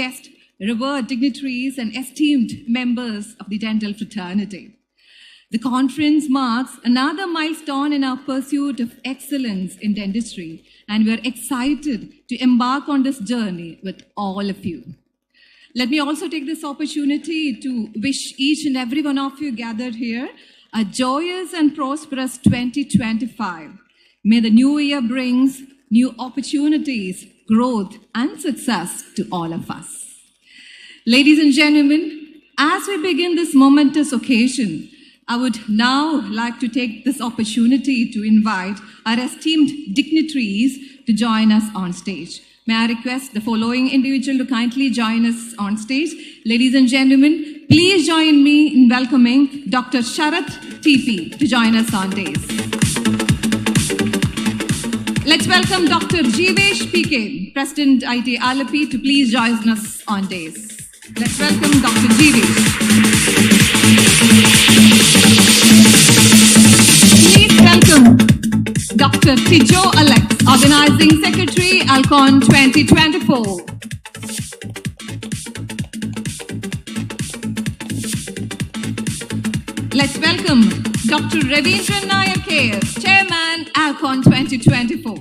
guests, revered dignitaries, and esteemed members of the dental fraternity. The conference marks another milestone in our pursuit of excellence in dentistry, and we are excited to embark on this journey with all of you. Let me also take this opportunity to wish each and every one of you gathered here a joyous and prosperous 2025. May the new year brings new opportunities, growth, and success to all of us. Ladies and gentlemen, as we begin this momentous occasion, I would now like to take this opportunity to invite our esteemed dignitaries to join us on stage. May I request the following individual to kindly join us on stage. Ladies and gentlemen, please join me in welcoming Dr. Sharath TP to join us on stage. Let's welcome Dr. Jeevesh PK, President IT Alapi, to please join us on stage. Let's welcome Dr. Jeevesh. Please welcome Dr. Tijo Alex, Organizing Secretary, ALCON-2024. Let's welcome Dr. Ravindra Nayak, Chairman, ALCON-2024.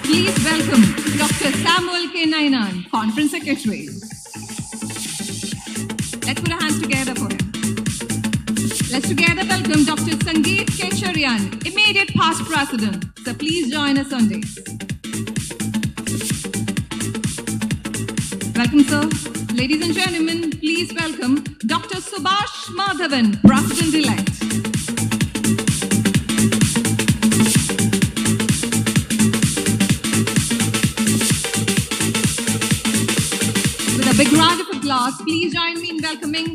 Please welcome Dr. Samuel K. Nainan, Conference Secretary. Let's put our hands together for him. Let's together welcome Dr. Sangeet K. Charian, Immediate Past President. So please join us on this. Welcome, sir. Ladies and gentlemen, please welcome Dr. Subhash Madhavan, President-elect. With a big round of applause, please join me in welcoming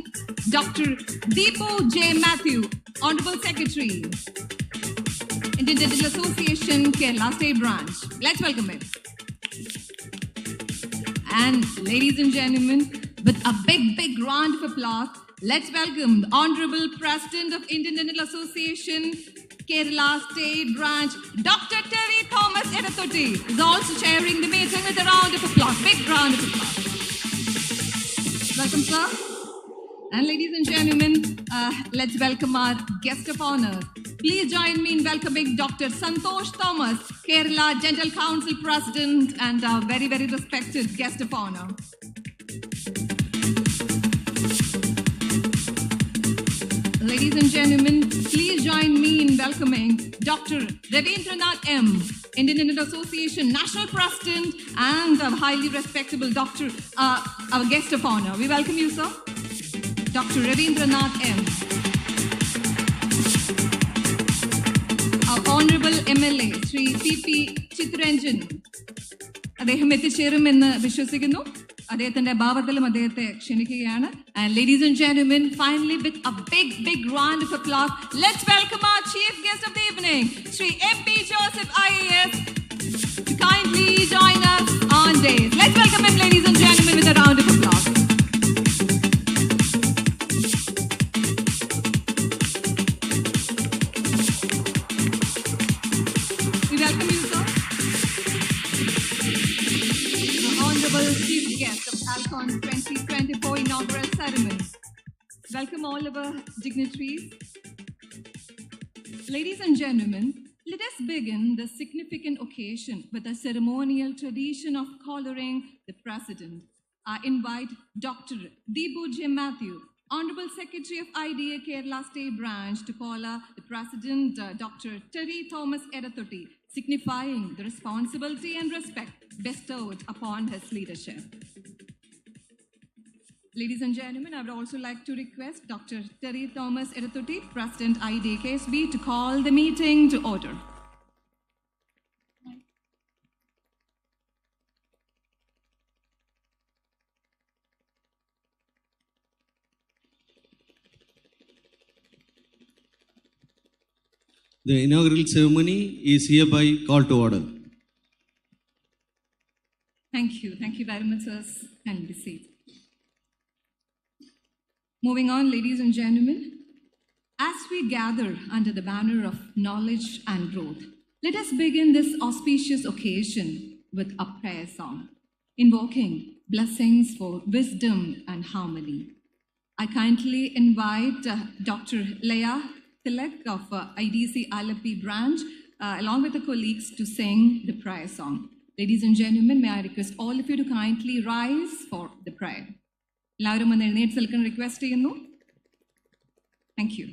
Dr. Deepu J. Matthew, Honorable Secretary, Indian Dental Association, Kerala State Branch. Let's welcome him. And ladies and gentlemen, with a big round of applause, let's welcome the Honorable President of Indian Dental Association, Kerala State Branch, Dr. Terry Thomas Edathotti, is also chairing the meeting with a round of applause. Big round of applause. Welcome, sir. And ladies and gentlemen, let's welcome our guest of honor. Please join me in welcoming Dr. Santosh Thomas, Kerala Dental Council President and our very respected guest of honor. Ladies and gentlemen, please join me in welcoming Dr. Ravindranath M., Indian Dental Association National President and our highly respectable doctor, our guest of honor. We welcome you, sir. Dr. Ravindranath M. Our Honorable MLA, Sri C.P. Chitranjan. അദ്ദേഹം എത്തിച്ചേരുമെന്ന് വിശ്വസിക്കുന്നു. അദ്ദേഹത്തിന്റെ ഭാവത്തിലും അദ്ദേഹത്തെ ക്ഷണിക്കുകയാണ്. And ladies and gentlemen, finally with a big round of applause, let's welcome our chief guest of the evening, Sri M.P. Joseph IAS, to kindly join us on stage. Let's welcome him, ladies and gentlemen, with a round of applause. We welcome you, sir. The Honorable Chief Guest of ALCON 2024 Inaugural Ceremony. Welcome all of our dignitaries. Ladies and gentlemen, let us begin this significant occasion with a ceremonial tradition of collaring the President. I invite Dr. Deepu J. Matthew, Honorable Secretary of IDA Kerala State Branch, to collar the President, Dr. Terry Thomas Edathotti, signifying the responsibility and respect bestowed upon his leadership. Ladies and gentlemen, I would also like to request Dr. Terry Thomas Edathotti, President IDA KSB, to call the meeting to order. The inaugural ceremony is hereby called to order. Thank you. Thank you very much, sir. And be seated. Moving on, ladies and gentlemen, as we gather under the banner of knowledge and growth, Let us begin this auspicious occasion with a prayer song, invoking blessings for wisdom and harmony. I kindly invite Dr. Leah Tilak of IDC Alapi branch, along with the colleagues, to sing the prayer song. Ladies and gentlemen, may I request all of you to kindly rise for the prayer. എല്ലാവരും ഒന്ന് എഴുന്നേറ്റ് നിൽക്കാൻ request ചെയ്യുന്നു. Thank you.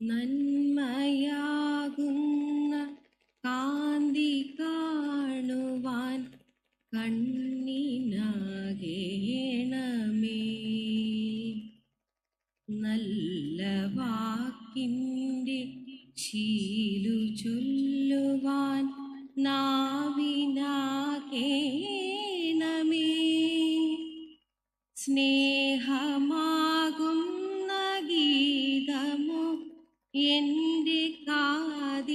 നന്മയാകുന്ന കാന്തി കാണുവാൻ കണ്ണിനാകേണമേ, നല്ല വാക്കിൻ്റെ ശീലു ചൊല്ലുവാൻ നാവിനാകേണമേ, സ്നേഹമാകുന്ന ഗീതമോ എൻ്റെ കാതിലിണയാകണേ,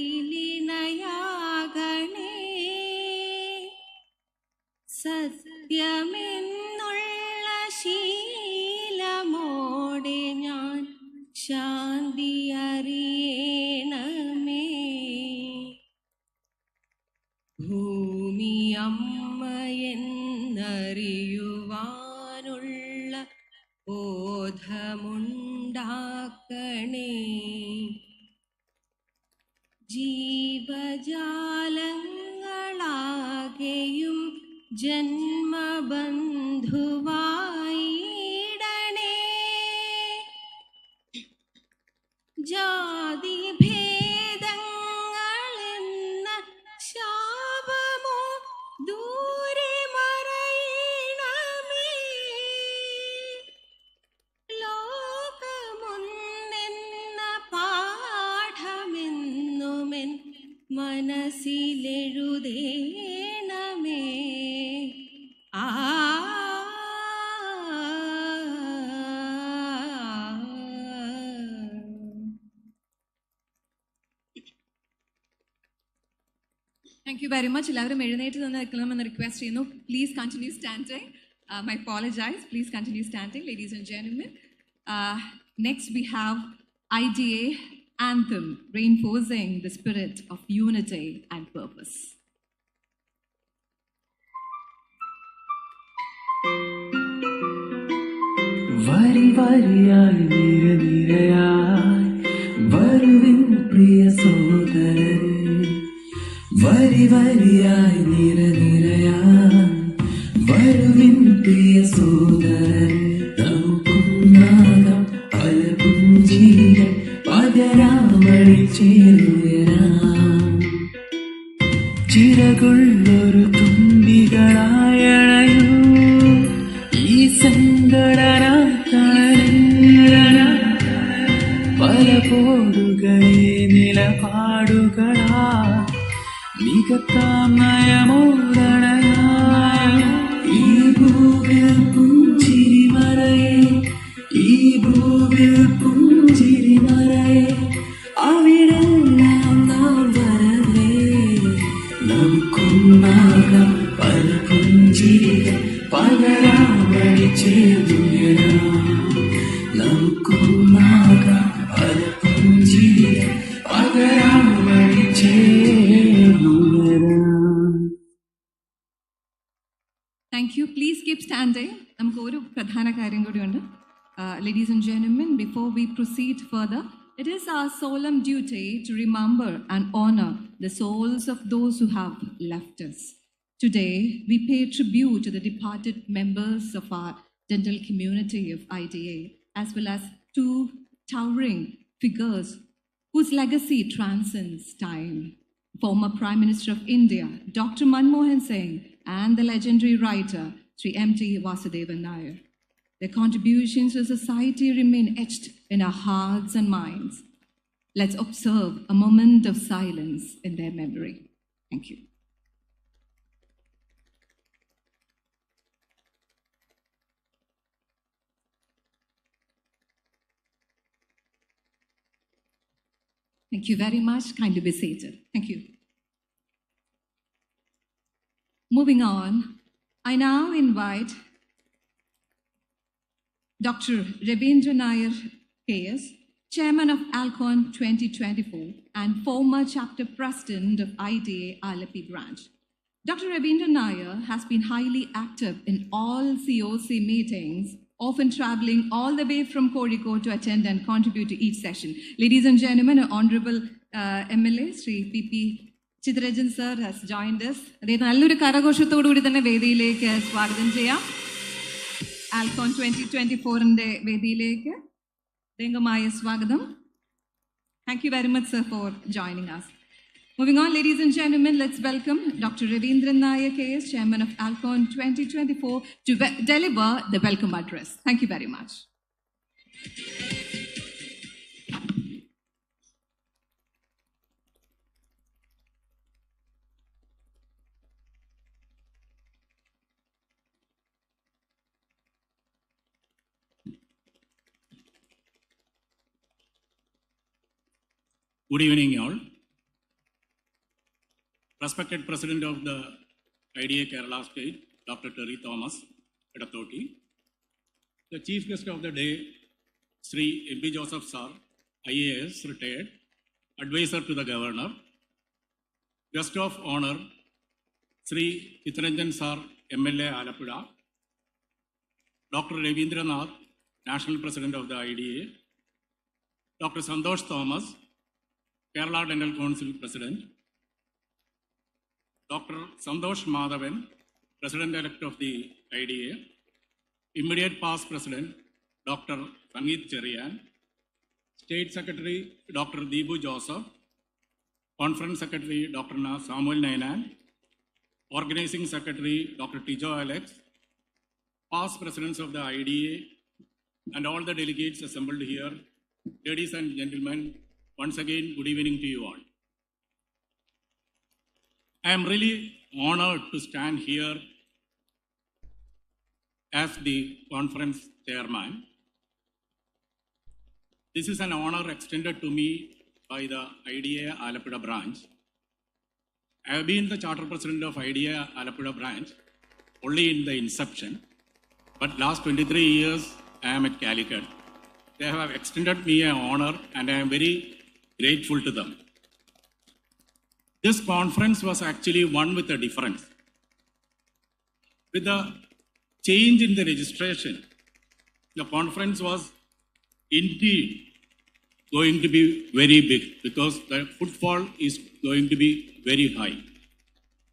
സത്യമെന്നുള്ള ശീലമോടെ ഞാൻ ശാന്തി അറിയണമേ. ഭൂമി അമ്മയെന്നറിയുവാനുള്ള ബോധമുണ്ടാക്കണേ, ജീവജാലങ്ങളാകെയും ജന്മബന്ധുവായിടണേ, ജാതിഭേദങ്ങളെന്ന ശാപമോ ദൂരെ മറയണമേ, ലോകമൊന്നെന്ന പാഠമെന്നുമെൻ മനസ്സിലെഴുതേണമേ. Thank you very much. എല്ലാവരും എഴുന്നേറ്റ് നിന്ന് നിൽക്കണമെന്ന് റിക്വസ്റ്റ് ചെയ്യുന്നു. Please continue standing. I apologize. Please continue standing, ladies and gentlemen. Next, we have IDA anthem, reinforcing the spirit of unity and purpose. വരി വരിയായി നിരനിരയായി വരുവിൻ പ്രിയ സോദരരെ, വരി വരിയായി നിരനിരയായി വരുവിൻ പ്രിയ സോദരരെ, നമുക്കുന്നാകാം പല പുഞ്ചിരികൾ പകരാമണി ചേരുയരാം, ചിറകുള്ളൊരു തുമ്പികളായണയൂ ഈ സങ്കടന പല പോടുകളെ നിലപാടുകളാ മികത്താം നയമോടണയായ ഈ ഭൂവിൽ പുഞ്ചിരി മറയെ, ഈ ഭൂവിൽ പുഞ്ചിരി മറയെ, അവിടെല്ലാം നാം വരവേ, നമുക്കൊന്നാകാം പല പുഞ്ചിരികൾ പകരാമണി ചേരുയരാം, നമുക്കൊന്നാകാം പല പുഞ്ചിരികൾ പകരാമണി ചേരുയരാം. Thank you. Please keep standing. നമുക്ക് ഒരു പ്രധാന കാര്യം കൂടിയുണ്ട്. Ladies and gentlemen, before we proceed further, it is our solemn duty to remember and honor the souls of those who have left us. Today, we pay tribute to the departed members of our dental community of IDA, as well as two towering figures whose legacy transcends time. Former Prime Minister of India, Dr. Manmohan Singh, and the legendary writer, Sri M.T. Vasudevan Nair. Their contributions to society remain etched in our hearts and minds. Let's observe a moment of silence in their memory. Thank you. Thank you very much. Kindly be seated. Thank you. Moving on, I now invite Dr. Rabindra Nair KS, Chairman of ALCON-2024 and former Chapter President of IDA Alapi Branch. Dr. Rabindra Nair has been highly active in all COC meetings, often traveling all the way from Kozhikode to attend and contribute to each session. Ladies and gentlemen, Honorable MLA Sri PP Chittarajan sir has joined us. അദ്ദേഹത്തെ നല്ലൊരു കരഘോഷത്തോടുകൂടി തന്നെ വേദിയിലേക്ക് സ്വാഗതം ചെയ്യാം. ALCON 2024ന്റെ വേദിയിലേക്ക് ദീർഘമായ സ്വാഗതം. Thank you very much, sir, for joining us. Moving on, ladies and gentlemen, let's welcome Dr. Rabindra Nair KS, Chairman of ALCON 2024, to deliver the welcome address. Thank you very much. Good evening, all. Respected President of the IDA Kerala State, Dr. Terry Thomas Edathoti, the Chief Guest of the day, Sri M.B. Joseph Sir, IAS, retired, Advisor to the Governor, Guest of Honor, Sri Chittarajan Sir, MLA Alappuzha, Dr. Rabindra Nair, National President of the IDA, Dr. Santosh Thomas, Kerala Dental Council President, Dr. Santosh Madhavan, President-elect of the IDA, immediate past President, Dr. Sangeet Cherian, State Secretary, Dr. Deebu Joseph, Conference Secretary, Dr. Samuel Nainan, Organizing Secretary, Dr. Tijo Alex, past Presidents of the IDA, and all the delegates assembled here, ladies and gentlemen, once again, good evening to you all. I am really honored to stand here as the conference chairman. This is an honor extended to me by the IDA Alappuzha branch. I have been the charter president of IDA Alappuzha branch only in the inception, but last 23 years I am at Calicut. They have extended me an honor and I am very grateful to them. This conference was actually one with a difference. With the change in the registration, the conference was indeed going to be very big because the footfall is going to be very high.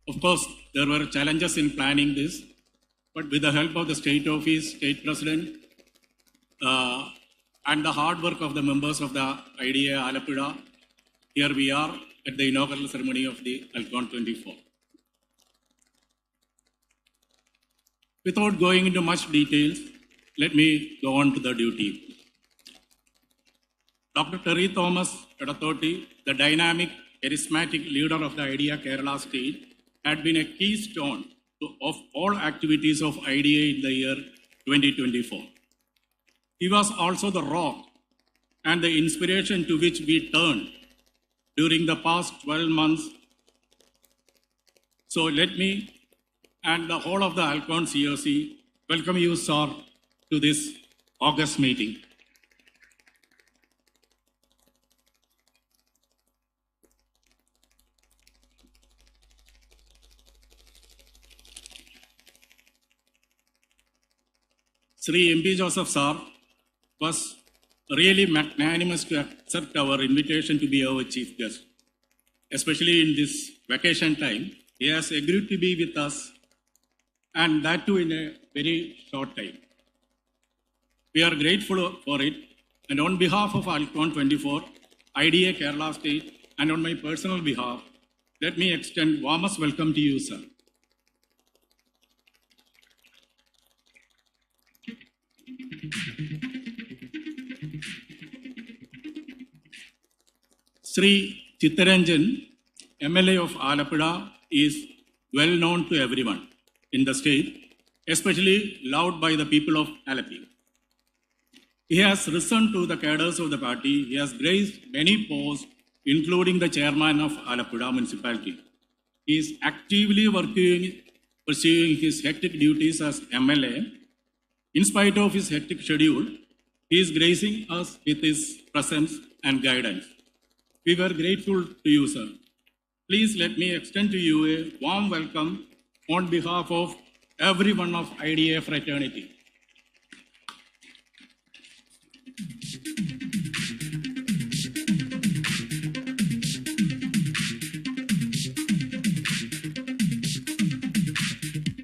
Of course, there were challenges in planning this, but with the help of the state office, state president, and the hard work of the members of the IDA Alappuzha, here we are at the inaugural ceremony of the ALCON-2024. Without going into much details, let me go on to the duty. Dr. Terry Thomas Edathoti, the dynamic, charismatic leader of the IDA Kerala State, had been a keystone of all activities of IDA in the year 2024. He was also the rock and the inspiration to which we turned during the past 12 months. So let me and the whole of the ALCON COC welcome you, sir, to this August meeting. Sri M.B. Joseph sir was really magnanimous to accept our invitation to be our chief guest. Especially in this vacation time, he has agreed to be with us, and that too in a very short time. We are grateful for it, and on behalf of ALCON-24, IDA Kerala State, and on my personal behalf, let me extend warmest welcome to you, sir. Sri Chittarajan, MLA of Alappuzha, is well known to everyone in the state, especially loved by the people of Alapi. He has risen to the cadres of the party. He has graced many posts, including the chairman of Alappuzha municipality. He is actively pursuing his hectic duties as MLA In spite of his hectic schedule, he is gracing us with his presence and guidance. We were grateful to you, sir. Please let me extend to you a warm welcome on behalf of everyone of IDA fraternity.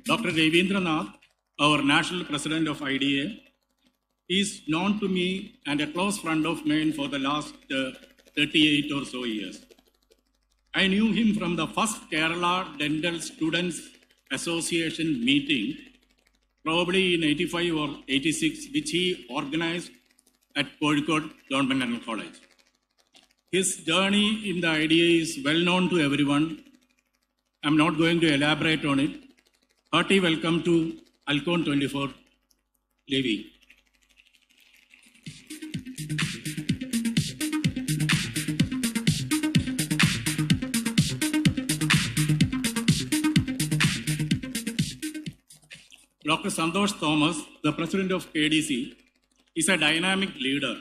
Dr. Ravindranath, our national president of IDA, is known to me and a close friend of mine for the last 38 or so years. I knew him from the first Kerala Dental Students Association meeting, probably in 85 or 86, which he organized at Kozhikode Government Dental College. His journey in the IDA is well known to everyone. I'm not going to elaborate on it. Hearty welcome to ALCON-2024, Levi. Dr. Santosh Thomas, the president of KDC, is a dynamic leader,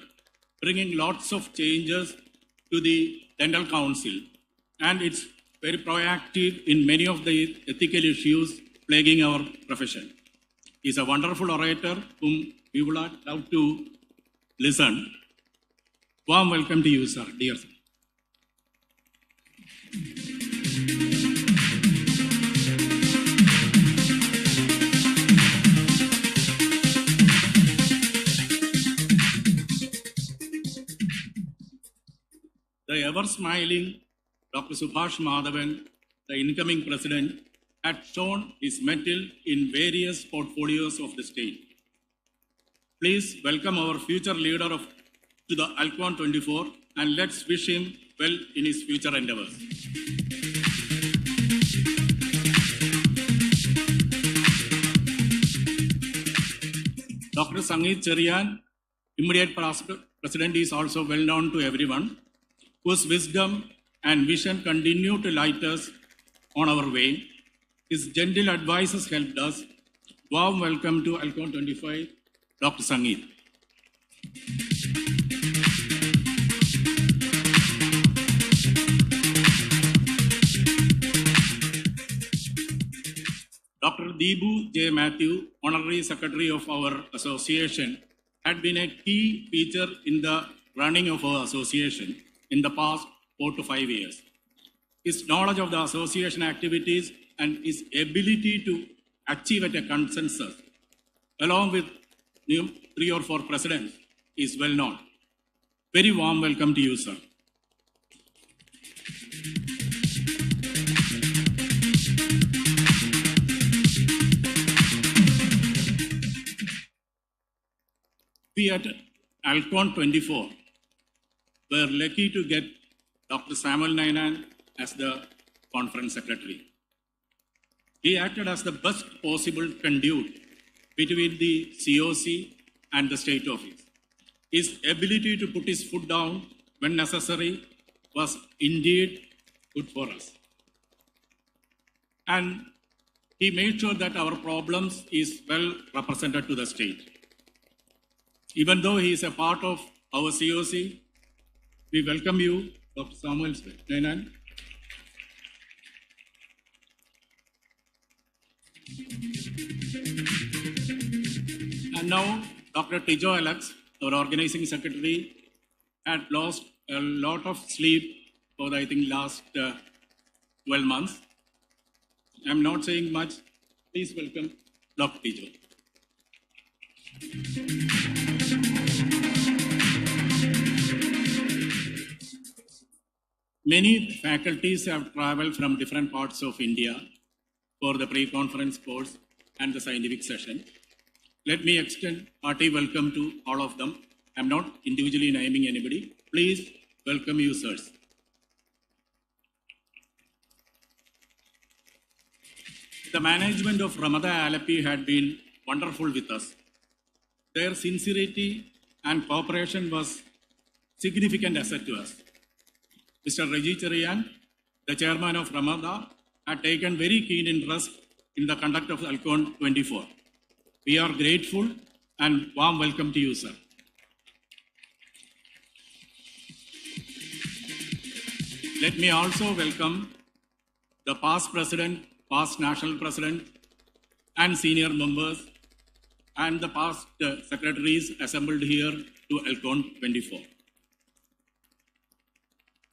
bringing lots of changes to the Dental Council, and it's very proactive in many of the ethical issues plaguing our profession. He's a wonderful orator whom we would love to listen. Warm welcome to you, sir, dear sir. The ever-smiling Dr. Subhash Madhavan, the incoming president, had shown his mettle in various portfolios of the state. Please welcome our future leader to the ALCON-24 and let's wish him well in his future endeavors. Dr. Sangeet Cherian, immediate president, is also well known to everyone, whose wisdom and vision continue to light us on our way. His gentle advices helped us. Warm welcome to ALCON-25, Dr. Sangeet. Dr. Deebu J. Matthew, Honorary Secretary of our association, had been a key feature in the running of our association in the past 4 to 5 years. His knowledge of the association activities and his ability to achieve at a consensus, along with 3 or 4 presidents, is well known. Very warm welcome to you, sir. We at ALCON-24 were lucky to get Dr. Samuel Nainan as the conference secretary. He acted as the best possible conduit between the COC and the state office. His ability to put his foot down when necessary was indeed good for us. And he made sure that our problems is well represented to the state. Even though he is a part of our COC, we welcome you, Dr. Samuel Nainan. And now, Dr. Tijo Alex, our organizing secretary, had lost a lot of sleep for the, I think, last 12 months. I'm not saying much. Please welcome Dr. Tijo. Many faculties have traveled from different parts of India for the pre-conference course and the scientific session. Let me extend hearty welcome to all of them. I'm not individually naming anybody. Please welcome you, sirs. The management of Ramada Alapi had been wonderful with us. Their sincerity and cooperation was significant asset to us. Mr. Raji Cherian, the chairman of Ramada, had taken very keen interest in the conduct of ALCON-24. We are grateful and warm welcome to you, sir. Let me also welcome the past president, past national president, and senior members, and the past secretaries assembled here to ALCON-2024.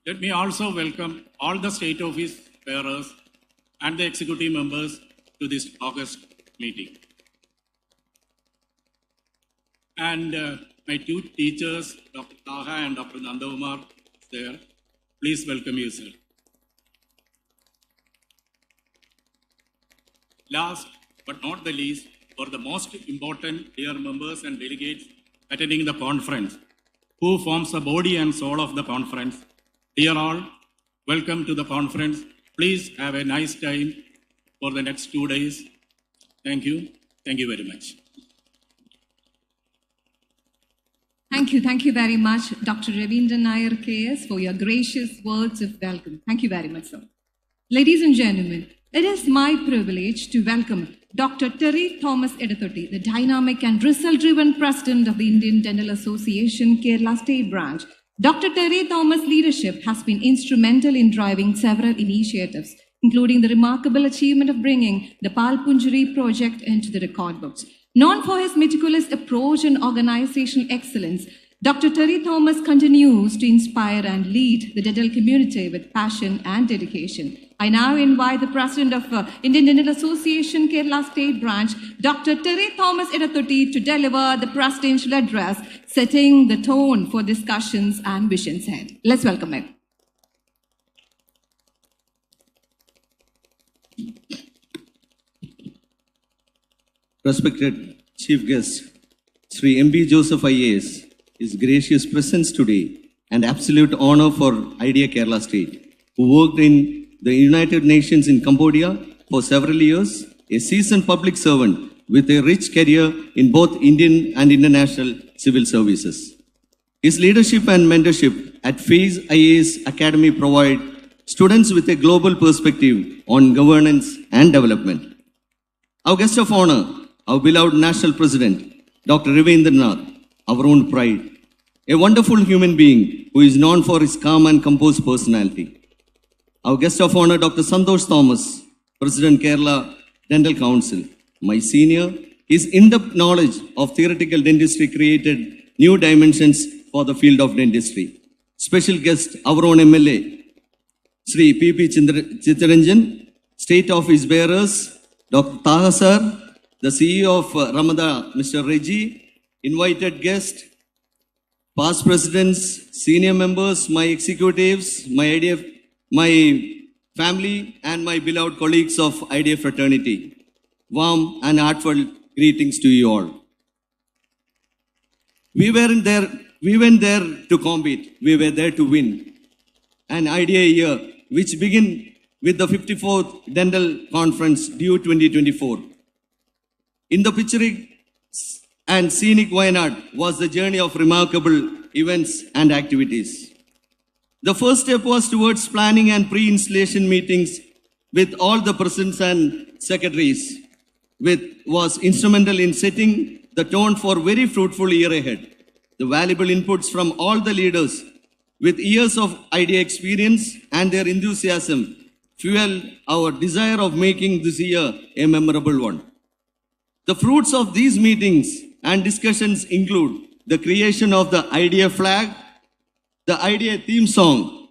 Let me also welcome all the state office bearers and the executive members to this August meeting. And my two teachers, Dr. Taha and Dr. Nandakumar, there. Please welcome you, sir. Last but not the least, for the most important dear members and delegates attending the conference, who forms the body and soul of the conference, dear all, welcome to the conference. Please have a nice time for the next 2 days. Thank you. Thank you very much. Thank you very much, Dr. Ravindran Nair KS, for your gracious words of welcome. Thank you very much, sir. Ladies and gentlemen, it is my privilege to welcome Dr. Terry Thomas Edathoti, the dynamic and result-driven president of the Indian Dental Association, Kerala State Branch. Dr. Terry Thomas' leadership has been instrumental in driving several initiatives, including the remarkable achievement of bringing the Palpunjari project into the record books. Known for his meticulous approach and organizational excellence, Dr. Terry Thomas continues to inspire and lead the dental community with passion and dedication. I now invite the President of Indian Dental Association, Kerala State Branch, Dr. Terry Thomas Edathoti, to deliver the presidential address, setting the tone for discussions and visions ahead. Let's welcome him. Respected Chief Guest, Sri M.B. Joseph IAS, his gracious presence today, and absolute honor for Idea Kerala State, who worked in the United Nations in Cambodia for several years, a seasoned public servant with a rich career in both Indian and international civil services. His leadership and mentorship at FACE IAS Academy provide students with a global perspective on governance and development. Our guest of honor, our beloved National President, Dr. Ravindran, our own pride, a wonderful human being who is known for his calm and composed personality. Our guest of honor, Dr. Santosh Thomas, President, Kerala Dental Council, my senior, his in-depth knowledge of theoretical dentistry created new dimensions for the field of dentistry. Special guest, our own MLA, Sri P.P. Chittaranjan, State Office Bearers, Dr. Taha Sir, the CEO of Ramada, Mr. Reggie, invited guest, past presidents, senior members, my executives, my family, and my beloved colleagues of IDF fraternity. Warm and heartfelt greetings to you all. We went there to compete. We were there to win. An IDEA year, which began with the 54th Dental Conference due 2024. In the picturesque and scenic Wayanad was the journey of remarkable events and activities. The first step was towards planning and pre-installation meetings with all the presidents and secretaries, which was instrumental in setting the tone for very fruitful year ahead. The valuable inputs from all the leaders with years of idea experience and their enthusiasm fueled our desire of making this year a memorable one. The fruits of these meetings and discussions include the creation of the IDEA flag, the IDEA theme song,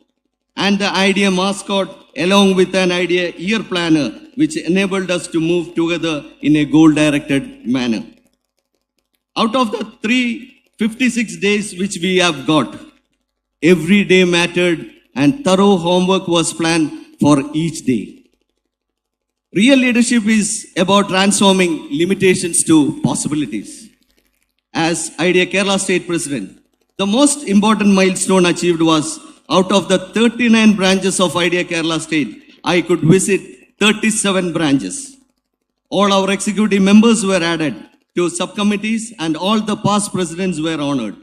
and the IDEA mascot, along with an IDEA year planner, which enabled us to move together in a goal-directed manner. Out of the 356 days which we have got, every day mattered and thorough homework was planned for each day. Real leadership is about transforming limitations to possibilities. As IDEA Kerala State President, the most important milestone achieved was out of the 39 branches of IDEA Kerala State, I could visit 37 branches. All our executive members were added to subcommittees and all the past presidents were honored.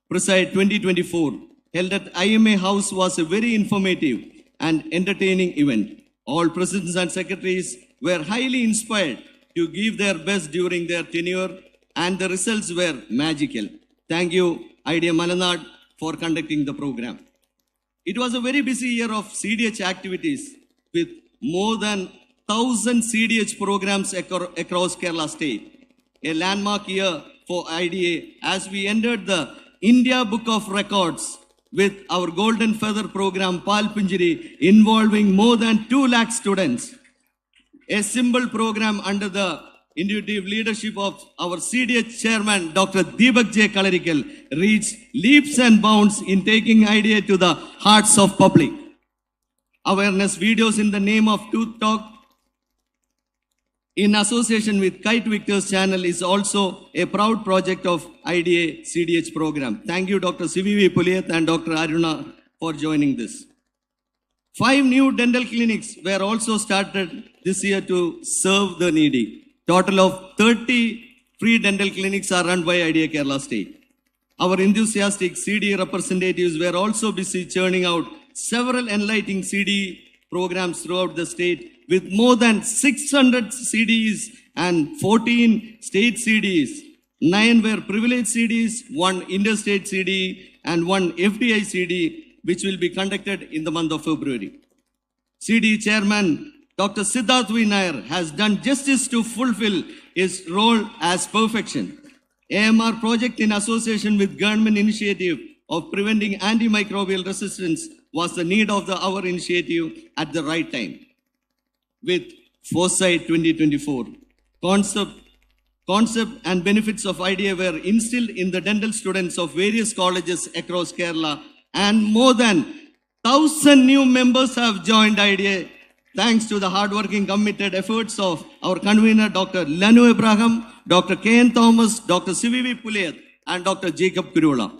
Preside 2024 held at IMA House was a very informative and entertaining event. All presidents and secretaries were highly inspired to give their best during their tenure and the results were magical. Thank you, IDA Malanad, for conducting the program. It was a very busy year of CDH activities with more than 1,000 CDH programs across Kerala state. A landmark year for IDA as we entered the India Book of Records with our Golden Feather program Pal Pinjiri involving more than 2 lakh students. A symbol program under the intuitive leadership of our CDH chairman Dr. Deepak J. Kalarikal reached leaps and bounds in taking IDA to the hearts of public. Awareness videos in the name of Tooth Talk in association with Kite Victor's channel is also a proud project of IDA CDH program. Thank you, Dr. CVV Puliyat and Dr. Aruna, for joining this. 5 new dental clinics were also started this year to serve the needy. Total of 30 free dental clinics are run by IDA Kerala State. Our enthusiastic CD representatives were also busy churning out several enlightening CD programs throughout the state with more than 600 CDs and 14 state CDs. 9 were privileged CDs, 1 interstate CD and 1 FDI CD, which will be conducted in the month of February. CD chairman Dr. Siddharth V. Nair has done justice to fulfill his role as perfection. AMR project in association with government initiative of preventing antimicrobial resistance was the need of our initiative at the right time. With Foresight 2024, concept and benefits of IDA were instilled in the dental students of various colleges across Kerala, and more than 1,000 new members have joined IDA thanks to the hardworking, committed efforts of our convener, Dr. Lanu Abraham, Dr. K.N. Thomas, Dr. CVV Puliyat, and Dr. Jacob Kurula.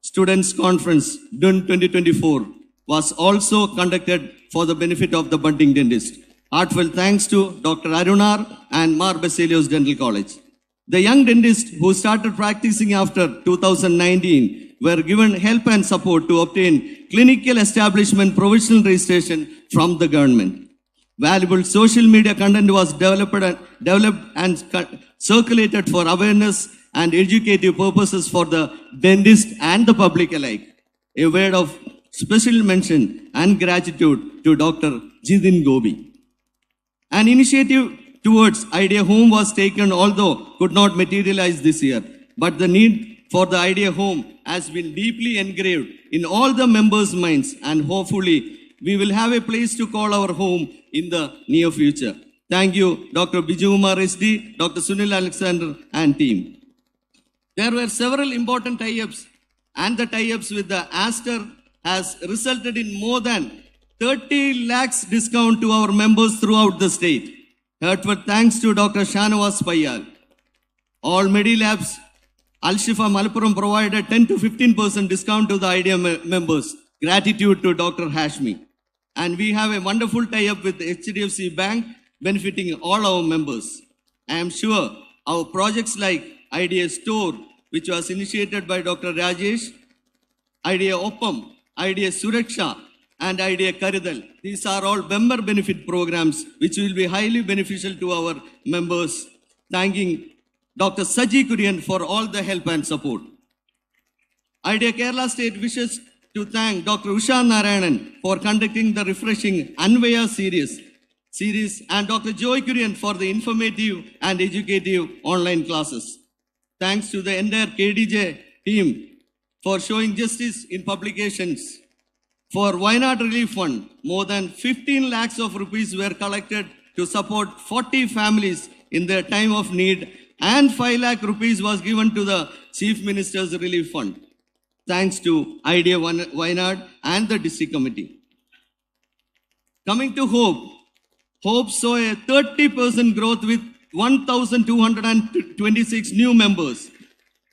Students' Conference DUN 2024 was also conducted for the benefit of the budding dentist. Heartfelt thanks to Dr. Arunar and Mar Baselios Dental College. The young dentists who started practicing after 2019 were given help and support to obtain clinical establishment provisional registration from the government. Valuable social media content was developed and circulated for awareness and educative purposes for the dentist and the public alike. A word of special mention and gratitude to Dr. Jidin Gobi. An initiative towards IDA Home was taken, although could not materialize this year. But the need for the IDA Home has been deeply engraved in all the members' minds, and hopefully we will have a place to call our home in the near future. Thank you, Dr. Biju Umar SD, Dr. Sunil Alexander and team. There were several important tie-ups, and the tie-ups with the Aster has resulted in more than 30 lakhs discount to our members throughout the state. Heartfelt thanks to Dr. Shanawaz Payal. All Medilabs, Al-Shifa Malappuram provided 10 to 15% discount to the IDA members. Gratitude to Dr. Hashmi. And we have a wonderful tie-up with HDFC Bank benefiting all our members. I am sure our projects like IDA Store, which was initiated by Dr. Rajesh, IDA Oppam, IDA Suraksha, and IDA Karidal. These are all member benefit programs which will be highly beneficial to our members. Thanking Dr. Saji Kurian for all the help and support. IDA Kerala State wishes to thank Dr. Usha Narayanan for conducting the refreshing Anvaya series and Dr. Joy Kurian for the informative and educative online classes. Thanks to the entire KDJ team for showing justice in publications. For Wayanad Relief Fund, more than 15 lakhs of rupees were collected to support 40 families in their time of need, and 5 lakh rupees was given to the Chief Minister's Relief Fund. Thanks to IDA Wayanad and the district committee. Coming to Hope saw a 30% growth with 1,226 new members.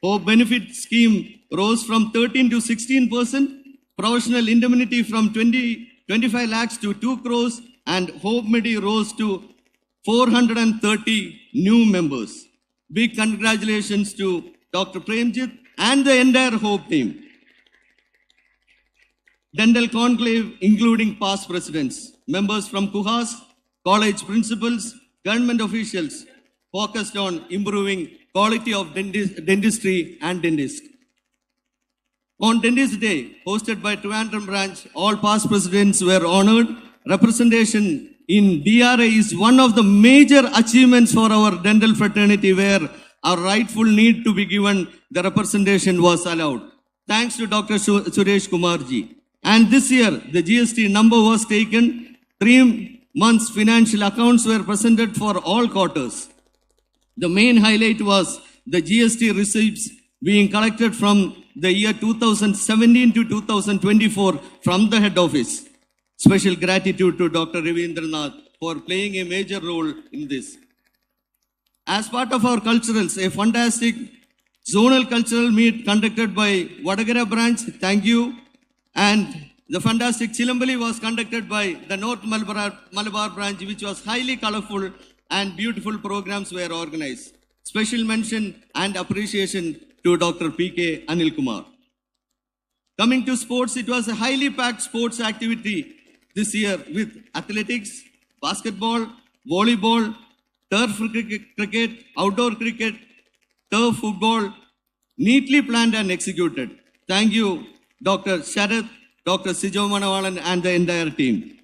Hope benefit scheme rose from 13 to 16%. Professional indemnity from 25 lakhs to 2 crores, and Hope Medi rose to 430 new members. Big congratulations to Dr. Premjit and the entire Hope team. Dental conclave, including past presidents, members from KUHAS, college principals, government officials, focused on improving quality of dentistry and dentist. On Dentist Day, hosted by Trivandrum branch, all past presidents were honored. Representation in DRA is one of the major achievements for our dental fraternity, where our rightful need to be given the representation was allowed. Thanks to Dr. Suresh Kumarji. And this year, the GST number was taken. 3 months financial accounts were presented for all quarters. The main highlight was the GST receipts being collected from the year 2017 to 2024 from the head office. Special gratitude to Dr. Ravindranath for playing a major role in this. As part of our culturals, a fantastic zonal cultural meet conducted by Vadagara branch, thank you. And the fantastic Chilambali was conducted by the North Malabar branch, which was highly colorful and beautiful programs were organized. Special mention and appreciation to Dr. P.K. Anil Kumar. Coming to sports, it was a highly packed sports activity this year with athletics, basketball, volleyball, turf cricket, outdoor cricket, turf football, neatly planned and executed. Thank you, Dr. Sharath, Dr. Sijo Manavalan and the entire team.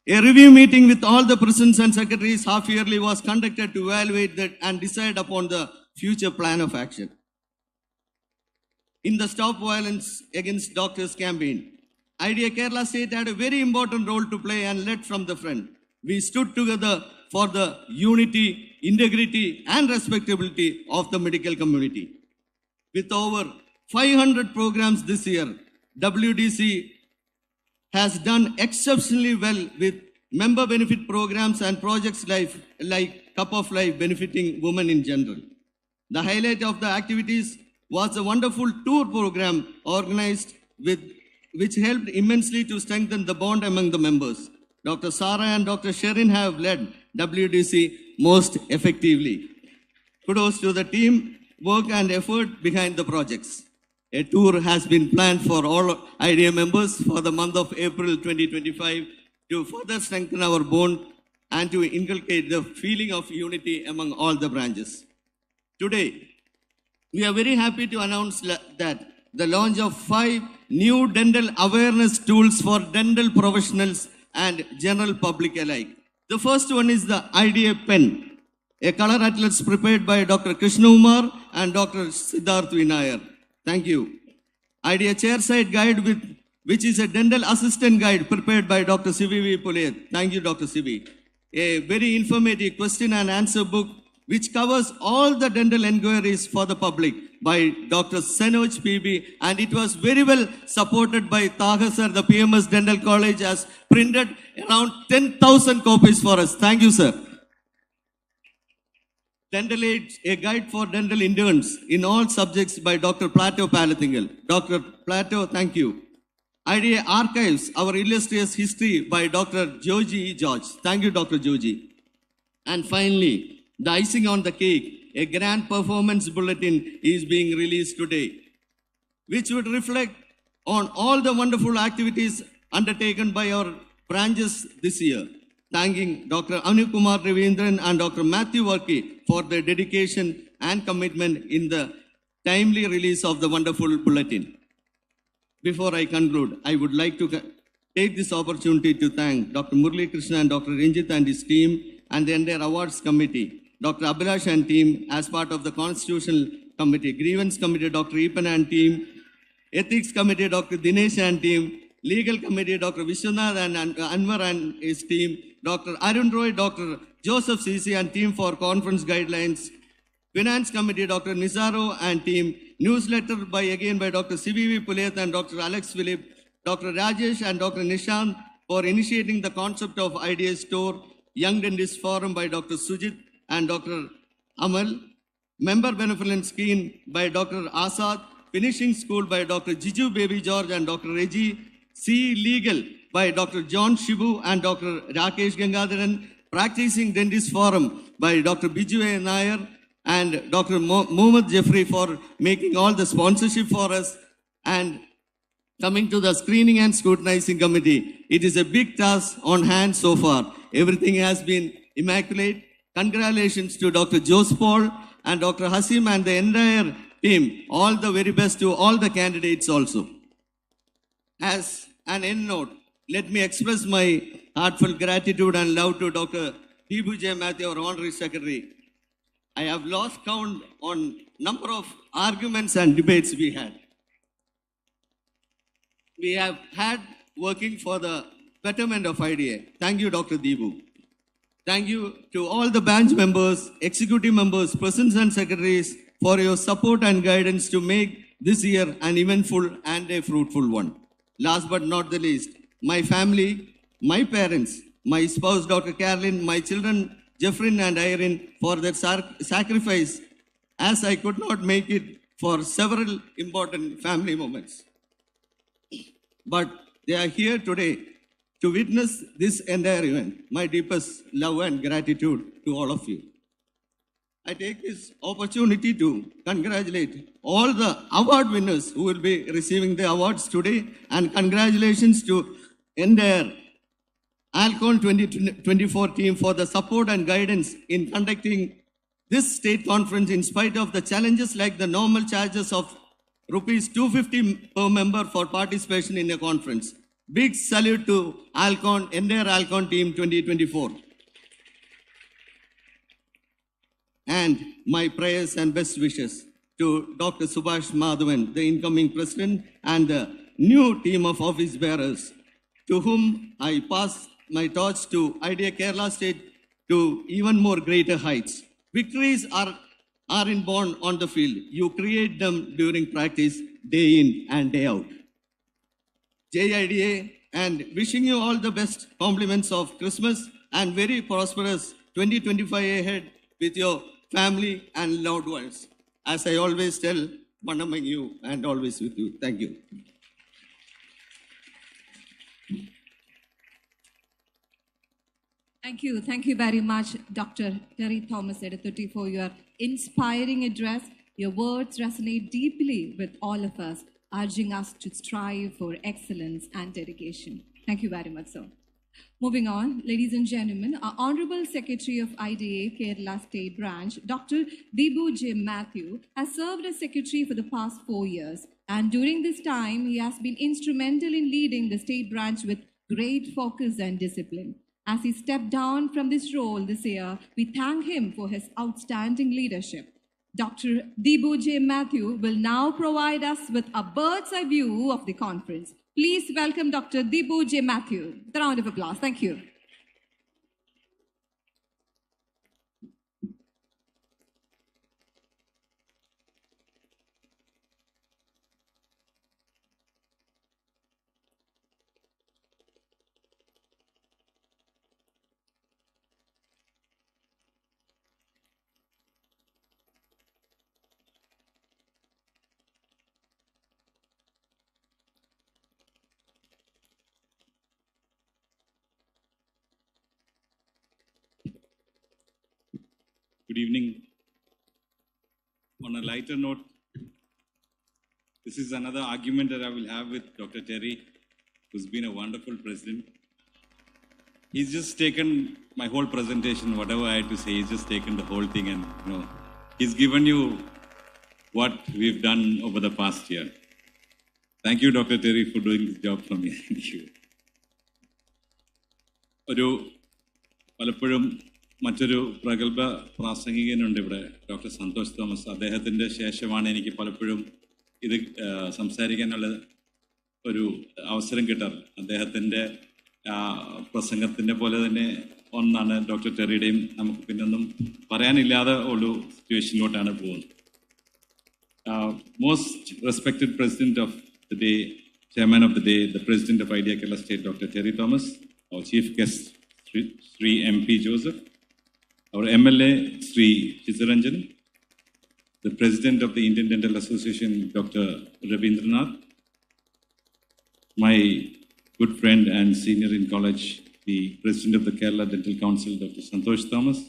A review meeting with all the presidents and secretaries half-yearly was conducted to evaluate that and decide upon the future plan of action. In the Stop Violence Against Doctors campaign, IDEA Kerala State had a very important role to play and led from the front. We stood together for the unity, integrity and respectability of the medical community. With over 500 programs this year, WDC has done exceptionally well with member benefit programs and projects like Cup of Life benefiting women in general. The highlight of the activities was a wonderful tour program organized which helped immensely to strengthen the bond among the members. Dr. Sarah and Dr. Sherin have led WDC most effectively. Kudos to the team work and effort behind the projects. A tour has been planned for all IDEA members for the month of April 2025 to further strengthen our bond and to inculcate the feeling of unity among all the branches. Today, we are very happy to announce that the launch of 5 new dental awareness tools for dental professionals and general public alike. The first one is the IDEA Pen, a color atlas prepared by Dr. Krishna Umar and Dr. Siddharth Vinayar. Thank you. IDEA Chairside Guide, which is a dental assistant guide prepared by Dr. CVV Pulayat. Thank you, Dr. CV. A very informative question and answer book which covers all the dental inquiries for the public by Dr. Senoj PB, and it was very well supported by Taha sir, the PMS Dental College, has printed around 10,000 copies for us. Thank you, sir. Dental Aid, a guide for dental interns in all subjects by Dr. Plato Palathingal. Dr. Plato, thank you. IDEA Archives, our illustrious history by Dr. Joji George. Thank you, Dr. Joji. And finally, the icing on the cake, a grand performance bulletin is being released today, which would reflect on all the wonderful activities undertaken by our branches this year. Thanking Dr. Anukumar Ravindran and Dr. Matthew Workey for their dedication and commitment in the timely release of the wonderful bulletin. Before I conclude, I would like to take this opportunity to thank Dr. Murli Krishna and Dr. Ranjit and his team and the entire awards committee, Dr. Abhilash and team as part of the Constitutional Committee, Grievance Committee, Dr. Epan and team, Ethics Committee, Dr. Dinesh and team, Legal Committee, Dr. Vishwanath and Anwar and his team, Dr. Arun Roy, Dr. Joseph CC and team for conference guidelines, Finance Committee, Dr. Nizaro and team, newsletter by Dr. CVV Pulayat and Dr. Alex Philip, Dr. Rajesh and Dr. Nishant for initiating the concept of IDEA Store, Young Dentist Forum by Dr. Sujit and Dr. Amal, Member Benevolent Scheme by Dr. Asad, Finishing School by Dr. Jiju Baby George and Dr. Reggie, C Legal by Dr. John Shibu and Dr. Rakesh Gangadharan, Practicing Dentist Forum by Dr. Biju A. Nair and Dr. Mohammad Jeffrey for making all the sponsorship for us. And coming to the Screening and Scrutinizing Committee, it is a big task on hand so far. Everything has been immaculate. Congratulations to Dr. Jose Paul and Dr. Hasim and the entire team. All the very best to all the candidates also. As an end note, let me express my heartfelt gratitude and love to Dr. Deepu J. Matthew, our Honorary Secretary. I have lost count on number of arguments and debates we had. We have had working for the betterment of IDA. Thank you, Dr. Deepu. Thank you to all the bench members, executive members, presidents and secretaries for your support and guidance to make this year an eventful and a fruitful one. Last but not the least, my family, my parents, my spouse, Dr. Carolyn, my children, Jeffrey and Irene, for their sacrifice, as I could not make it for several important family moments. But they are here today to witness this entire event. My deepest love and gratitude to all of you. I take this opportunity to congratulate all the award winners who will be receiving the awards today, and congratulations to entire ALCON-2024 team for the support and guidance in conducting this state conference in spite of the challenges like the normal charges of rupees 250 per member for participation in a conference. Big salute to ALCON, entire ALCON team 2024. And my prayers and best wishes to Dr. Subhash Madhavan, the incoming president, and the new team of office bearers, to whom I pass my torch to IDA Kerala State to even more greater heights. Victories are born on the field. You create them during practice, day in and day out. JIDA, and wishing you all the best compliments of Christmas and very prosperous 2025 ahead with your family and loved ones. As I always tell, one among you and always with you. Thank you. Thank you. Thank you very much, Dr. Terry Thomas Eduthutti, for your inspiring address. Your words resonate deeply with all of us, urging us to strive for excellence and dedication. Thank you very much, sir. Moving on, ladies and gentlemen, our Honorable Secretary of IDA Kerala State Branch, Dr. Deepu J. Matthew, has served as Secretary for the past 4 years. And during this time, he has been instrumental in leading the state branch with great focus and discipline. As he stepped down from this role this year, we thank him for his outstanding leadership. Dr. Deepu J. Matthew will now provide us with a bird's eye view of the conference. Please welcome Dr. Deepu J. Matthew. A round of applause. Thank you. Good evening. On a lighter note, this is another argument that I will have with Dr. Terry, who's been a wonderful president. He's just taken my whole presentation, whatever I had to say, he's just taken the whole thing and, he's given you what we've done over the past year. Thank you, Dr. Terry, for doing this job for me. Thank you. മറ്റൊരു പ്രഗത്ഭ പ്രാസംഗികനുണ്ട് ഇവിടെ, doctor Santhosh Thomas. അദ്ദേഹത്തിൻ്റെ ശേഷമാണ് എനിക്ക് പലപ്പോഴും ഇത് സംസാരിക്കാനുള്ള ഒരു അവസരം കിട്ടാറ്. അദ്ദേഹത്തിൻ്റെ പ്രസംഗത്തിൻ്റെ പോലെ തന്നെ ഒന്നാണ് ഡോക്ടർ ടെറിയുടെയും. നമുക്ക് പിന്നൊന്നും പറയാനില്ലാതെ ഒരു സിറ്റുവേഷനിലോട്ടാണ് പോകുന്നത്. Most respected president of the day, chairman of the day, the president of IDEA Kerala State, Dr. Terry Thomas, our chief guest, Sri MP Joseph, our MLA, Sri Chizaranjan, the President of the Indian Dental Association, Dr. Ravindranath, my good friend and senior in college, the President of the Kerala Dental Council, Dr. Santosh Thomas,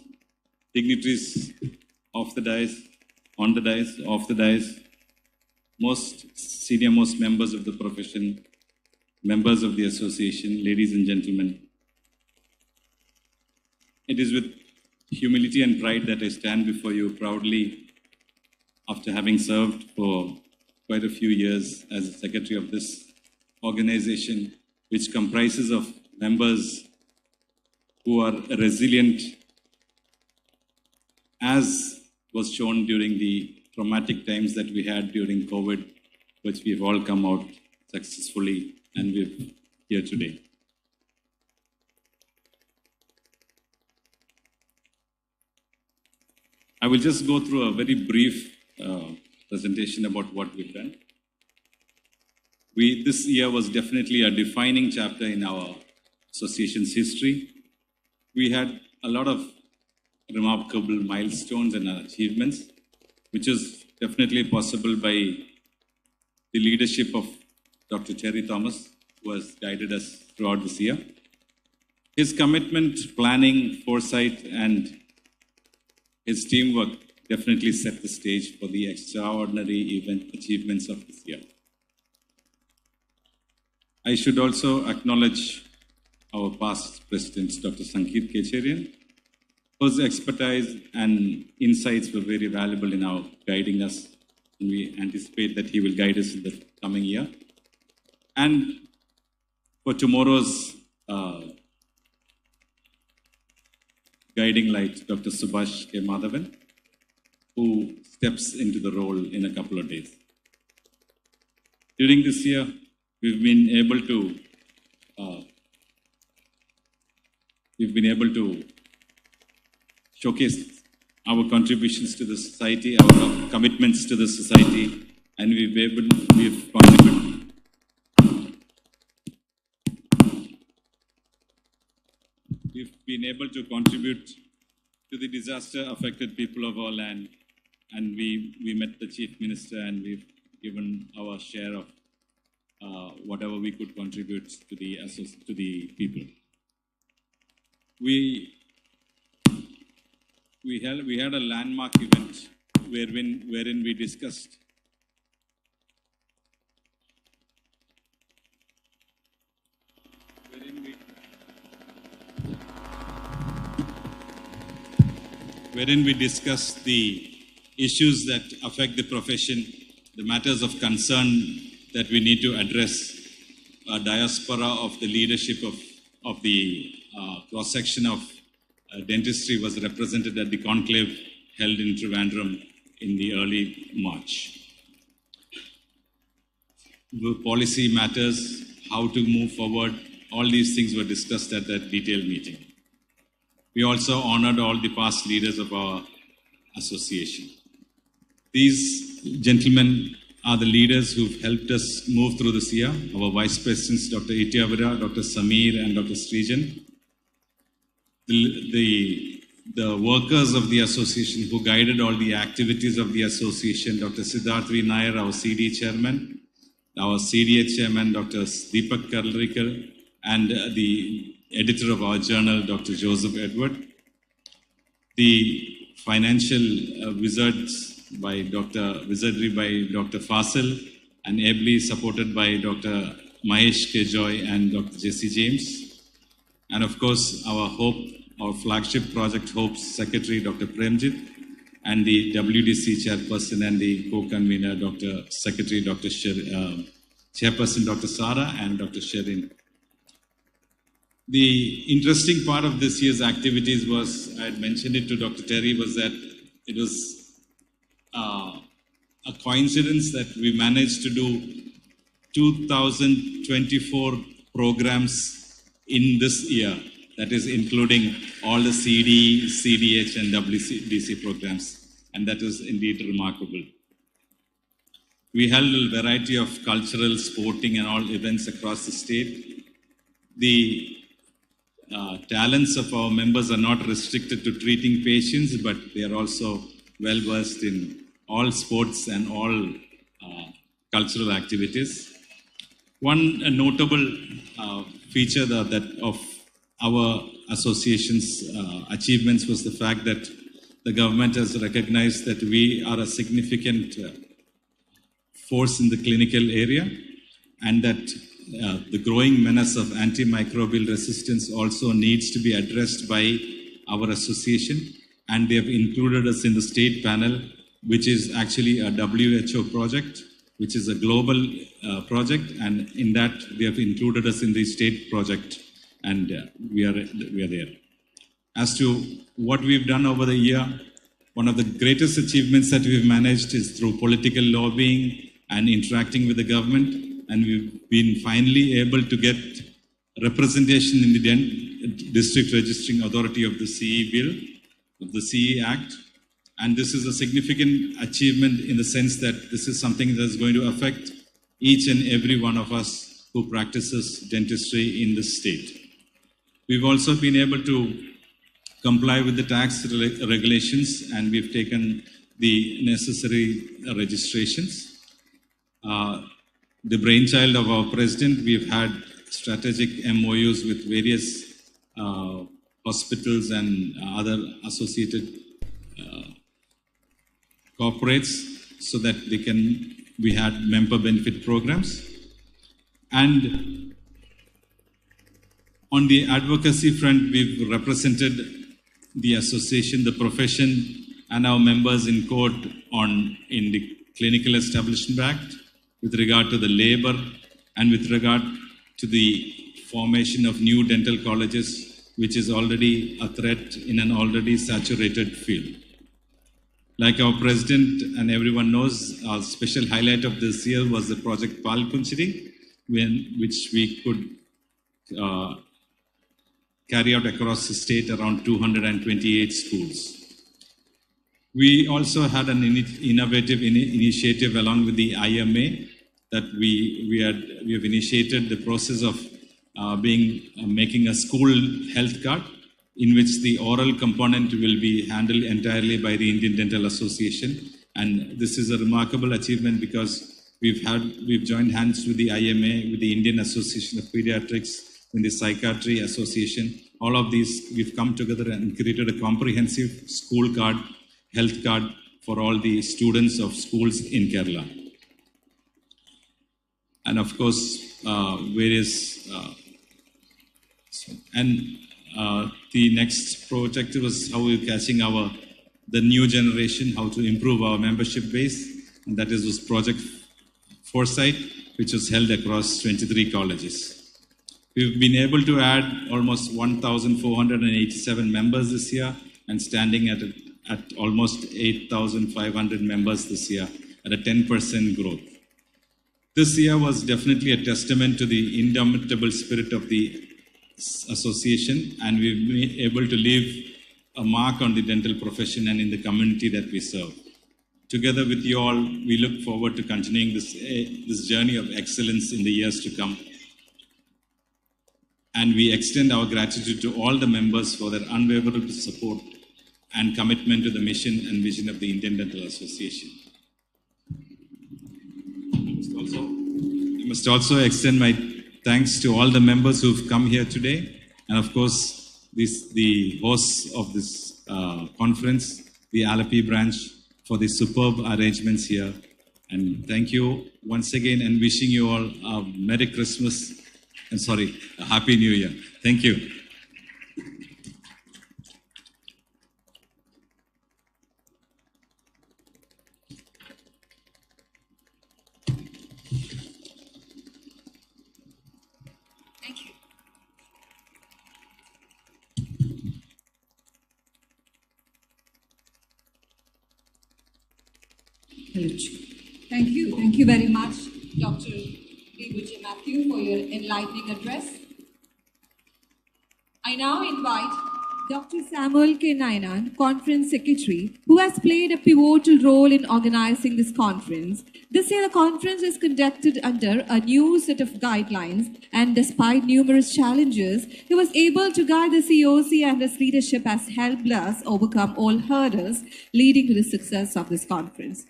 dignitaries of the dais, on the dais, off the dais, most senior-most members of the profession, members of the association, ladies and gentlemen. It is with humility and pride that I stand before you proudly after having served for quite a few years as a secretary of this organization, which comprises of members who are resilient, as was shown during the traumatic times that we had during COVID, which we've all come out successfully, and we're here today. I will just go through a very brief presentation about what we've done. This year was definitely a defining chapter in our association's history. We had a lot of remarkable milestones and achievements, which is definitely possible by the leadership of Dr. Terry Thomas, who has guided us throughout this year. His commitment, planning, foresight, and his teamwork definitely set the stage for the extraordinary event achievements of this year. I should also acknowledge our past presidents, Dr. Sankeet Kecherian, whose expertise and insights were very valuable in our guiding us, and we anticipate that he will guide us in the coming year. And for tomorrow's guiding light, Dr. Subhash K. Madhavan, who steps into the role in a couple of days. During this year, we've been able to showcase our contributions to the society, our commitments to the society, and we've contributed. We've been able to contribute to the disaster-affected people of our land, and we met the Chief Minister, and we've given our share of whatever we could contribute to the people. We had a landmark event wherein we discussed the issues that affect the profession, the matters of concern that we need to address. A diaspora of the leadership of the cross-section of dentistry was represented at the conclave held in Trivandrum in the early March. The policy matters, how to move forward, all these things were discussed at that detailed meeting. We also honored all the past leaders of our association. These gentlemen are the leaders who've helped us move through this year. Our vice presidents, Dr. Ityavira, Dr. Sameer, and Dr. Srijan. The workers of the association who guided all the activities of the association, Dr. Siddharth V. Nair, our CD chairman, our CDA chairman, Dr. Deepak Karlarikar, and the editor of our journal, Dr. Joseph Edward. The financial wizardry by Dr. Fasil, and ably supported by Dr. Mahesh K. Joy and Dr. Jesse James. And of course, our flagship project Hope's secretary, Dr. Premjit, and the WDC chairperson and the co-convener, chairperson Dr. Sara and Dr. Sherin. The interesting part of this year's activities was, I had mentioned it to Dr. Terry, was that it was a coincidence that we managed to do 2024 programs in this year. That is including all the CD, CDH and WDC programs. And that is indeed remarkable. We held a variety of cultural, sporting and all events across the state. The talents of our members are not restricted to treating patients, but they are also well versed in all sports and all cultural activities. One notable feature of our association's achievements was the fact that the government has recognized that we are a significant force in the clinical area, and that the growing menace of antimicrobial resistance also needs to be addressed by our association. and they have included us in the state panel, which is actually a WHO project, which is a global project, and in that they have included us in the state project, and we are there. As to what we've done over the year, one of the greatest achievements that we've managed is through political lobbying and interacting with the government, and we've been finally able to get representation in the District Registering Authority of the CE Bill, of the CE Act. And this is a significant achievement in the sense that this is something that's going to affect each and every one of us who practices dentistry in the state. We've also been able to comply with the tax regulations, and we've taken the necessary registrations. The brainchild of our president, we've had strategic MOUs with various hospitals and other associated corporates so that we had member benefit programs. And on the advocacy front, we've represented the association, the profession, and our members in court in the Clinical Establishment Act with regard to the labor and with regard to the formation of new dental colleges, which is already a threat in an already saturated field. Like our president and everyone knows, our special highlight of this year was the project ALCON-2024, which we could carry out across the state around 228 schools. We also had an innovative initiative along with the IMA that we have initiated the process of making a school health card, in which the oral component will be handled entirely by the Indian Dental Association. And this is a remarkable achievement because we've joined hands with the IMA, with the Indian Association of Pediatrics, and the Psychiatry Association. All of these, we've come together and created a comprehensive school card, health card for all the students of schools in Kerala. And of course, the next project was how we're catching the new generation, how to improve our membership base, and that was Project Foresight, which was held across 23 colleges. We've been able to add almost 1,487 members this year, and standing at almost 8,500 members this year, at a 10% growth. This year was definitely a testament to the indomitable spirit of the association, and we've been able to leave a mark on the dental profession and in the community that we serve. Together with you all, we look forward to continuing this journey of excellence in the years to come. And we extend our gratitude to all the members for their unwavering support and commitment to the mission and vision of the Indian Dental Association. I must also extend my thanks to all the members who've come here today, and of course, the hosts of this conference, the Alapi branch, for the superb arrangements here. And thank you once again, and wishing you all a Merry Christmas, a Happy New Year. Thank you. Thank you. Thank you. Thank you very much, Dr. D. Matthew, for your enlightening address. I now invite Dr. Samuel K. Nainan, Conference Secretary, who has played a pivotal role in organizing this conference. This year, the conference is conducted under a new set of guidelines, and despite numerous challenges, he was able to guide the COC, and his leadership has helped us overcome all hurdles leading to the success of this conference.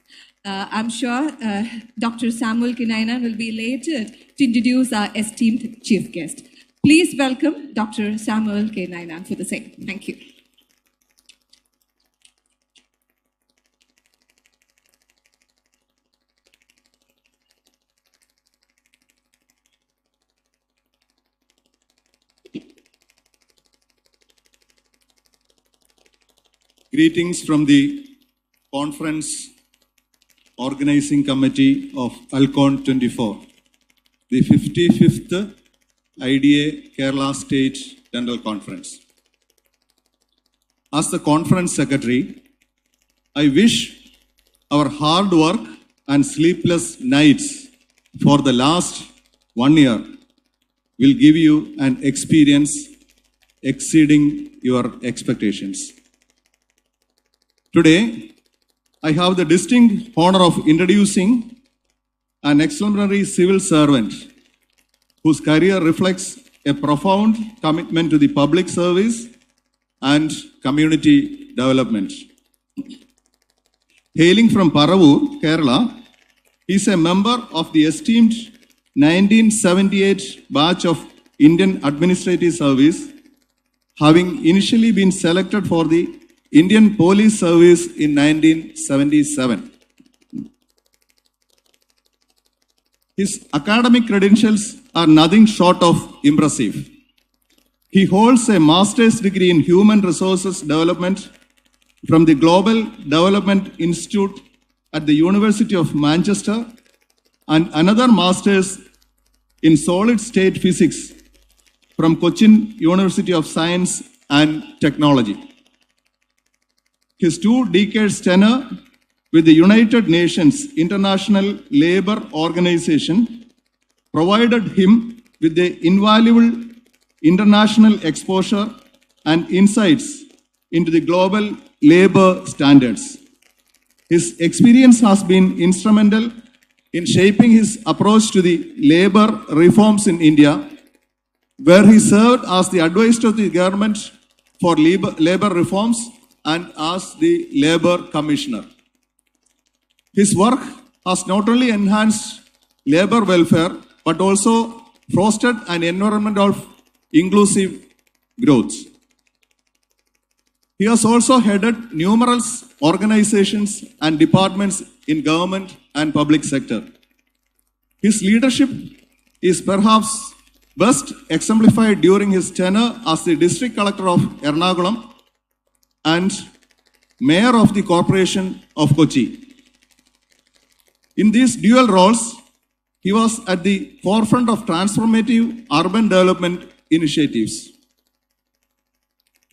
I'm sure Dr. Samuel K. Nainan will be elated to introduce our esteemed chief guest. Please welcome Dr. Samuel K. Nainan for the same. Thank you. Greetings from the Conference Organizing Committee of ALCON-2024, the 55th IDA Kerala State Dental Conference. As the conference secretary, I wish our hard work and sleepless nights for the last 1 year will give you an experience exceeding your expectations. Today, I have the distinct honor of introducing an exemplary civil servant whose career reflects a profound commitment to the public service and community development. Hailing from Paravur, Kerala, he is a member of the esteemed 1978 batch of Indian Administrative Service, having initially been selected for the Indian Police Service in 1977. His academic credentials are nothing short of impressive. He holds a master's degree in Human Resources Development from the Global Development Institute at the University of Manchester and another master's in Solid State Physics from Cochin University of Science and Technology. His 2 decades tenure with the United Nations International Labour Organization provided him with the invaluable international exposure and insights into the global labour standards. His experience has been instrumental in shaping his approach to the labour reforms in India, where he served as the advisor to the government for labour reforms and as the Labour Commissioner. His work has not only enhanced labour welfare, but also fostered an environment of inclusive growth. He has also headed numerous organizations and departments in government and public sector. His leadership is perhaps best exemplified during his tenure as the District Collector of Ernakulam and Mayor of the Corporation of Kochi. In these dual roles, he was at the forefront of transformative urban development initiatives.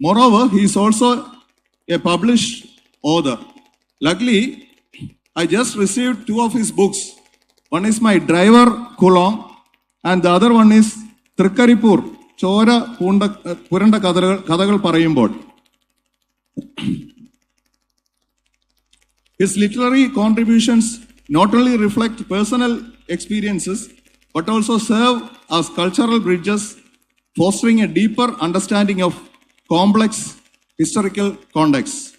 Moreover, he is also a published author. Luckily, I just received 2 of his books. One is My Driver Kulong and the other one is Trikkaripur, Chora Puranda Kadagal Parayumbod. His literary contributions not only reflect personal experiences, but also serve as cultural bridges, fostering a deeper understanding of complex historical contexts.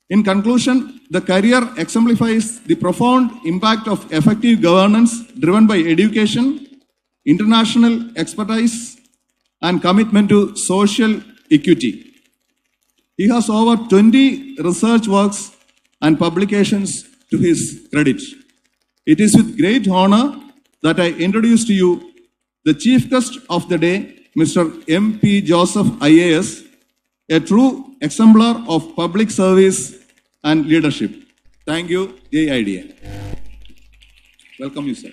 In conclusion, the career exemplifies the profound impact of effective governance driven by education, international expertise, and commitment to social equity. He has over 20 research works and publications to his credit. It is with great honor that I introduce to you the Chief Guest of the day, Mr. M.P. Joseph IAS, a true exemplar of public service and leadership. Thank you, JIDA. Welcome you, sir.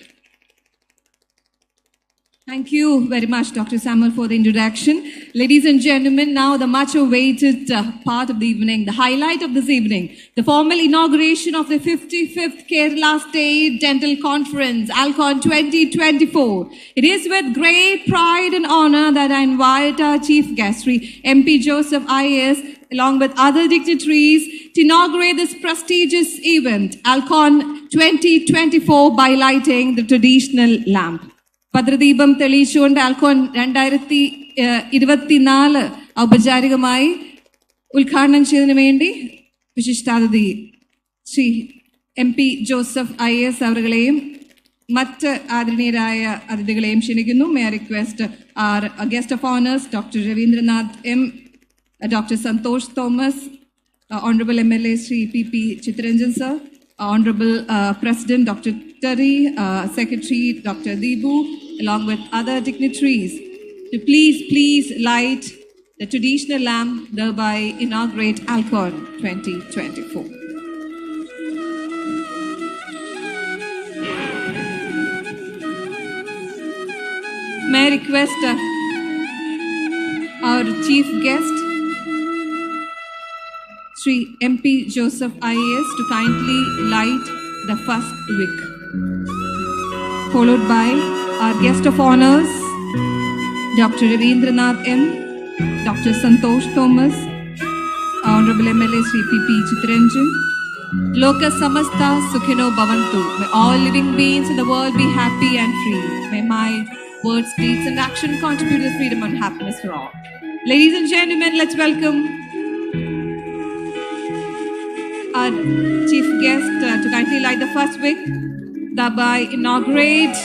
Thank you very much, Dr. Samuel, for the introduction. Ladies and gentlemen, now the much awaited part of the evening, the highlight of this evening, the formal inauguration of the 55th Kerala State Dental Conference, ALCON-2024. It is with great pride and honor that I invite our chief guest, MP Joseph IAS, along with other dignitaries, to inaugurate this prestigious event, ALCON-2024, by lighting the traditional lamp. ഭദ്രദീപം തെളിയിച്ചുകൊണ്ട് ആൽക്കോൺ 2024 ഔപചാരികമായി ഉദ്ഘാടനം ചെയ്തതിനു വേണ്ടി വിശിഷ്ടാതിഥി Shri MP Joseph IAS അവരുകളെയും മറ്റ് ആദരണീയരായ അതിഥികളെയും ക്ഷണിക്കുന്നു. May I request our guest of honors, Dr. Ravindranath M, Dr. Santosh Thomas, Honorable MLA Sri PP Chittaranjan sir, Honorable President Dr. Terry, Secretary Dr. Deebu, along with other dignitaries, to please light the traditional lamp, thereby inaugurate ALCON 2024. May I request our chief guest, Sri MP Joseph IAS, to kindly light the first wick, followed by our guest of honors, Dr. Ravindranath M, Dr. Santosh Thomas, Honorable MLA Sri P.P. Chittaranjan. Loka Samasta Sukhino Bhavantu. May all living beings in the world be happy and free. May my words, deeds and action contribute to the freedom and happiness for all. Ladies and gentlemen, let's welcome our chief guest to kindly light the first wick, thereby inaugurate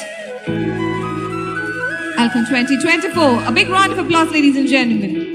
ALCON 2024. A big round of applause, ladies and gentlemen.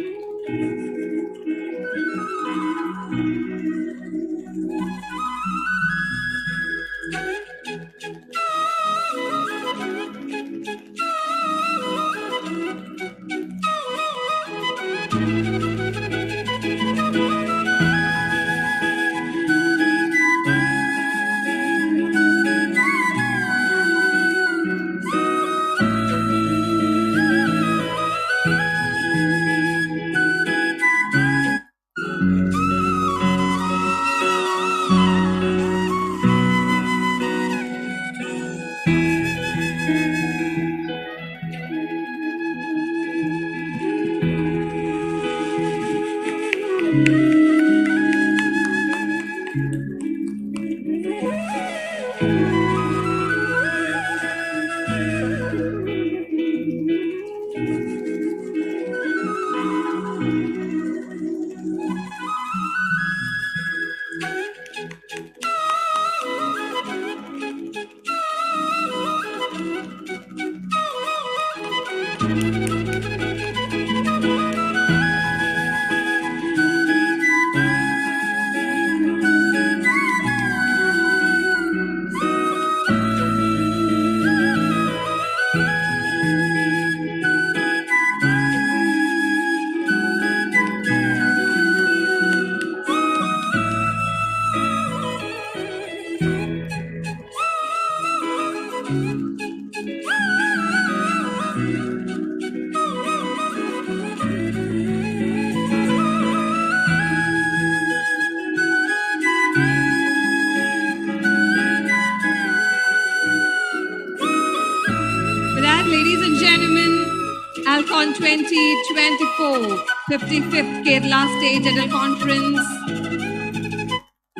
ALCON 2024, 55th Kerala State General Conference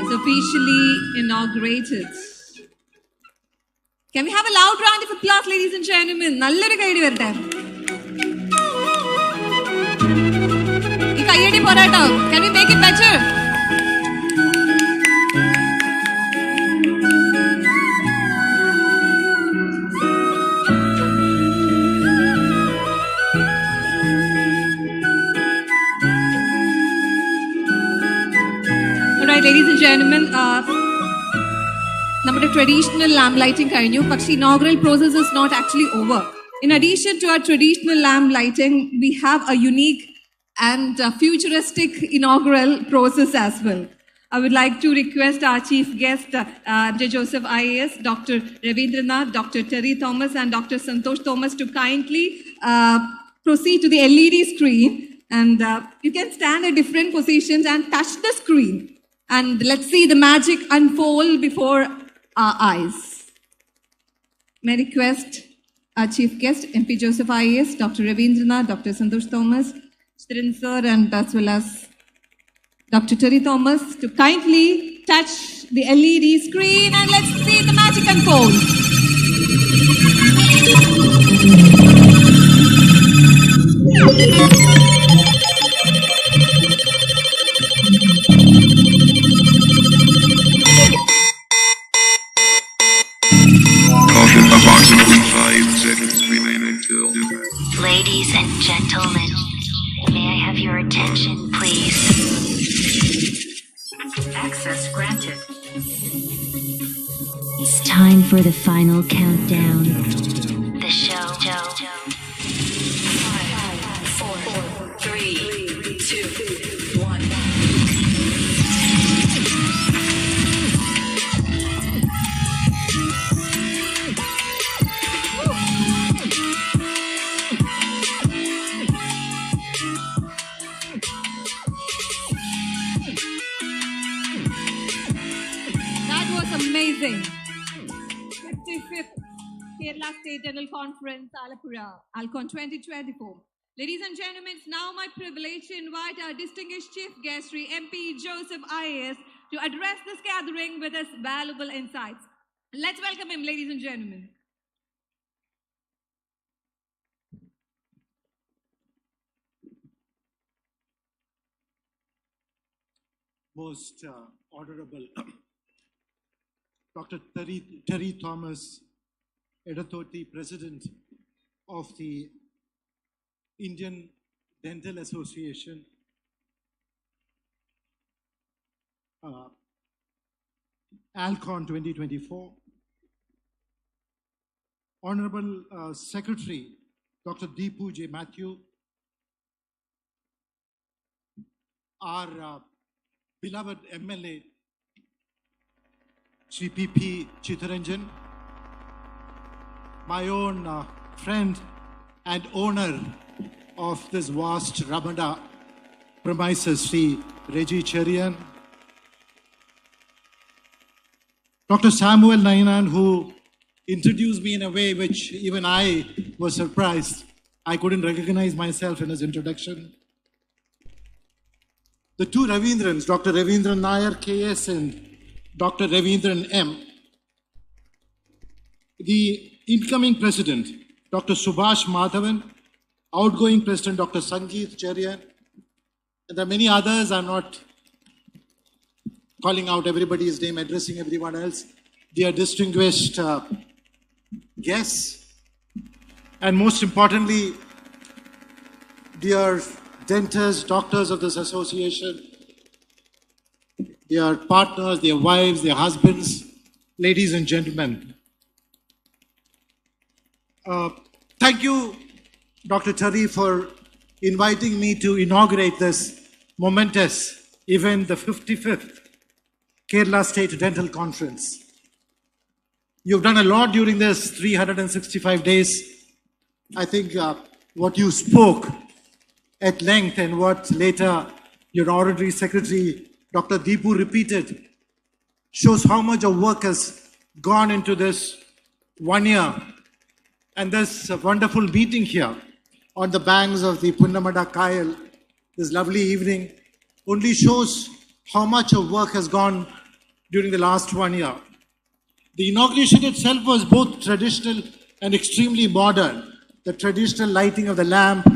is officially inaugurated. Can we have a loud round of applause, ladies and gentlemen? നല്ലൊരു കൈയടി വരട്ടെ. ഈ കൈയടി പോരാട്ടോ. Can we make it better? Ladies and gentlemen, നമ്മുടെ traditional lamp lighting കഴിഞ്ഞു, പക്ഷേ inaugural process is not actually over. In addition to our traditional lamp lighting, we have a unique and futuristic inaugural process as well. I would like to request our chief guest, Mr. Joseph IAS, Dr. Ravindranath, Dr. Terry Thomas, and Dr. Santosh Thomas to kindly proceed to the LED screen. And you can stand at different positions and touch the screen. And let's see the magic unfold before our eyes. May I request our chief guest, MP Joseph IAS, Dr. Ravindranath, Dr. Santosh Thomas, Chittaranjan sir, and as well as Dr. Terry Thomas to kindly touch the LED screen and let's see the magic unfold. Approximately 5 seconds remain until. Ladies and gentlemen, may I have your attention, please? Access granted. It's time for the final countdown. The show. 5, 4, 3, amazing. 55th Kerala State Dental Conference, Alappuzha, ALCON-2024. Ladies and gentlemen, it's now my privilege to invite our distinguished chief guest, Sri MP Joseph IAS, to address this gathering with his valuable insights. Let's welcome him, ladies and gentlemen. Most Honorable Dr. Terry Thomas, Edathoti, President of the Indian Dental Association, ALCON-2024, Honorable Secretary Dr. Deepu J. Matthew, our beloved MLA Sri P.P. Chitharanjan, my own friend and owner of this vast Ramada premises, Sri Reggie Cherian, Dr. Samuel Nainan, who introduced me in a way which even I was surprised. I couldn't recognize myself in his introduction. The two Ravindrans, Dr. Ravindran Nair, KS, and Dr. Ravindran M. The incoming president, Dr. Subhash Madhavan, outgoing president, Dr. Sangeet Cherian, and there are many others. I'm not calling out everybody's name, addressing everyone else. Dear distinguished guests, and most importantly, dear dentists, doctors of this association, their partners, their wives, their husbands, ladies and gentlemen. Thank you, Dr. Terry, for inviting me to inaugurate this momentous event, the 55th Kerala State Dental Conference. You've done a lot during this 365 days. I think what you spoke at length and what later your honorary secretary, Dr. Deepu, repeated shows how much of work has gone into this 1 year. And this wonderful meeting here on the banks of the Punnamada Kayal, this lovely evening, only shows how much of work has gone during the last 1 year. The inauguration itself was both traditional and extremely modern. The traditional lighting of the lamp,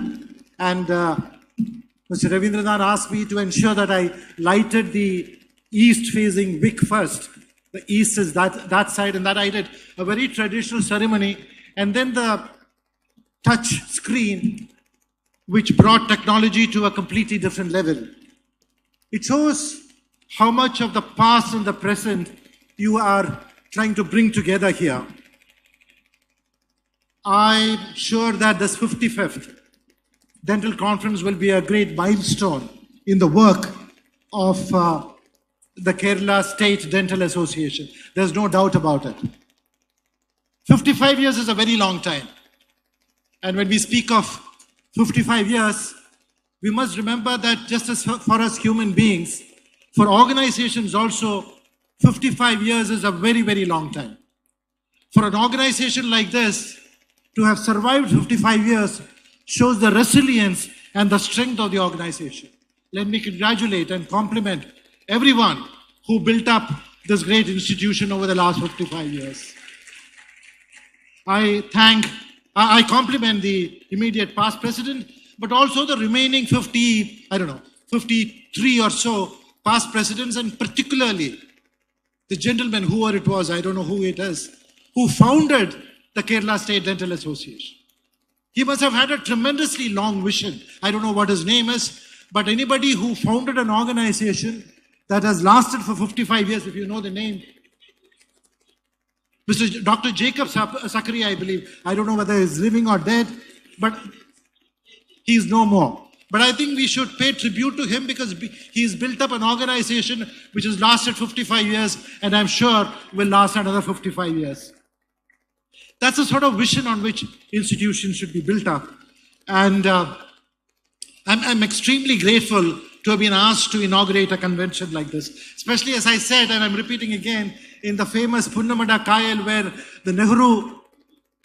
and Mr. Ravindranath asked me to ensure that I lighted the east-facing wick first. The east is that side, and that I did a very traditional ceremony. And then the touch screen, which brought technology to a completely different level. It shows how much of the past and the present you are trying to bring together here. I'm sure that this 55th dental conference will be a great milestone in the work of the Kerala State Dental Association. There's no doubt about it. 55 years is a very long time. And when we speak of 55 years, we must remember that just as for us human beings, for organizations also, 55 years is a very, very long time. For an organization like this to have survived 55 years shows the resilience and the strength of the organization. Let me congratulate and compliment everyone who built up this great institution over the last 55 years. I compliment the immediate past president, but also the remaining 53 or so past presidents, and particularly the gentleman, whoever it was, I don't know who it is, who founded the Kerala State Dental Association. He must have had a tremendously long vision. I don't know what his name is, but anybody who founded an organization that has lasted for 55 years, if you know the name, Mr. Dr. Jacob Sakari, I believe. I don't know whether he's living or dead, but he's no more. But I think we should pay tribute to him because he's built up an organization which has lasted 55 years and I'm sure will last another 55 years. That's the sort of vision on which institutions should be built up. And I'm extremely grateful to have been asked to inaugurate a convention like this. Especially, as I said, and I'm repeating again, in the famous Punnamada Kayal, where the Nehru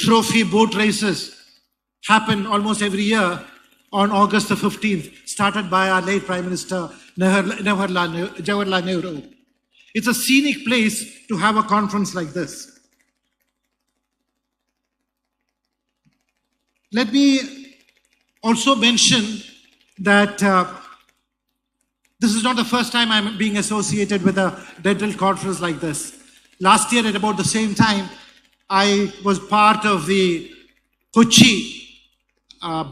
Trophy boat races happen almost every year on August the 15th, started by our late Prime Minister Jawaharlal Nehru. It's a scenic place to have a conference like this. Let me also mention that this is not the first time I'm being associated with a dental conference like this. Last year at about the same time, I was part of the Kochi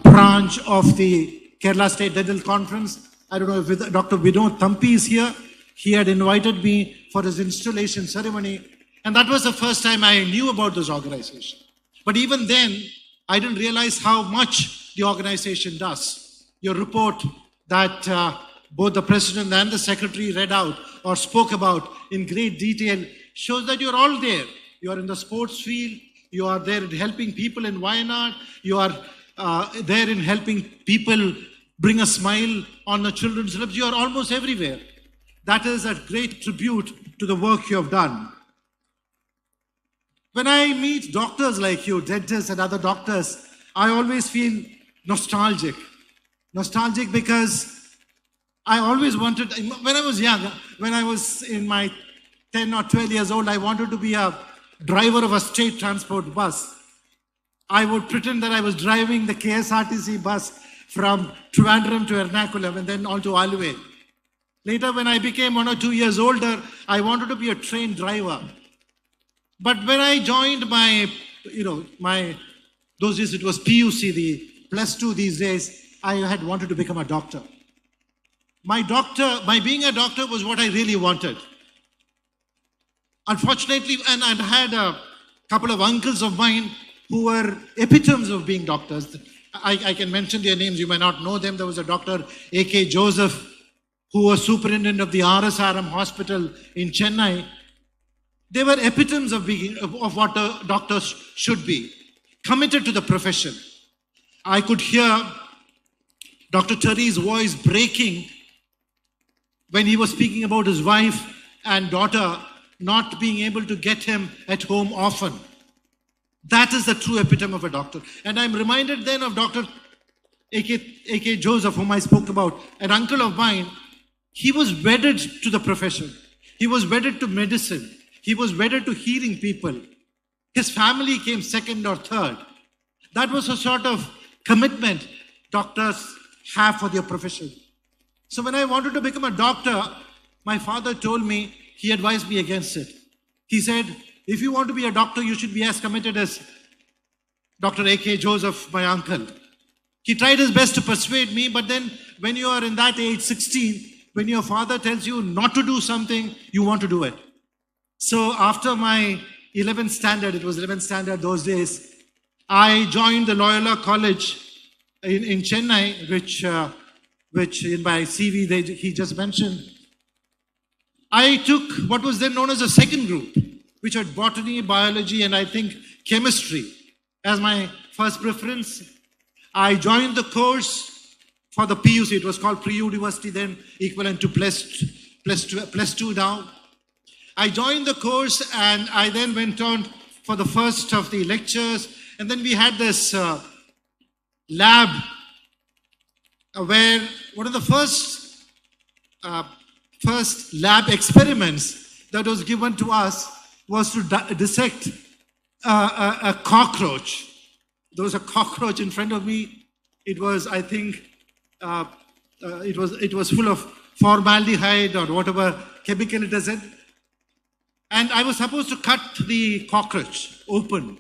branch of the Kerala State Dental Conference. I don't know if Dr. Vinod Thampi is here. He had invited me for his installation ceremony, and that was the first time I knew about this organization. But even then, I didn't realize how much the organization does. Your report that both the president and the secretary read out or spoke about in great detail shows that you're all there. You are in the sports field, you are there helping people in Wayanad, you are there in helping people bring a smile on the children's lips. You are almost everywhere. That is a great tribute to the work you have done. When I meet doctors like you, dentists and other doctors, I always feel nostalgic. Nostalgic because I always wanted, when I was young, when I was in my 10 or 12 years old, I wanted to be a driver of a state transport bus. I would pretend that I was driving the KSRTC bus from Trivandrum to Ernakulam and then on to Alve. Later, when I became 1 or 2 years older, I wanted to be a train driver. But when I joined those days it was PUC, the +2 these days, I had wanted to become a doctor. My being a doctor was what I really wanted. Unfortunately, and I'd had a couple of uncles of mine who were epitomes of being doctors. I can mention their names, you may not know them. There was a Dr. A.K. Joseph, who was superintendent of the RSRM hospital in Chennai. They were epitomes of what a doctor should be, committed to the profession. I could hear Dr. Terry's voice breaking when he was speaking about his wife and daughter not being able to get him at home often. That is the true epitome of a doctor. And I'm reminded then of Dr. A.K. Joseph, whom I spoke about, an uncle of mine. He was wedded to the profession. He was wedded to medicine. He was wedded to healing people. His family came second or third. That was a sort of commitment doctors have for their profession. So when I wanted to become a doctor, my father told me, he advised me against it. He said, if you want to be a doctor, you should be as committed as Dr. A.K. Joseph, my uncle. He tried his best to persuade me, but then when you are in that age, 16, when your father tells you not to do something, you want to do it. So after my 11th standard, it was 11th standard those days, I joined the Loyola College in Chennai, which in my CV he just mentioned. I took what was then known as a second group, which had botany, biology, and I think chemistry as my first preference. I joined the course for the PUC. It was called pre-university then, equivalent to plus two now. I joined the course and I then went on for the first of the lectures. And then we had this lab where one of the first lab experiments that was given to us was to dissect a cockroach. There was a cockroach in front of me. It was, I think, it was full of formaldehyde or whatever chemical it is in. And I was supposed to cut the cockroach open.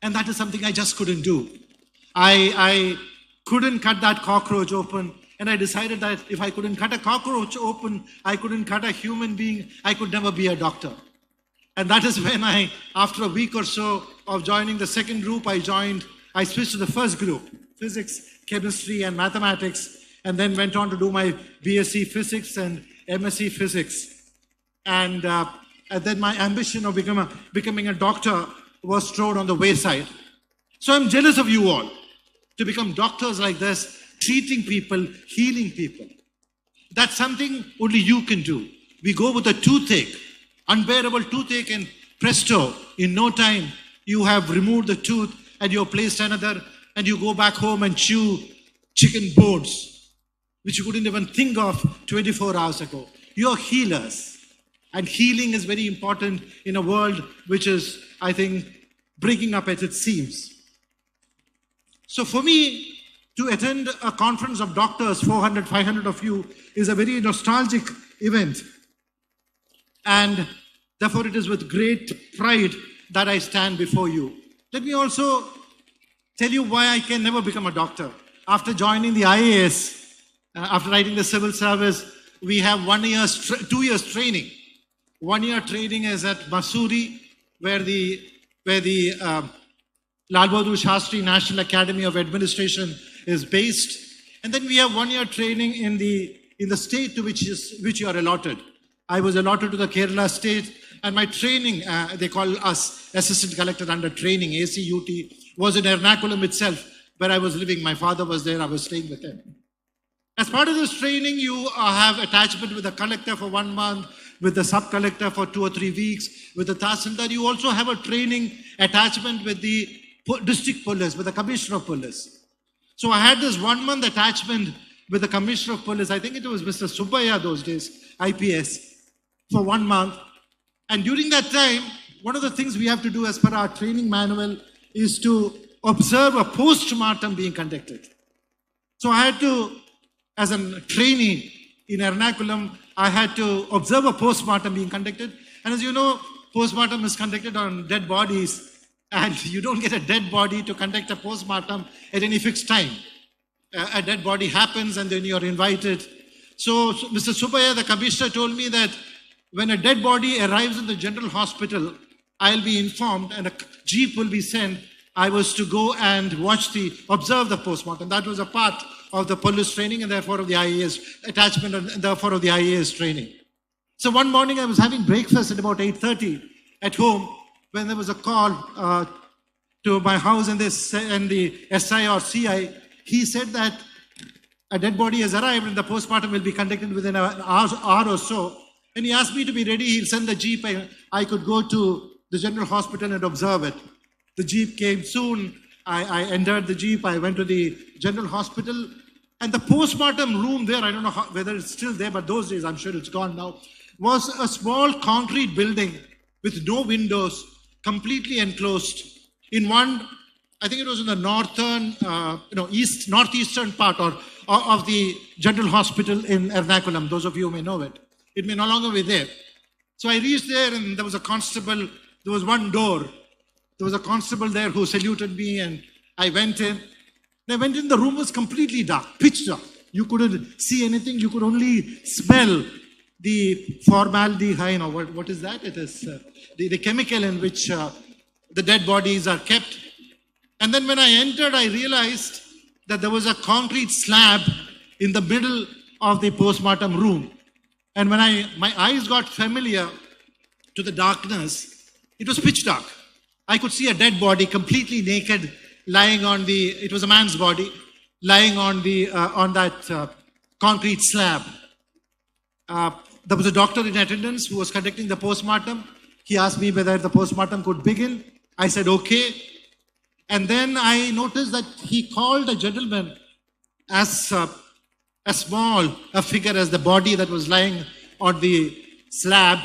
And that is something I just couldn't do. I couldn't cut that cockroach open. And I decided that if I couldn't cut a cockroach open, I couldn't cut a human being, I could never be a doctor. And that is when after a week or so of joining the second group, I switched to the first group, physics, chemistry, and mathematics, and then went on to do my BSc physics and MSc physics. And then my ambition of becoming a doctor was thrown on the wayside. So I'm jealous of you all to become doctors like this, treating people, healing people. That's something only you can do. We go with a toothache. unbearable toothache, and presto, in no time, you have removed the tooth and you have placed another, and you go back home and chew chicken bones, which you couldn't even think of 24 hours ago. You're healers. And healing is very important in a world which is, I think, breaking up at its seams. So for me, to attend a conference of doctors, 400, 500 of you, is a very nostalgic event. And therefore, it is with great pride that I stand before you. Let me also tell you why I can never become a doctor. After joining the IAS, after writing the civil service, we have 2 years training. 1 year training is at Mussoorie, where the Lal Bahadur Shastri National Academy of Administration is based. And then we have 1 year training in the state to which you are allotted. I was allotted to the Kerala state, and my training, they call us Assistant Collector under Training, ACUT, was in Ernakulam itself, where I was living. My father was there, I was staying with him. As part of this training, you have attachment with the collector for 1 month, with the sub-collector for 2 or 3 weeks, with the Tahsildar. You also have a training attachment with the district police, with the commissioner of police. So I had this 1 month attachment with the commissioner of police. I think it was Mr. Subbaya those days, IPS, for 1 month. And during that time, one of the things we have to do as per our training manual is to observe a post-mortem being conducted. So I had to, as a trainee in Ernakulam, I had to observe a post-mortem being conducted. And as you know, post-mortem is conducted on dead bodies, and you don't get a dead body to conduct a post-mortem at any fixed time. A dead body happens and then you're invited. So Mr. Subbaya, the commissioner, told me that when a dead body arrives in the general hospital, I'll be informed and a jeep will be sent. I was to go and observe the post-mortem. That was a part of the police training and therefore of the IAS attachment and therefore of the IAS training. So one morning I was having breakfast at about 8:30 at home when there was a call to my house, and the SI or CI, he said that a dead body has arrived and the postmortem will be conducted within an hour or so. And he asked me to be ready. He'll send the jeep. I could go to the general hospital and observe it. The jeep came soon. I entered the jeep. I went to the general hospital. And the postmortem room there, I don't know whether it's still there, but those days, I'm sure it's gone now, was a small concrete building with no windows, completely enclosed. In one, I think it was in the northeastern part of the general hospital in Ernakulam. Those of you may know it. It may no longer be there. So I reached there and there was a constable. There was one door. There was a constable there who saluted me and I went in. When I went in, the room was completely dark, pitch dark. You couldn't see anything. You could only smell the formaldehyde, or what is that? It is the chemical in which the dead bodies are kept. And then when I entered, I realized that there was a concrete slab in the middle of the postmortem room. And when my eyes got familiar to the darkness, it was pitch dark. I could see a dead body completely naked lying it was a man's body, lying on that concrete slab. There was a doctor in attendance who was conducting the postmortem. He asked me whether the postmortem could begin. I said, okay. And then I noticed that he called a gentleman as small a figure as the body that was lying on the slab.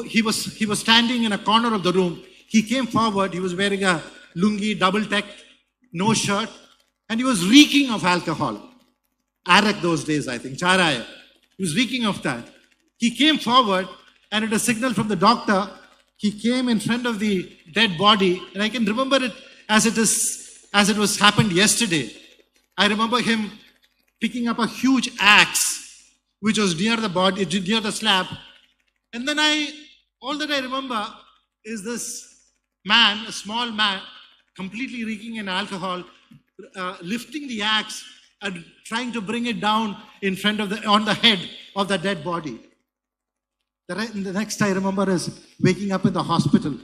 He was standing in a corner of the room. He came forward. He was wearing a lungi, double-tucked, no shirt, and he was reeking of alcohol. Arak those days, I think, charaya. He was reeking of that. He came forward, and at a signal from the doctor, he came in front of the dead body, and I can remember it as it was happened yesterday. I remember him picking up a huge axe, which was near the body, near the slab. And then all that I remember is this man, a small man, completely reeking in alcohol, lifting the axe and trying to bring it down on the head of the dead body. The next I remember is waking up in the hospital.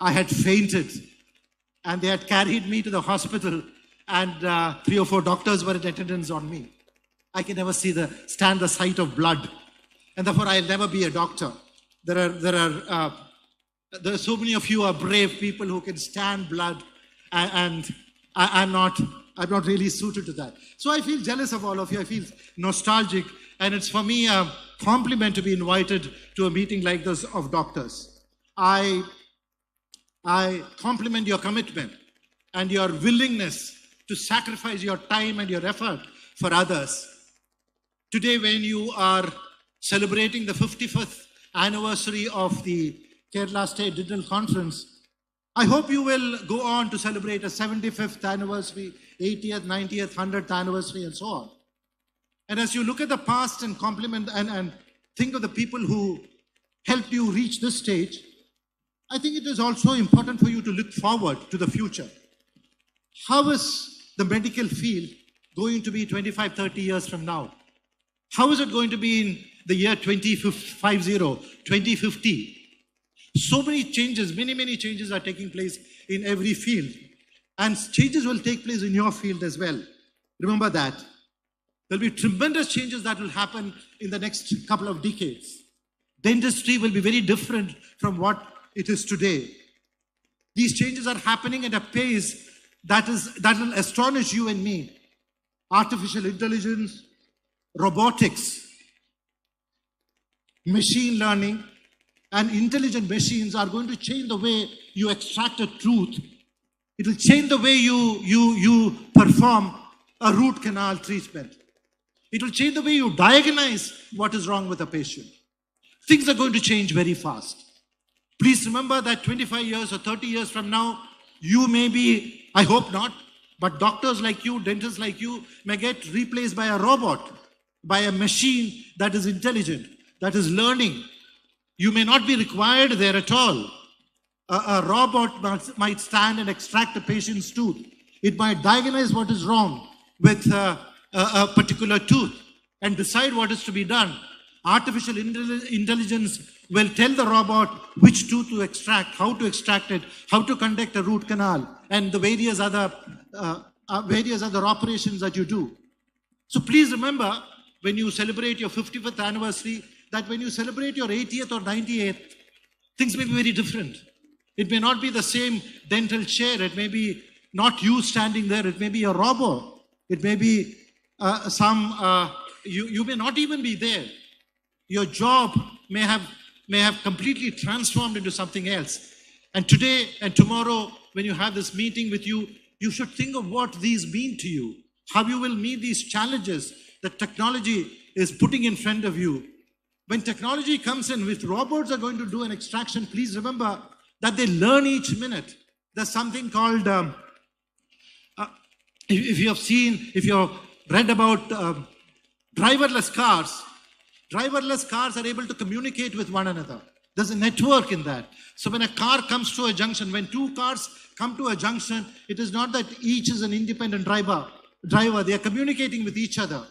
I had fainted, and they had carried me to the hospital, and 3 or 4 doctors were in attendance on me. I can never stand the sight of blood, and therefore I'll never be a doctor. There are so many of you are brave people who can stand blood, and I'm not really suited to that. So I feel jealous of all of you. I feel nostalgic, and it's for me a compliment to be invited to a meeting like this of doctors. I compliment your commitment and your willingness to sacrifice your time and your effort for others. Today, when you are celebrating the 55th anniversary of the Kerala State Dental Conference, I hope you will go on to celebrate a 75th anniversary, 80th, 90th, 100th anniversary, and so on. And as you look at the past and compliment and think of the people who helped you reach this stage, I think it is also important for you to look forward to the future. How is the medical field going to be 25, 30 years from now? How is it going to be in the year 2050, 2050? So many changes, many changes are taking place in every field. And changes will take place in your field as well. Remember that. There'll be tremendous changes that will happen in the next couple of decades. Dentistry will be very different from what it is today. These changes are happening at a pace that will astonish you and me. Artificial intelligence, robotics, machine learning, and intelligent machines are going to change the way you extract a truth. It will change the way you perform a root canal treatment. It will change the way you diagnose what is wrong with a patient. Things are going to change very fast. Please remember that 25 years or 30 years from now, you may be, I hope not, but doctors like you, dentists like you may get replaced by a robot, by a machine that is intelligent, that is learning. You may not be required there at all. A robot might stand and extract a patient's tooth. It might diagnose what is wrong with a particular tooth and decide what is to be done. Artificial intelligence will tell the robot which tooth to extract, how to extract it, how to conduct a root canal, and the various other operations that you do. So please remember, when you celebrate your 55th anniversary, that when you celebrate your 80th or 98th, things may be very different. It may not be the same dental chair. It may be not you standing there. It may be a robot. It may be you may not even be there. Your job may have completely transformed into something else. And today and tomorrow, when you have this meeting with you, you should think of what these mean to you, how you will meet these challenges that technology is putting in front of you. When technology comes in, if robots are going to do an extraction, please remember that they learn each minute. There's something called, if you have read about driverless cars are able to communicate with one another. There's a network in that. So when a car comes to a junction, when two cars come to a junction, it is not that each is an independent driver. They are communicating with each other.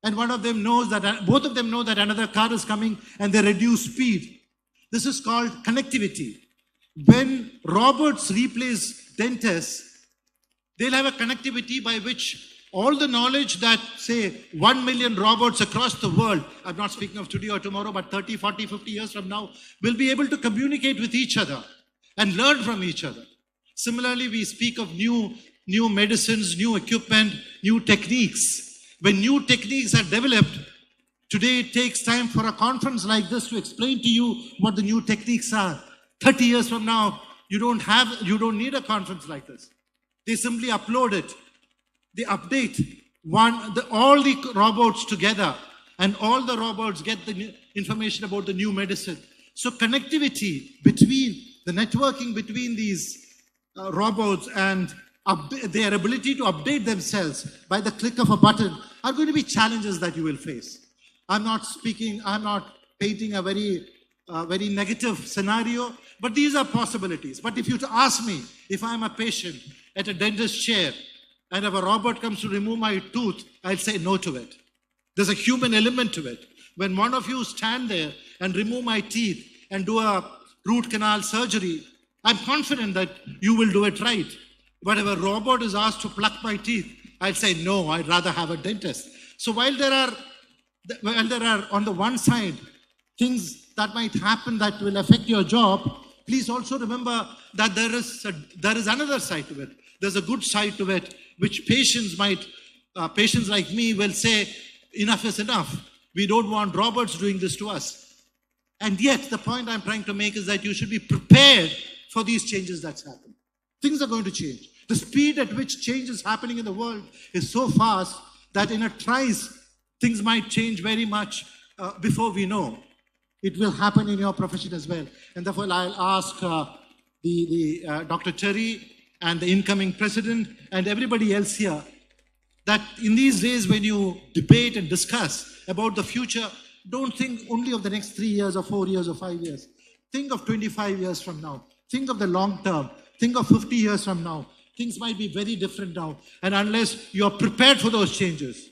And one of them knows that, both of them know that another car is coming, and they reduce speed. This is called connectivity. When robots replace dentists, they'll have a connectivity by which all the knowledge that, say, 1 million robots across the world, I'm not speaking of today or tomorrow, but 30, 40, 50 years from now, will be able to communicate with each other and learn from each other. Similarly, we speak of new medicines, new equipment, new techniques. When new techniques are developed, today it takes time for a conference like this to explain to you what the new techniques are. 30 years from now, you don't need a conference like this. They simply upload it. They update all the robots together, and all the robots get the information about the new medicine. So connectivity between, the networking between these robots and their ability to update themselves by the click of a button are going to be challenges that you will face. I'm not painting a very negative scenario, but these are possibilities. But if you ask me, if I'm a patient at a dentist chair, and if a robot comes to remove my tooth, I'll say no to it. There's a human element to it. When one of you stand there and remove my teeth and do a root canal surgery, I'm confident that you will do it right. But if a robot is asked to pluck my teeth, I'll say no, I'd rather have a dentist. So while there are on the one side things that might happen that will affect your job, please also remember that there is another side to it. There's a good side to it, which patients like me will say, enough is enough. We don't want Roberts doing this to us. And yet, the point I'm trying to make is that you should be prepared for these changes that's happening. Things are going to change. The speed at which change is happening in the world is so fast that in a trice, things might change very much before we know. It will happen in your profession as well. And therefore, I'll ask Dr. Terry and the incoming president and everybody else here that in these days when you debate and discuss about the future, don't think only of the next 3 years or 4 years or 5 years. Think of 25 years from now. Think of the long term. Think of 50 years from now. Things might be very different now. And unless you're prepared for those changes,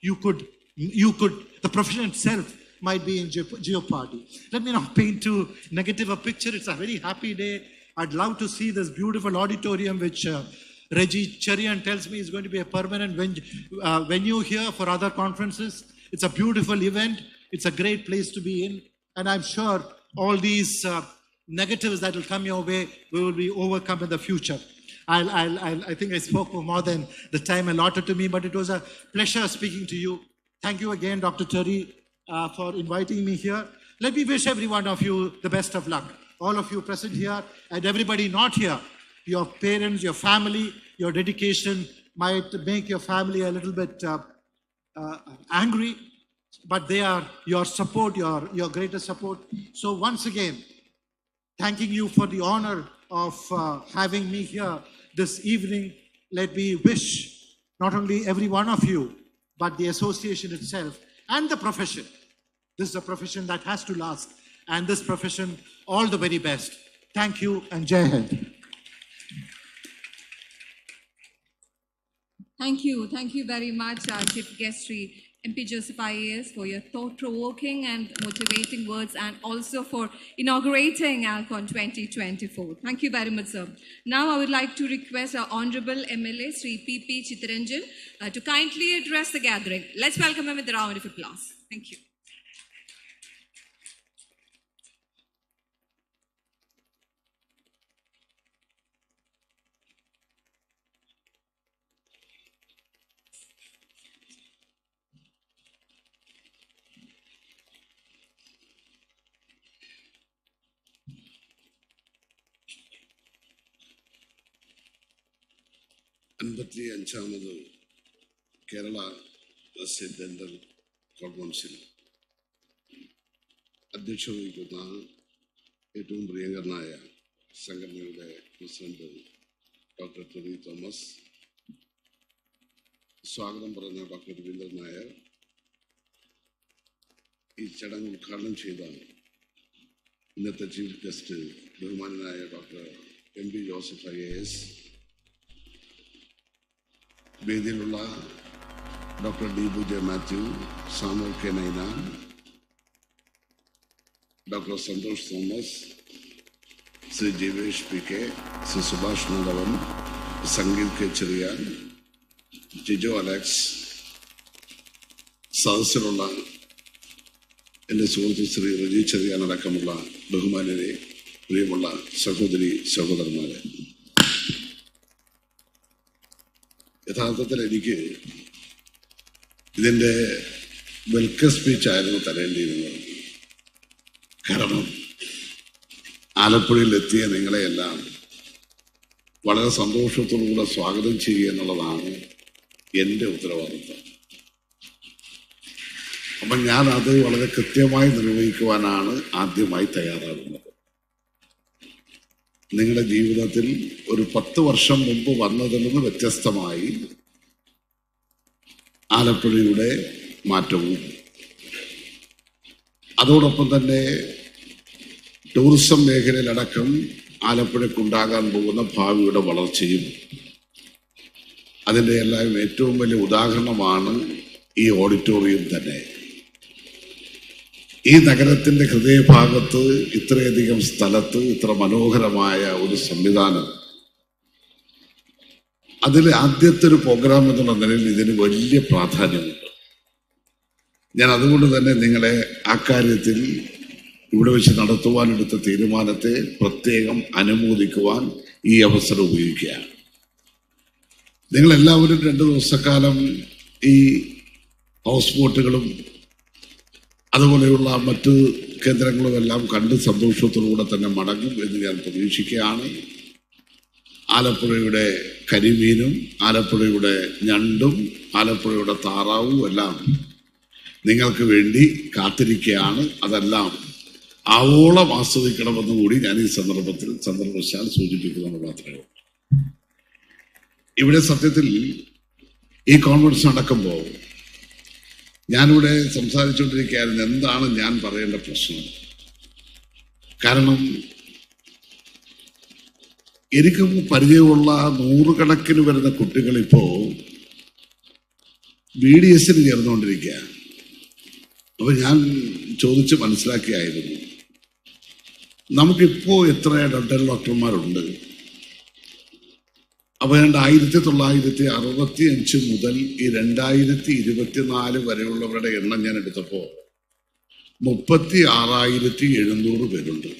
the profession itself might be in jeopardy. Let me not paint too negative a picture. It's a very happy day. I'd love to see this beautiful auditorium, which Reggie Cherian tells me is going to be a permanent venue here for other conferences. It's a beautiful event. It's a great place to be in. And I'm sure all these negatives that will come your way will be overcome in the future. I think I spoke for more than the time allotted to me, but it was a pleasure speaking to you. Thank you again, Dr. Terry, for inviting me here. Let me wish every one of you the best of luck. All of you present here and everybody not here. Your parents, your family, your dedication might make your family a little bit angry, but they are your support, your greatest support. So once again, thanking you for the honor of having me here this evening. Let me wish not only every one of you, but the association itself and the profession. This is a profession that has to last, and this profession, all the very best. Thank you and Jai Hind. Thank you. Thank you very much, our Chief Guest, MP Joseph IAS, for your thought-provoking and motivating words, and also for inaugurating ALCON 2024. Thank you very much, sir. Now I would like to request our Honorable MLA, Sri P.P. Chittaranjan, to kindly address the gathering. Let's welcome him with a round of applause. Thank you. Kerala State Dental Council. അധ്യക്ഷത ഏറ്റവും പ്രിയങ്കരനായ സംഘടനയുടെ president doctor Terry Thomas, സ്വാഗതം പറഞ്ഞ doctor Raveendran Nair, ഈ ചടങ്ങ് ഉദ്ഘാടനം ചെയ്ത ഇന്നത്തെ ചീഫ് ഗസ്റ്റ് ബഹുമാനനായ ഡോക്ടർ MP ജോസഫ് IAS, വേദിയിലുള്ള doctor D. J. Mathew, Samuel K. Ninan, doctor Santhosh Thomas, Shri Jeevesh PK, Shri Subhash Madhavan, Sangeeth K. Cherian, Jijo Alex, സദസ്സിലുള്ള എൻ്റെ സുഹൃത്ത് ശ്രീ റജി ചെറിയാൻ അടക്കമുള്ള ബഹുമാനരെ, പ്രിയമുള്ള സഹോദരി സഹോദരന്മാരെ, യഥാർത്ഥത്തിൽ എനിക്ക് ഇതിൻ്റെ വെൽക്കം സ്പീച്ച് ആയിരുന്നു തരേണ്ടിയിരുന്നത്. കാരണം ആലപ്പുഴയിലെത്തിയ നിങ്ങളെയെല്ലാം വളരെ സന്തോഷത്തോടുകൂടെ സ്വാഗതം ചെയ്യുക എന്നുള്ളതാണ് എൻ്റെ ഉത്തരവാദിത്വം. അപ്പം ഞാനത് വളരെ കൃത്യമായി നിർവഹിക്കുവാനാണ് ആദ്യമായി തയ്യാറാകുന്നത്. നിങ്ങളുടെ ജീവിതത്തിൽ ഒരു 10 വർഷം മുമ്പ് വന്നതിൽ നിന്ന് വ്യത്യസ്തമായി ആലപ്പുഴയുടെ മാറ്റവും അതോടൊപ്പം തന്നെ ടൂറിസം മേഖലയിലടക്കം ആലപ്പുഴയ്ക്കുണ്ടാകാൻ പോകുന്ന ഭാവിയുടെ വളർച്ചയും അതിൻ്റെ എല്ലാം ഏറ്റവും വലിയ ഉദാഹരണമാണ് ഈ ഓഡിറ്റോറിയം തന്നെ. ഈ നഗരത്തിൻ്റെ ഹൃദയഭാഗത്ത് ഇത്രയധികം സ്ഥലത്ത് ഇത്ര മനോഹരമായ ഒരു സംവിധാനം, അതിൽ ആദ്യത്തെ ഒരു പ്രോഗ്രാം എന്നുള്ള നിലയിൽ ഇതിന് വലിയ പ്രാധാന്യമുണ്ട്. ഞാൻ അതുകൊണ്ട് തന്നെ നിങ്ങളെ ആ കാര്യത്തിൽ ഇവിടെ വെച്ച് നടത്തുവാനെടുത്ത തീരുമാനത്തെ പ്രത്യേകം അനുമോദിക്കുവാൻ ഈ അവസരം ഉപയോഗിക്കുകയാണ്. നിങ്ങളെല്ലാവരും 2 ദിവസക്കാലം ഈ ഹൗസ് ബോട്ടുകളും അതുപോലെയുള്ള മറ്റ് കേന്ദ്രങ്ങളുമെല്ലാം കണ്ട് സന്തോഷത്തോടുകൂടെ തന്നെ മടങ്ങും എന്ന് ഞാൻ പ്രതീക്ഷിക്കുകയാണ്. ആലപ്പുഴയുടെ കരിമീനും ആലപ്പുഴയുടെ ഞണ്ടും ആലപ്പുഴയുടെ താറാവും എല്ലാം നിങ്ങൾക്ക് വേണ്ടി കാത്തിരിക്കുകയാണ്. അതെല്ലാം ആവോളം ആസ്വദിക്കണമെന്ന് കൂടി ഞാൻ ഈ സന്ദർഭവശാൽ സൂചിപ്പിക്കുന്നത് മാത്രമേ ഉള്ളൂ. ഇവിടെ സത്യത്തിൽ ഈ കോൺഫറൻസ് നടക്കുമ്പോൾ ഞാനിവിടെ സംസാരിച്ചുകൊണ്ടിരിക്കുകയായിരുന്നു എന്താണ് ഞാൻ പറയേണ്ട പ്രശ്നം. കാരണം എനിക്ക് പരിചയമുള്ള 100 കണക്കിന് വരുന്ന കുട്ടികൾ ഇപ്പോ BDS ചേർന്നുകൊണ്ടിരിക്കുക. അപ്പൊ ഞാൻ ചോദിച്ച് മനസ്സിലാക്കിയായിരുന്നു, നമുക്കിപ്പോ എത്ര ഡെന്റൽ ഡോക്ടർമാരുണ്ട്? അപ്പൊ 1965 മുതൽ ഈ 2024 വരെയുള്ളവരുടെ എണ്ണം ഞാൻ എടുത്തപ്പോ 36,700 പേരുണ്ട്.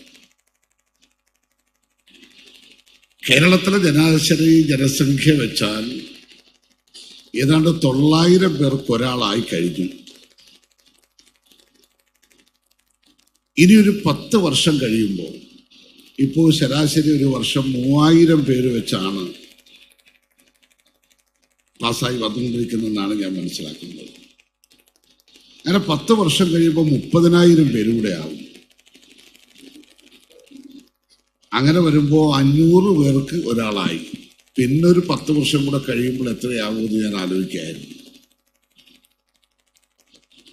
കേരളത്തിലെ ശരാശരി ജനസംഖ്യ വെച്ചാൽ ഏതാണ്ട് 900 പേർക്ക് ഒരാളായി കഴിഞ്ഞു. ഇനി ഒരു 10 വർഷം കഴിയുമ്പോൾ ഇപ്പോൾ ശരാശരി ഒരു വർഷം 3000 പേര് വെച്ചാണ് പാസ്സായി വന്നുകൊണ്ടിരിക്കുന്നതെന്നാണ് ഞാൻ മനസ്സിലാക്കുന്നത്. അങ്ങനെ 10 വർഷം കഴിയുമ്പോൾ 30,000 പേരൂടെ ആവും. അങ്ങനെ വരുമ്പോൾ 500 പേർക്ക് ഒരാളായി. പിന്നെ ഒരു 10 വർഷം കൂടെ കഴിയുമ്പോൾ എത്രയാവുമെന്ന് ഞാൻ ആലോചിക്കുകയായിരുന്നു.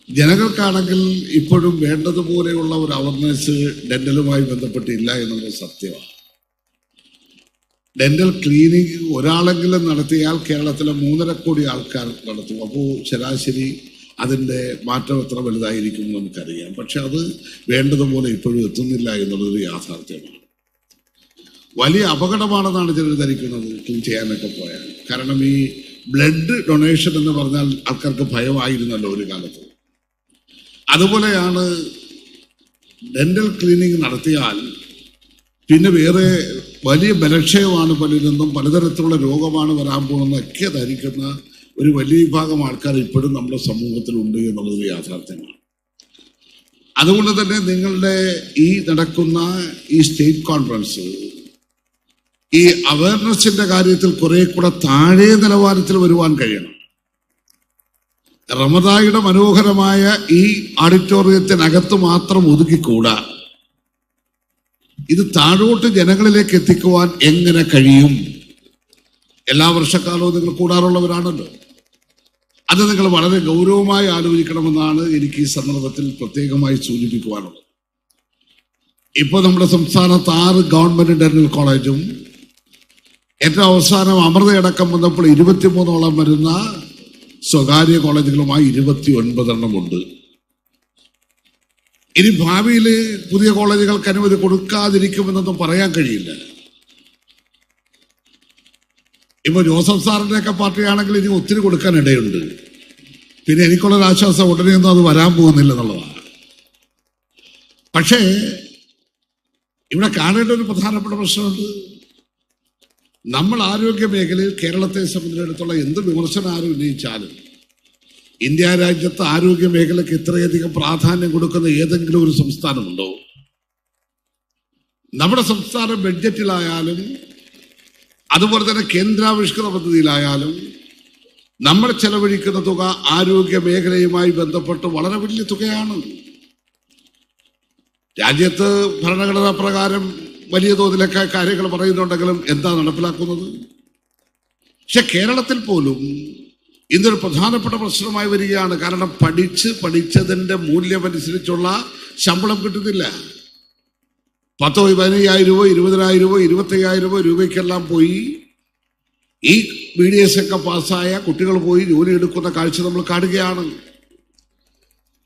ജനങ്ങൾക്കാണെങ്കിൽ ഇപ്പോഴും വേണ്ടതുപോലെയുള്ള ഒരു അവയർനെസ് ഡെന്റലുമായി ബന്ധപ്പെട്ടില്ല എന്നുള്ളത് സത്യമാണ്. ഡെന്റൽ ക്ലീനിങ് ഒരാളെങ്കിലും നടത്തിയാൽ കേരളത്തിലെ 3.5 കോടി ആൾക്കാർ നടത്തും. അപ്പോൾ ശരാശരി അതിൻ്റെ മാറ്റം എത്ര വലുതായിരിക്കും എന്ന് നമുക്കറിയാം. പക്ഷെ അത് വേണ്ടതുപോലെ ഇപ്പോഴും എത്തുന്നില്ല എന്നുള്ളതൊരു യാഥാർത്ഥ്യമാണ്. വലിയ അപകടമാണെന്നാണ് ചിലർ ധരിക്കുന്നത് ക്ലീൻ ചെയ്യാനൊക്കെ പോയാൽ. കാരണം ഈ ബ്ലഡ് ഡൊണേഷൻ എന്ന് പറഞ്ഞാൽ ആൾക്കാർക്ക് ഭയമായിരുന്നല്ലോ ഒരു കാലത്ത്. അതുപോലെയാണ് ഡെന്റൽ ക്ലീനിങ് നടത്തിയാൽ പിന്നെ വേറെ വലിയ ബലക്ഷയമാണ് പലരിൽ പലതരത്തിലുള്ള രോഗമാണ് വരാൻ പോകുന്നതൊക്കെ ധരിക്കുന്ന ഒരു വലിയ വിഭാഗം ആൾക്കാർ ഇപ്പോഴും നമ്മുടെ സമൂഹത്തിലുണ്ട് എന്നുള്ളത് യാഥാർത്ഥ്യമാണ്. അതുകൊണ്ട് തന്നെ നിങ്ങളുടെ ഈ നടക്കുന്ന ഈ സ്റ്റേറ്റ് കോൺഫറൻസ് ഈ അവയർനെസിന്റെ കാര്യത്തിൽ കുറെ കൂടെ താഴെ നിലവാരത്തിൽ വരുവാൻ കഴിയണം. റമദായുടെ മനോഹരമായ ഈ ഓഡിറ്റോറിയത്തിനകത്ത് മാത്രം ഒതുക്കിക്കൂടാ. ഇത് താഴോട്ട് ജനങ്ങളിലേക്ക് എത്തിക്കുവാൻ എങ്ങനെ കഴിയും? എല്ലാ വർഷക്കാലവും നിങ്ങൾ കൂടാറുള്ളവരാണല്ലോ. അത് നിങ്ങൾ വളരെ ഗൗരവമായി ആലോചിക്കണമെന്നാണ് എനിക്ക് ഈ സന്ദർഭത്തിൽ പ്രത്യേകമായി സൂചിപ്പിക്കുവാനുള്ളത്. ഇപ്പോൾ നമ്മുടെ സംസ്ഥാനത്ത് 6 ഗവൺമെന്റ് ഡെന്റൽ കോളേജും ഏറ്റവും അവസാനം അമൃതയടക്കം വന്നപ്പോൾ 23ഓളം വരുന്ന സ്വകാര്യ കോളേജുകളുമായി 29 ഉണ്ട്. ഇനി ഭാവിയിൽ പുതിയ കോളേജുകൾക്ക് അനുമതി കൊടുക്കാതിരിക്കുമെന്നൊന്നും പറയാൻ കഴിയില്ല. ഇപ്പൊ ജോസഫ് സാറിന്റെയൊക്കെ പാർട്ടിയാണെങ്കിൽ ഇനി ഒത്തിരി കൊടുക്കാൻ ഇടയുണ്ട്. പിന്നെ എനിക്കുള്ളൊരു ആശ്വാസം ഉടനെയൊന്നും അത് വരാൻ പോകുന്നില്ല എന്നുള്ളതാണ്. പക്ഷേ ഇവിടെ കാണേണ്ട ഒരു പ്രധാനപ്പെട്ട പ്രശ്നമുണ്ട്. നമ്മൾ ആരോഗ്യ മേഖലയിൽ കേരളത്തെ സംബന്ധിച്ചിടത്തോളം എന്ത് വിമർശനം ആരും ഉന്നയിച്ചാലും ഇന്ത്യ രാജ്യത്ത് ആരോഗ്യ മേഖലയ്ക്ക് ഇത്രയധികം പ്രാധാന്യം കൊടുക്കുന്ന ഏതെങ്കിലും ഒരു സംസ്ഥാനമുണ്ടോ? നമ്മുടെ സംസ്ഥാന ബഡ്ജറ്റിലായാലും അതുപോലെ തന്നെ കേന്ദ്രാവിഷ്കൃത പദ്ധതിയിലായാലും നമ്മൾ ചെലവഴിക്കുന്ന തുക ആരോഗ്യ മേഖലയുമായി ബന്ധപ്പെട്ട് വളരെ വലിയ തുകയാണ്. രാജ്യത്ത് ഭരണഘടനാ പ്രകാരം വലിയ തോതിലൊക്കെ കാര്യങ്ങൾ പറയുന്നുണ്ടെങ്കിലും എന്താ നടപ്പിലാക്കുന്നത്? പക്ഷെ കേരളത്തിൽ പോലും ഇതൊരു പ്രധാനപ്പെട്ട പ്രശ്നമായി വരികയാണ്. കാരണം പഠിച്ചതിന്റെ മൂല്യമനുസരിച്ചുള്ള ശമ്പളം കിട്ടുന്നില്ല. 10,000 15,000 20,000 25,000 രൂപയ്ക്കെല്ലാം പോയി ഈ BDS ഒക്കെ പാസ്സായ കുട്ടികൾ പോയി ജോലി എടുക്കുന്ന കാഴ്ച നമ്മൾ കാണുകയാണ്.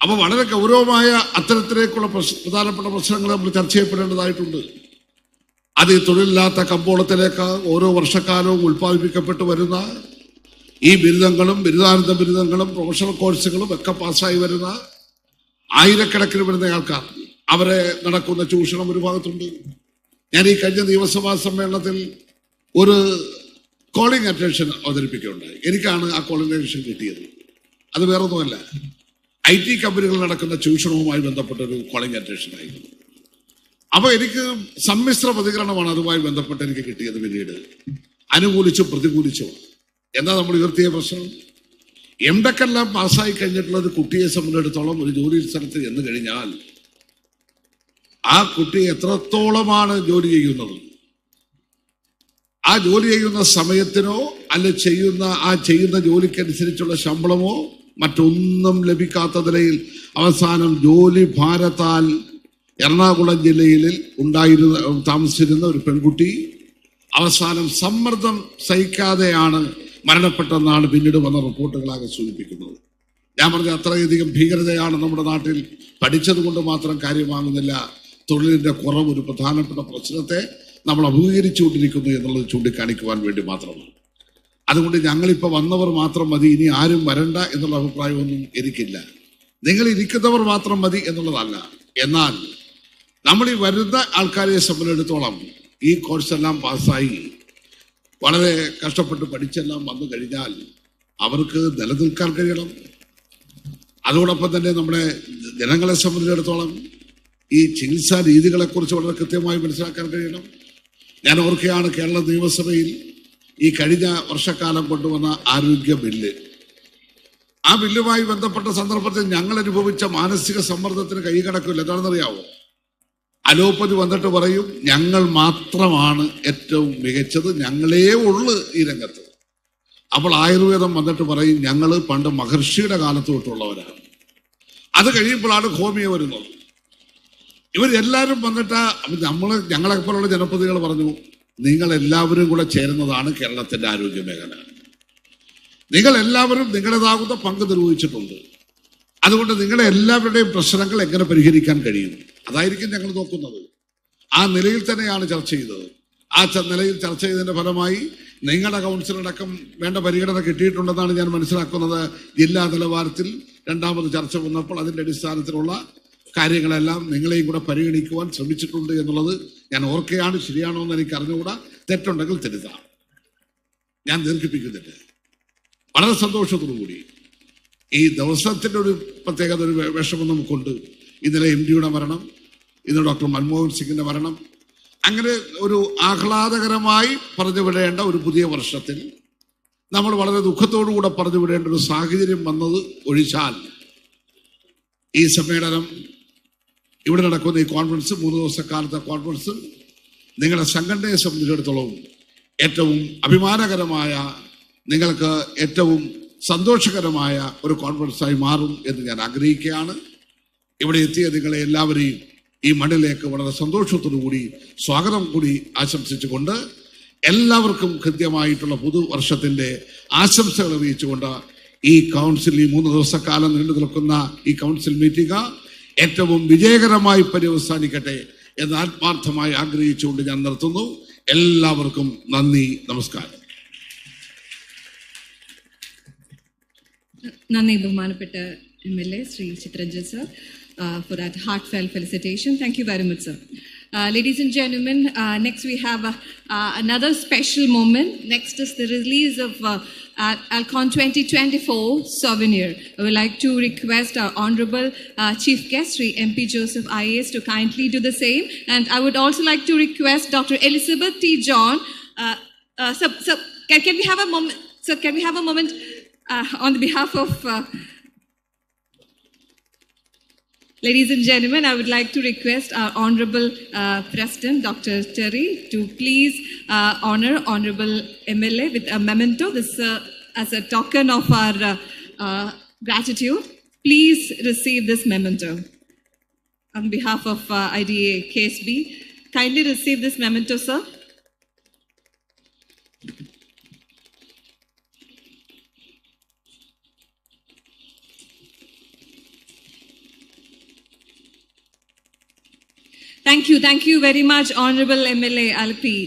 അപ്പൊ വളരെ ഗൗരവമായ അത്തരത്തിലേക്കുള്ള പ്രധാനപ്പെട്ട പ്രശ്നങ്ങൾ നമ്മൾ ചർച്ച ചെയ്യപ്പെടേണ്ടതായിട്ടുണ്ട്. അത് ഈ തൊഴിലില്ലാത്ത കമ്പോളത്തിലേക്ക് ഓരോ വർഷക്കാലവും ഉൽപ്പാദിപ്പിക്കപ്പെട്ടു വരുന്ന ഈ ബിരുദങ്ങളും ബിരുദാനന്തര ബിരുദങ്ങളും പ്രൊഫഷണൽ കോഴ്സുകളും ഒക്കെ പാസ്സായി വരുന്ന ആയിരക്കണക്കിന് വരുന്ന ആൾക്കാർ, അവരെ നടക്കുന്ന ചൂഷണം ഒരു ഭാഗത്തുണ്ട്. ഞാൻ ഈ കഴിഞ്ഞ നിയമസഭാ സമ്മേളനത്തിൽ ഒരു കോളിംഗ് അറ്റൻഷൻ അവതരിപ്പിക്കുകയുണ്ടായി. എനിക്കാണ് ആ കോളിംഗ് അറ്റൻഷൻ കിട്ടിയത്. അത് വേറൊന്നുമല്ല, IT കമ്പനികൾ നടക്കുന്ന ചൂഷണവുമായി ബന്ധപ്പെട്ട ഒരു കോളിംഗ് അറ്റൻഷനായിരുന്നു. അപ്പോൾ എനിക്ക് സമ്മിശ്ര പ്രതികരണമാണ് അതുമായി ബന്ധപ്പെട്ട് എനിക്ക് കിട്ടിയത്. പിന്നീട് അനുകൂലിച്ചും പ്രതികൂലിച്ചും. എന്താ നമ്മൾ ഉയർത്തിയ പ്രശ്നം? MTech എല്ലാം പാസ്സായി കഴിഞ്ഞിട്ടുള്ള ഒരു കുട്ടിയെ സംബന്ധിച്ചിടത്തോളം ഒരു ജോലി സ്ഥലത്ത് എന്ന് കഴിഞ്ഞാൽ ആ കുട്ടി എത്രത്തോളമാണ് ജോലി ചെയ്യുന്നത്, ആ ജോലി ചെയ്യുന്ന സമയത്തിനോ അല്ലെ ചെയ്യുന്ന ജോലിക്കനുസരിച്ചുള്ള ശമ്പളമോ മറ്റൊന്നും ലഭിക്കാത്ത നിലയിൽ അവസാനം ജോലി ഭാരത്താൽ എറണാകുളം ജില്ലയിൽ താമസിച്ചിരുന്ന ഒരു പെൺകുട്ടി അവസാനം സമ്മർദ്ദം സഹിക്കാതെയാണ് മരണപ്പെട്ടെന്നാണ് പിന്നീട് വന്ന റിപ്പോർട്ടുകളാകെ സൂചിപ്പിക്കുന്നത്. ഞാൻ പറഞ്ഞ അത്രയധികം ഭീകരതയാണ് നമ്മുടെ നാട്ടിൽ. പഠിച്ചത് കൊണ്ട് മാത്രം കാര്യമാകുന്നില്ല. തൊഴിലിന്റെ കുറവ് ഒരു പ്രധാനപ്പെട്ട പ്രശ്നത്തെ നമ്മൾ അഭിമുഖീകരിച്ചുകൊണ്ടിരിക്കുന്നു എന്നുള്ളത് ചൂണ്ടിക്കാണിക്കുവാൻ വേണ്ടി മാത്രമാണ്. അതുകൊണ്ട് ഞങ്ങളിപ്പോൾ വന്നവർ മാത്രം മതി, ഇനി ആരും വരണ്ട എന്നുള്ള അഭിപ്രായമൊന്നും എനിക്കില്ല. നിങ്ങൾ ഇരിക്കുന്നവർ മാത്രം മതി എന്നുള്ളതല്ല. എന്നാൽ നമ്മൾ ഈ വരുന്ന ആൾക്കാരെ സംബന്ധിച്ചിടത്തോളം ഈ കോഴ്സെല്ലാം പാസ്സായി വളരെ കഷ്ടപ്പെട്ട് പഠിച്ചെല്ലാം വന്നു കഴിഞ്ഞാൽ അവർക്ക് നിലനിൽക്കാൻ കഴിയണം. അതോടൊപ്പം തന്നെ നമ്മുടെ ജനങ്ങളെ സംബന്ധിച്ചിടത്തോളം ഈ ചികിത്സാ രീതികളെക്കുറിച്ച് വളരെ കൃത്യമായി മനസ്സിലാക്കാൻ കഴിയണം. ഞാൻ ഓർക്കുകയാണ് കേരള നിയമസഭയിൽ ഈ കഴിഞ്ഞ വർഷക്കാലം കൊണ്ടുവന്ന ആരോഗ്യ ബില്ല്. ആ ബില്ലുമായി ബന്ധപ്പെട്ട സന്ദർഭത്തിൽ ഞങ്ങൾ അനുഭവിച്ച മാനസിക സമ്മർദ്ദത്തിന് കൈകടക്കില്ല. എന്താണെന്നറിയാവോ? അലോപ്പതി വന്നിട്ട് പറയും ഞങ്ങൾ മാത്രമാണ് ഏറ്റവും മികച്ചത്, ഞങ്ങളേ ഉള്ളു ഈ രംഗത്ത്. അപ്പോൾ ആയുർവേദം വന്നിട്ട് പറയും ഞങ്ങൾ പണ്ട് മഹർഷിയുടെ കാലത്ത് തൊട്ടുള്ളവരാണ്. അത് കഴിയുമ്പോഴാണ് ഹോമിയോ വരുന്നത്. ഇവരെല്ലാവരും വന്നിട്ട് ഞങ്ങളെപ്പോലുള്ള ജനപ്രതിനിധികൾ പറഞ്ഞു നിങ്ങൾ എല്ലാവരും കൂടെ ചേരുന്നതാണ് കേരളത്തിന്റെ ആരോഗ്യ മേഖല. നിങ്ങൾ എല്ലാവരും നിങ്ങളുടേതാകുന്ന പങ്ക് നിർവഹിച്ചിട്ടുണ്ട്. അതുകൊണ്ട് നിങ്ങളെ എല്ലാവരുടെയും പ്രശ്നങ്ങൾ എങ്ങനെ പരിഹരിക്കാൻ കഴിയും, അതായിരിക്കും ഞങ്ങൾ നോക്കുന്നത്. ആ നിലയിൽ തന്നെയാണ് ചർച്ച ചെയ്തത്. ആ നിലയിൽ ചർച്ച ചെയ്തതിന്റെ ഫലമായി നിങ്ങളുടെ കൗൺസിലടക്കം വേണ്ട പരിഗണന കിട്ടിയിട്ടുണ്ടെന്നാണ് ഞാൻ മനസ്സിലാക്കുന്നത്. ജില്ലാ നിലവാരത്തിൽ രണ്ടാമത് ചർച്ച വന്നപ്പോൾ അതിന്റെ അടിസ്ഥാനത്തിലുള്ള കാര്യങ്ങളെല്ലാം നിങ്ങളെയും കൂടെ പരിഗണിക്കുവാൻ ശ്രമിച്ചിട്ടുണ്ട് എന്നുള്ളത് ഞാൻ ഓർക്കുകയാണ്. ശരിയാണോ എന്ന് എനിക്ക് അറിഞ്ഞുകൂടാ, തെറ്റുണ്ടെങ്കിൽ തിരുത്താം. ഞാൻ ദീർഘിപ്പിക്കുന്നില്ല. വളരെ സന്തോഷത്തോടു കൂടി ഈ ദിവസത്തിൻ്റെ ഒരു പ്രത്യേകത, ഒരു വിഷമം നമുക്കുണ്ട്. ഇന്നലെ MDയുടെ മരണം, ഇന്ന് ഡോക്ടർ മൻമോഹൻ സിംഗിന്റെ മരണം. അങ്ങനെ ഒരു ആഹ്ലാദകരമായി പറഞ്ഞു വിടേണ്ട ഒരു പുതിയ വർഷത്തിൽ നമ്മൾ വളരെ ദുഃഖത്തോടുകൂടെ പറഞ്ഞു വിടേണ്ട ഒരു സാഹചര്യം വന്നത് ഒഴിച്ചാൽ ഈ സമ്മേളനം, ഇവിടെ നടക്കുന്ന ഈ കോൺഫറൻസ്, 3 ദിവസക്കാലത്തെ കോൺഫറൻസ് നിങ്ങളുടെ സംഘടനയെ സംബന്ധിച്ചിടത്തോളം ഏറ്റവും അഭിമാനകരമായ, നിങ്ങൾക്ക് ഏറ്റവും സന്തോഷകരമായ ഒരു കോൺഫറൻസായി മാറും എന്ന് ഞാൻ ആഗ്രഹിക്കുകയാണ്. ഇവിടെ എത്തിയ നിങ്ങളെ എല്ലാവരെയും ഈ മണ്ണിലേക്ക് വളരെ സന്തോഷത്തോടു കൂടി സ്വാഗതം കൂടി ആശംസിച്ചുകൊണ്ട് എല്ലാവർക്കും കൃത്യമായിട്ടുള്ള പുതുവർഷത്തിന്റെ ആശംസകൾ അറിയിച്ചുകൊണ്ട് ഈ കൗൺസിൽ, ഈ 3 ദിവസക്കാലം നീണ്ടു നിൽക്കുന്ന ഈ കൗൺസിൽ മീറ്റിംഗ് ഏറ്റവും വിജയകരമായി പര്യവസാനിക്കട്ടെ എന്ന് ആത്മാർത്ഥമായി ആഗ്രഹിച്ചുകൊണ്ട് ഞാൻ നിർത്തുന്നു. എല്ലാവർക്കും നന്ദി, നമസ്കാരം. നന്ദി ബഹുമാനപ്പെട്ട MLA Shri Chitharanjan sir for that heartfelt felicitation. Thank you very much, sir. Ladies and gentlemen, next we have another special moment. Next is the release of ALCON-2024 souvenir. I would like to request our Honorable Chief Guest, Sri MP Joseph IAS, to kindly do the same. And I would also like to request Dr. Elizabeth T. John. Sir, can we have a moment? Sir, can we have a moment on the behalf of... Ladies and gentlemen, I would like to request our Honorable President, Dr. Terry, to please honor Honorable MLA with a memento. This as a token of our gratitude. Please receive this memento. On behalf of IDA KSB, kindly receive this memento, sir. Thank you very much, Honorable MLA Alpi.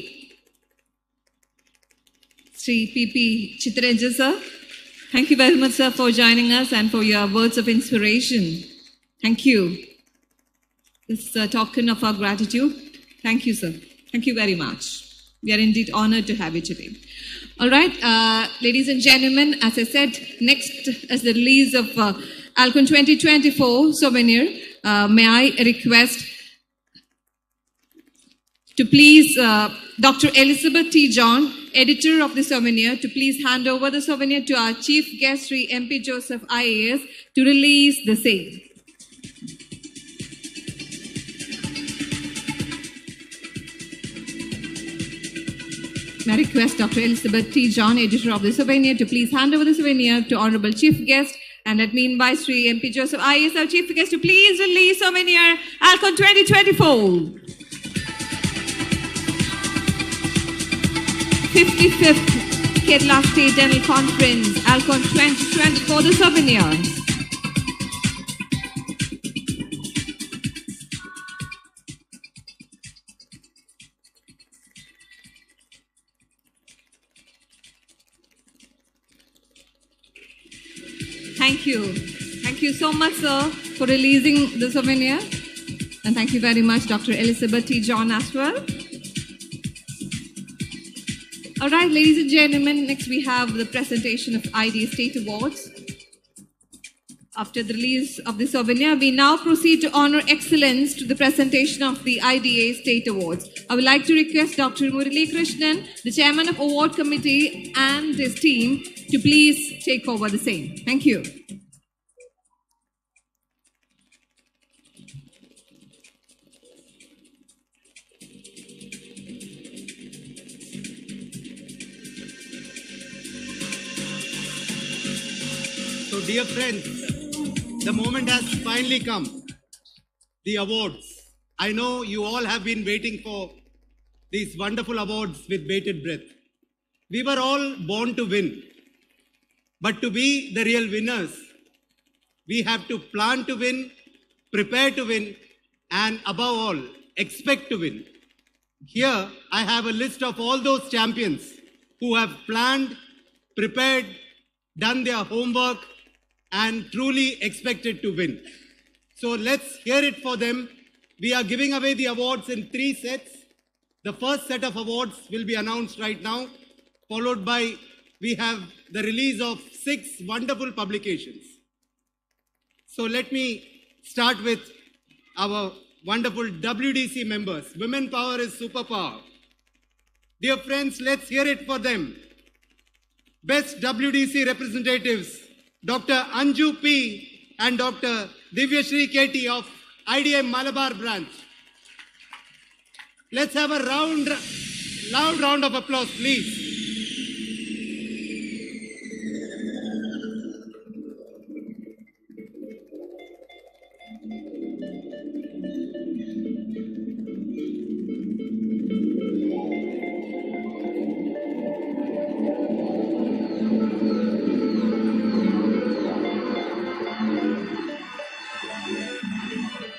Sri PP Chitraranjan sir. Thank you very much, sir, for joining us and for your words of inspiration. Thank you. This is a token of our gratitude. Thank you, sir. Thank you very much. We are indeed honored to have you today. All right, ladies and gentlemen, as I said, next is the release of ALCON-2024 souvenir. May I request to please Dr. Elizabeth T. John, editor of the souvenir, to please hand over the souvenir to our chief guest, Sri MP Joseph IAS, to release the same. May I request Dr. Elizabeth T. John, editor of the souvenir, to please hand over the souvenir to Honorable Chief Guest, and let me invite Sri MP Joseph IAS, our Chief Guest, to please release souvenir ALCON 2024. 55th Kerala State Dental Conference, ALCON 2024, the souvenirs. Thank you. Thank you so much, sir, for releasing the souvenir. And thank you very much, Dr. Elizabeth T. John, as well. All right, ladies and gentlemen, next we have the presentation of IDA State Awards. After the release of the souvenir, we now proceed to honor excellence to the presentation of the IDA State Awards. I would like to request Dr. Murali Krishnan, the Chairman of Award Committee, and his team to please take over the same. Thank you. So, dear friends, the moment has finally come. The awards. I know you all have been waiting for these wonderful awards with bated breath. We were all born to win. But to be the real winners, we have to plan to win, prepare to win, and above all, expect to win. Here, I have a list of all those champions who have planned, prepared, done their homework, and truly expected to win. So let's hear it for them. We are giving away the awards in 3 sets. The first set of awards will be announced right now, followed by we have the release of 6 wonderful publications. So let me start with our wonderful WDC members. Women power is superpower. Dear friends, let's hear it for them. Best WDC representatives, Dr. Anju P. and Dr. Divyashri Keti of IDA Malabar branch. Let's have a loud round of applause, please.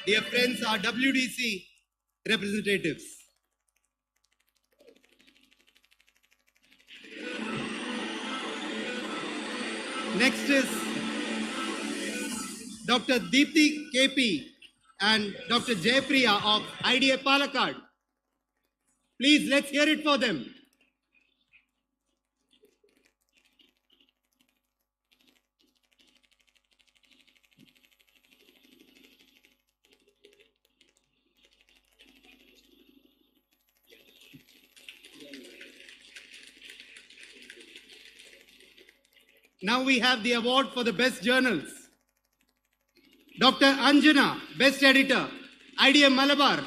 Dear friends, our WDC representatives. Next is Dr. Deepthi KP and Dr. Jaypriya of IDA Palakkad. Please, let's hear it for them. Now we have the award for the best journals. Dr. Anjana, best editor, IDA Malabar.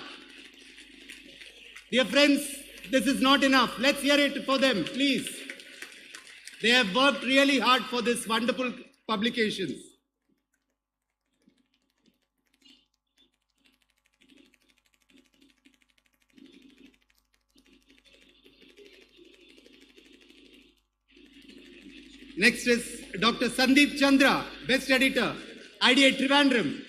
Dear friends, this is not enough. Let's hear it for them, please. They have worked really hard for this wonderful publications. Next is Dr. Sandeep Chandra, best editor, IDA Trivandrum.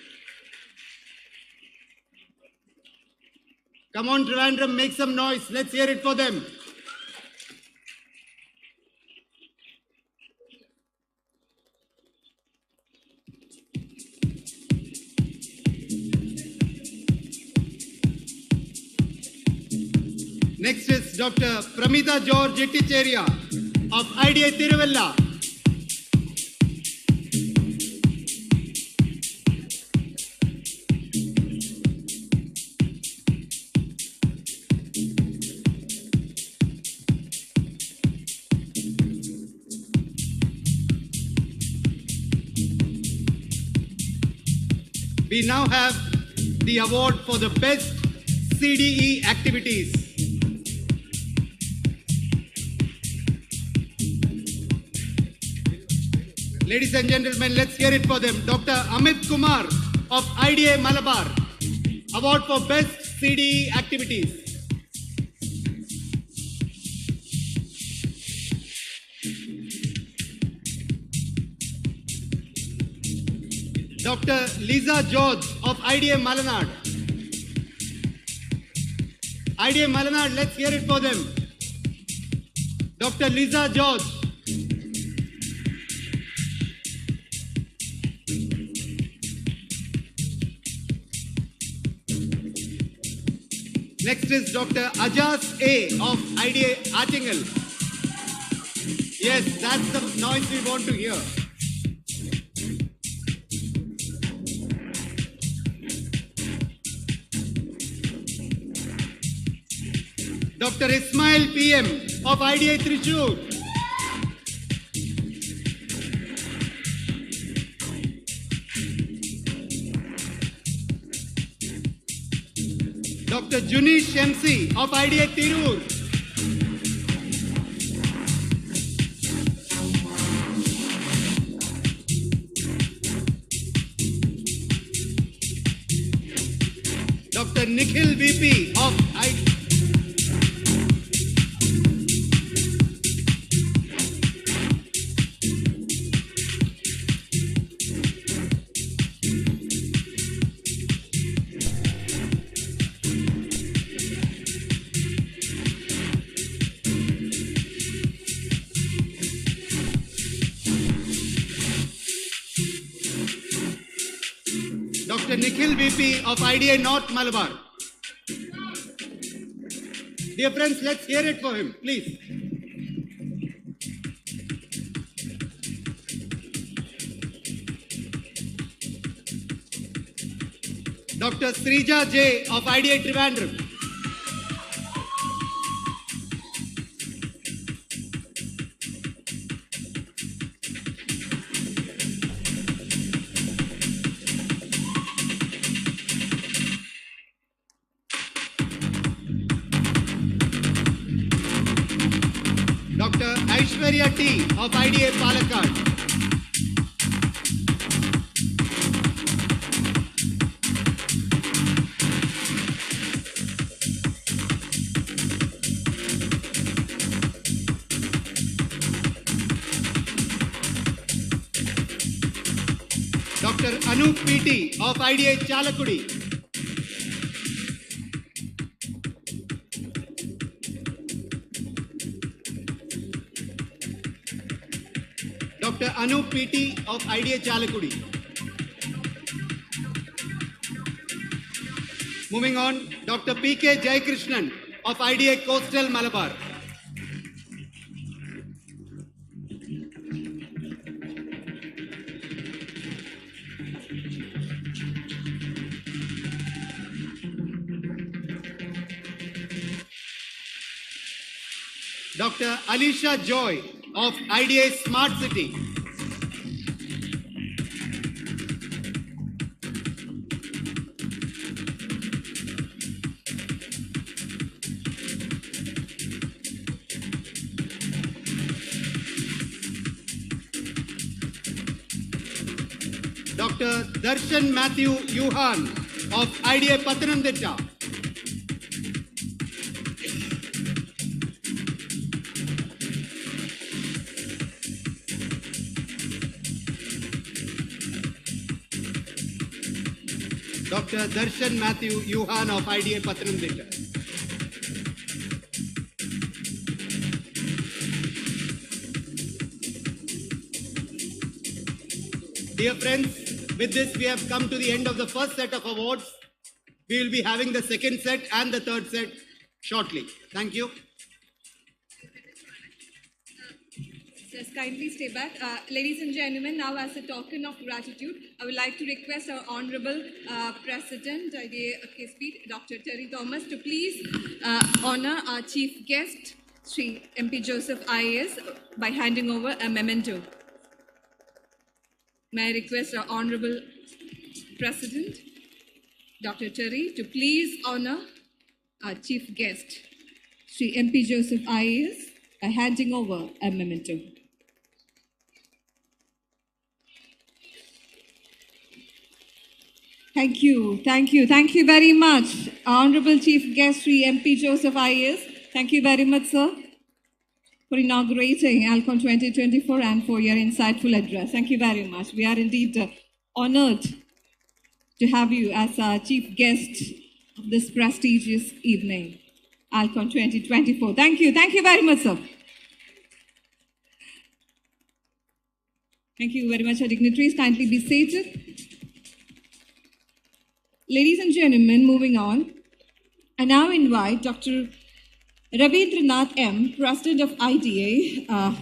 Come on, Trivandrum, make some noise. Let's hear it for them. Next is Dr. Pramita George Itticheria of IDA Tiruvalla. We now have the award for the best CDE activities. Ladies and gentlemen, let's hear it for them. Dr. Amit Kumar of IDA Malabar, award for best CDE activities. Dr. Lisa George of IDA Malanad. IDA Malanad, let's hear it for them. Dr. Lisa George. Next is Dr. Ajas A of IDA Artingal. Yes, that's the noise we want to hear. Dr. Ismail PM of IDA Trichure. Dr. Junish Shamsi of IDA Tirur. Dr. Nikhil VP of IDA. Dr. Nikhil VP of IDA North Malabar. Dear friends, let's hear it for him, please. Dr. Srija J of IDA Trivandrum. Dr. Aishwarya T of IDA Palakkad. Dr. Anup PT of IDA Chalakudi. Dr. Anup PT of IDA Chalakudi. Moving on, Dr. PK Jayakrishnan of IDA Coastal Malabar. Dr. Alisha Joy of IDA Smart City. Dr. Darshan Matthew Yuhan of IDA Pathanamthitta. Dr. Darshan Matthew Yuhan of IDA Pathanamthitta. Dear friends, with this we have come to the end of the first set of awards. We will be having the second set and the third set shortly. Thank you. Just kindly stay back. Ladies and gentlemen, now as a token of gratitude, I would like to request our Honorable President, IDA Dr. Terry Thomas, to please honor our chief guest, Sri MP Joseph IAS, by handing over a memento. May I request our Honorable President, Dr. Terry, to please honor our chief guest, Sri MP Joseph IAS, by handing over a memento. Thank you very much, Honorable Chief Guest Sri MP Joseph IAS. Thank you very much, sir, for inaugurating ALCON 2024 and for your insightful address. Thank you very much. We are indeed honored to have you as our chief guest of this prestigious evening, ALCON 2024. Thank you very much, sir. Thank you very much, our dignitaries. Kindly be seated. Ladies and gentlemen, moving on, I now invite Dr. Ravindranath M., President of IDA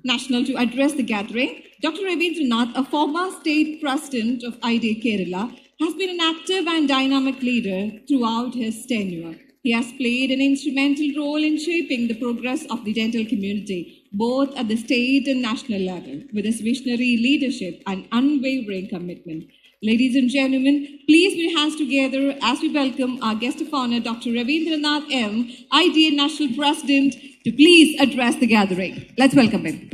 National, to address the gathering. Dr. Ravindranath, a former state president of IDA Kerala, has been an active and dynamic leader throughout his tenure. He has played an instrumental role in shaping the progress of the dental community, both at the state and national level, with his visionary leadership and unwavering commitment. Ladies and gentlemen, please put your hands together as we welcome our guest of honor, Dr. Ravindranath M., IDA National President, to please address the gathering. Let's welcome him.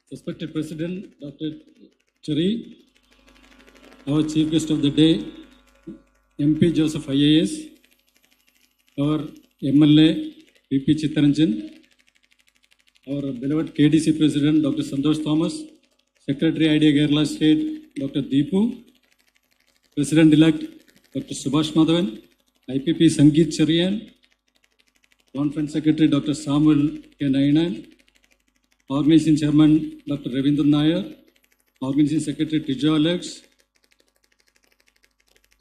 Respected President, Dr. Terry, our Chief Guest of the day, MP Joseph IAS, our MLA, PP Chittaranjan, our beloved KDC President, Dr. Santosh Thomas, Secretary IDA Kerala State, Dr. Deepu, President-elect, Dr. Subhash Madhavan, IPP Sangeet Cherian, Conference Secretary, Dr. Samuel K. Nayanan, Organizing Chairman, Dr. Ravindran Nair, Organizing Secretary, Tijo Alex,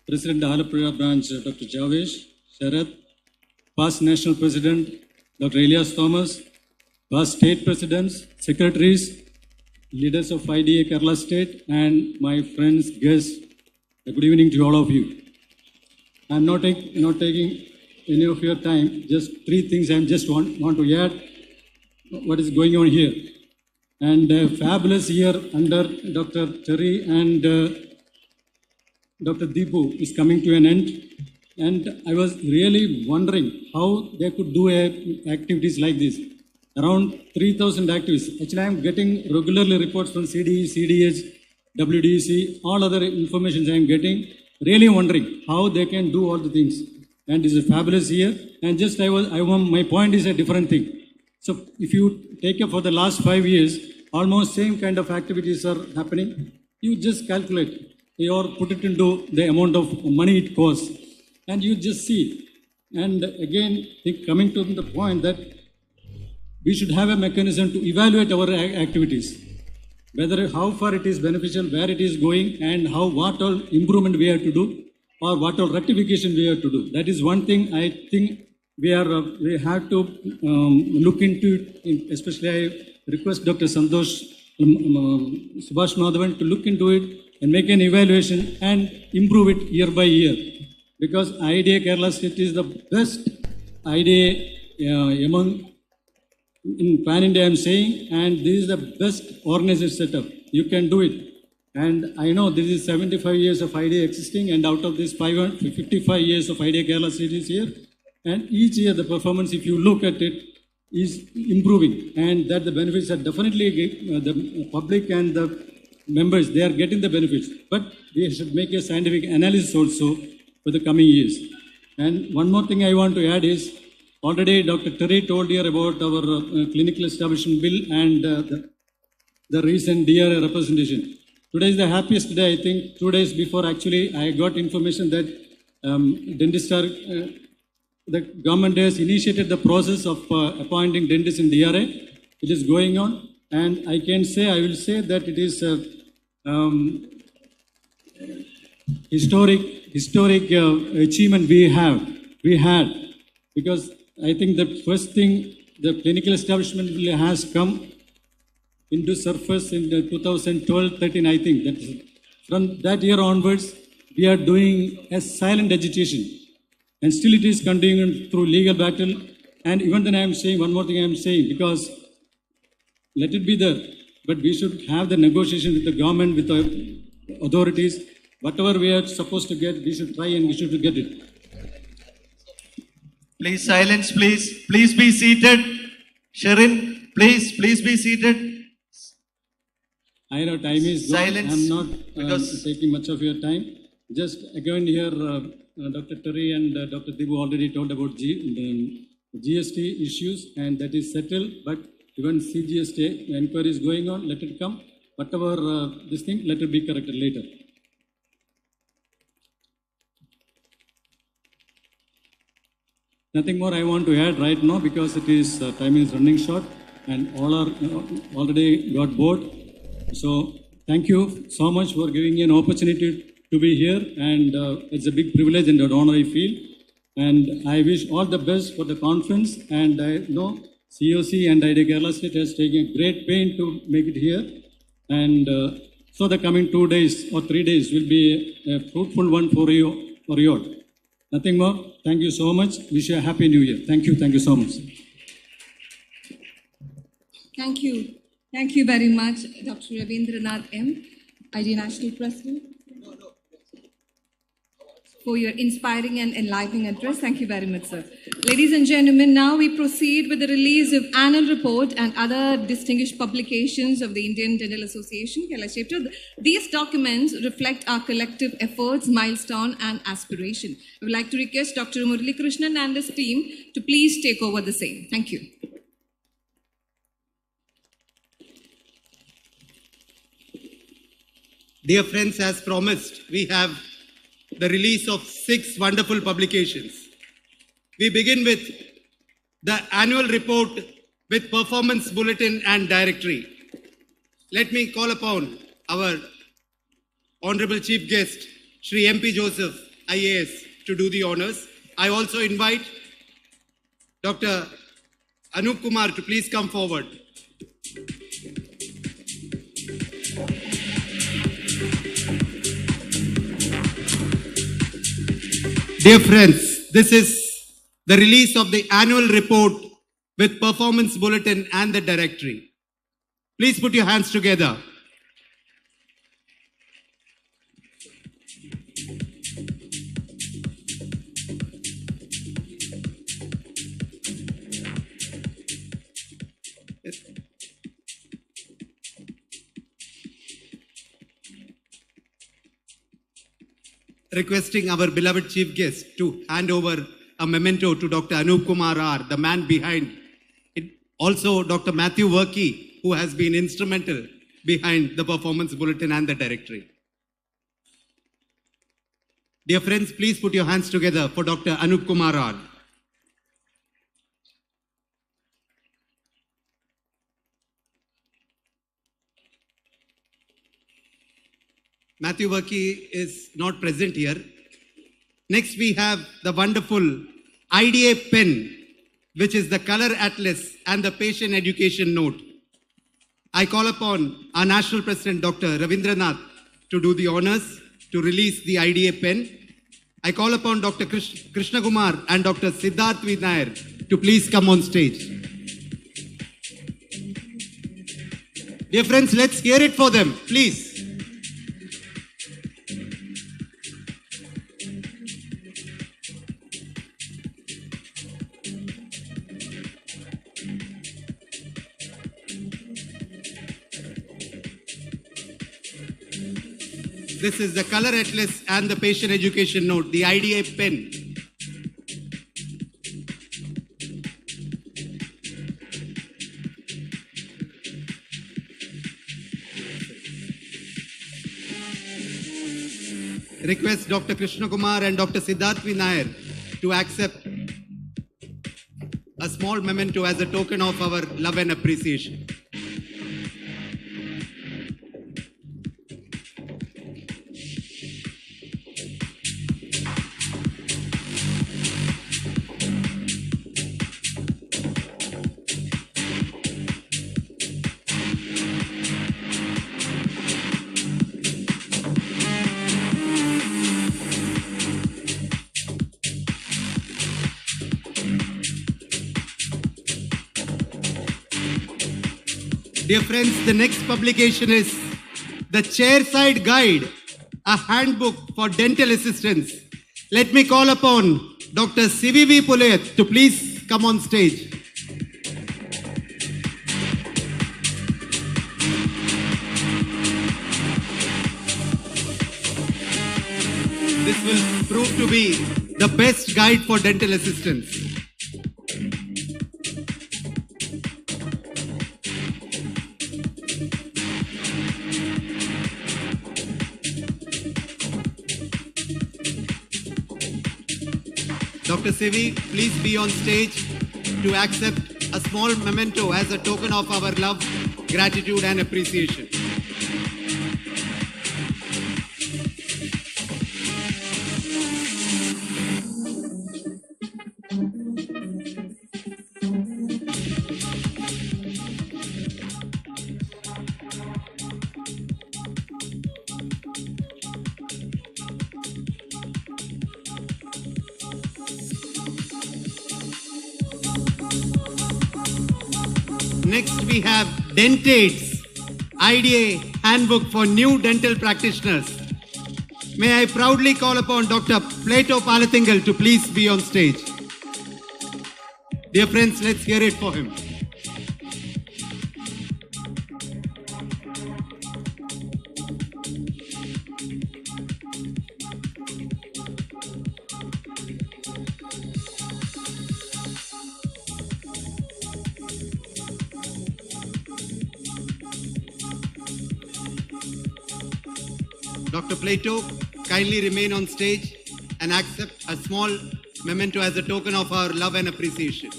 President, Alappuzha Branch, Dr. Javesh, Sharath, past National President, Dr. Elias Thomas, past State Presidents, Secretaries, leaders of IDA Kerala State, and my friends, guests, good evening to all of you. I am not taking any of your time, just three things I just want to add what is going on here. And a fabulous year under Dr. Terry and Dr. Deepu is coming to an end. And I was really wondering how they could do activities like this. Around 3,000 activists. Actually, I am getting regularly reports from CDE, CDH, WDC, all other information I am getting. Really wondering how they can do all the things. And it's a fabulous year. And just my point is a different thing. So if you take up for the last 5 years, almost same kind of activities are happening. You just calculate or put it into the amount of money it costs. And you just see. And again, coming to the point that we should have a mechanism to evaluate our activities, whether how far it is beneficial, where it is going, and what all improvement we have to do, or what all rectification we have to do. That is one thing I think we have to look into it. Especially I request Dr. Santosh Subhash Madhavan to look into it and make an evaluation and improve it year by year. Because IDA Kerala State is the best IDA among in Pan India, I am saying, and this is the best organized setup. You can do it. And I know this is 75 years of IDA existing, and out of this 55 years of IDA Kerala State is here. And each year the performance, if you look at it, is improving. And that the benefits are definitely the public and the members, they are getting the benefits. But we should make a scientific analysis also for the coming years. And one more thing I want to add is, already Dr. Terry told you about our clinical establishment bill and the recent DRA representation. Today is the happiest day, I think. 2 days before, actually, I got information that dentists are, the government has initiated the process of appointing dentists in DRA. It is going on. And I will say that it historic achievement we had, because I think the first thing, the clinical establishment has come into surface in 2012-13, I think. From that year onwards, we are doing a silent agitation, and still it is continuing through legal battle. And even then I am saying, one more thing I am saying, because let it be there, but we should have the negotiation with the government, with the authorities. Whatever we are supposed to get, we should try and we should get it. Please silence, please. Please be seated. Sharon, please be seated. I know time is gone. Silence, I am not taking much of your time. Just again here, Dr. Terry and Dr. Dibu already talked about GST issues, and that is settled. But even CGST inquiry is going on. Let it come. Whatever this thing, let it be corrected later. Nothing more I want to add right now, because it is time is running short and all are already got bored. So thank you so much for giving me an opportunity to be here, and it's a big privilege and an honor I feel. And I wish all the best for the conference, and I know COC and IDA Kerala State has taken great pain to make it here, and so the coming 2 days or 3 days will be a fruitful one for you all. Nothing more. Thank you so much. Wish you a happy new year. Thank you. Thank you so much. Thank you. Thank you very much, Dr. Ravindranath M., ID National President, for your inspiring and enlightening address. Thank you very much, sir. Ladies and gentlemen, now we proceed with the release of annual report and other distinguished publications of the Indian Dental Association, Kerala chapter. These documents reflect our collective efforts, milestone, and aspiration. I would like to request Dr. Murali Krishnan and his team to please take over the same. Thank you. Dear friends, as promised, we have the release of 6 wonderful publications. We begin with the annual report with performance bulletin and directory. Let me call upon our Honorable Chief Guest, Shri MP Joseph, IAS, to do the honors. I also invite Dr. Anup Kumar to please come forward. Dear friends, this is the release of the annual report with performance bulletin and the directory. Please put your hands together. Requesting our beloved chief guest to hand over a memento to Dr. Anup Kumar R., the man behind it. Also, Dr. Matthew Workey, who has been instrumental behind the performance bulletin and the directory. Dear friends, please put your hands together for Dr. Anup Kumar R. Matthew Workey is not present here. Next, we have the wonderful IDA pen, which is the color atlas and the patient education note. I call upon our National President, Dr. Ravindranath, to do the honors to release the IDA pen. I call upon Dr. Krishna Kumar and Dr. Siddharth Vinayar to please come on stage. Dear friends, let's hear it for them, please. This is the color atlas and the patient education note, the IDA pen. Request Dr. Krishna Kumar and Dr. Siddharth Vinayar to accept a small memento as a token of our love and appreciation. Dear friends, the next publication is the Chairside Guide, a handbook for dental assistants. Let me call upon Dr. CVV Pulayat to please come on stage. This will prove to be the best guide for dental assistants. Dr. Sivi, please be on stage to accept a small memento as a token of our love, gratitude and appreciation. Next, we have Dentaid's IDA Handbook for New Dental Practitioners. May I proudly call upon Dr. Plato Palathingal to please be on stage. Dear friends, let's hear it for him. Dr. Plato, kindly remain on stage and accept a small memento as a token of our love and appreciation.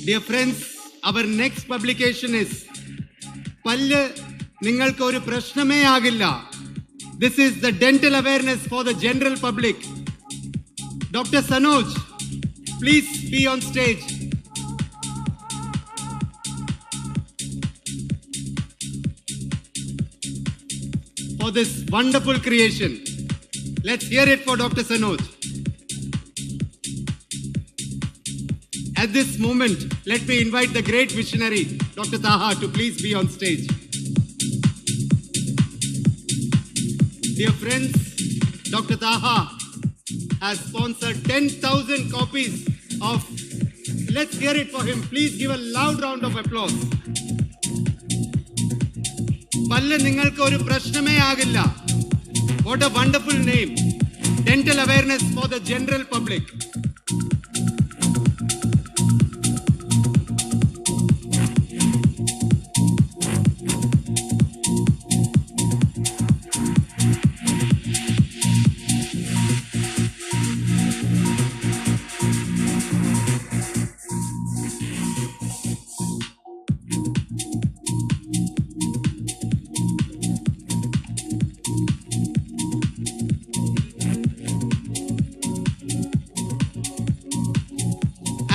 Dear friends, our next publication is Pallu Ningalku Oru Prashname Agilla. This is the dental awareness for the general public. Dr. Sanoj, please be on stage. For this wonderful creation. Let's hear it for Dr. Sanoj. At this moment, let me invite the great visionary, Dr. Taha, to please be on stage. Dear friends, Dr. Taha has sponsored 10,000 copies of, let's hear it for him. Please give a loud round of applause. Pallu Ningalku Oru Prashname Agilla. What a wonderful name. Dental awareness for the general public.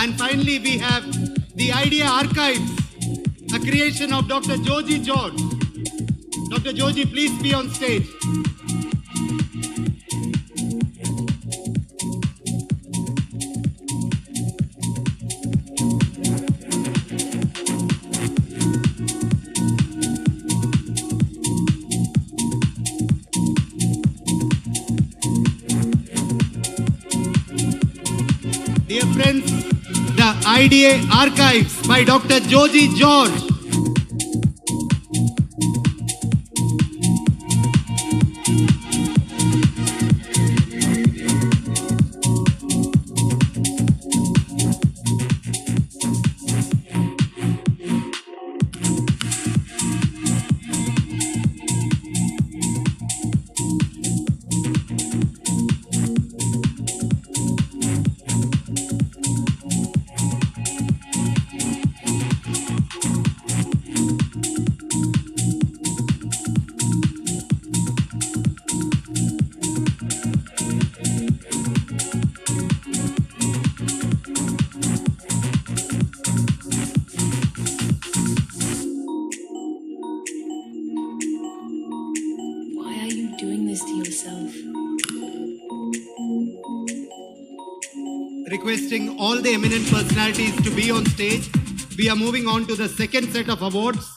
And finally, we have the Idea Archives, a creation of Dr. Joji George. Dr. Joji, please be on stage. Dear friends, the IDA Archives by Dr. Joji George. requesting all the eminent personalities to be on stage. We are moving on to the second set of awards.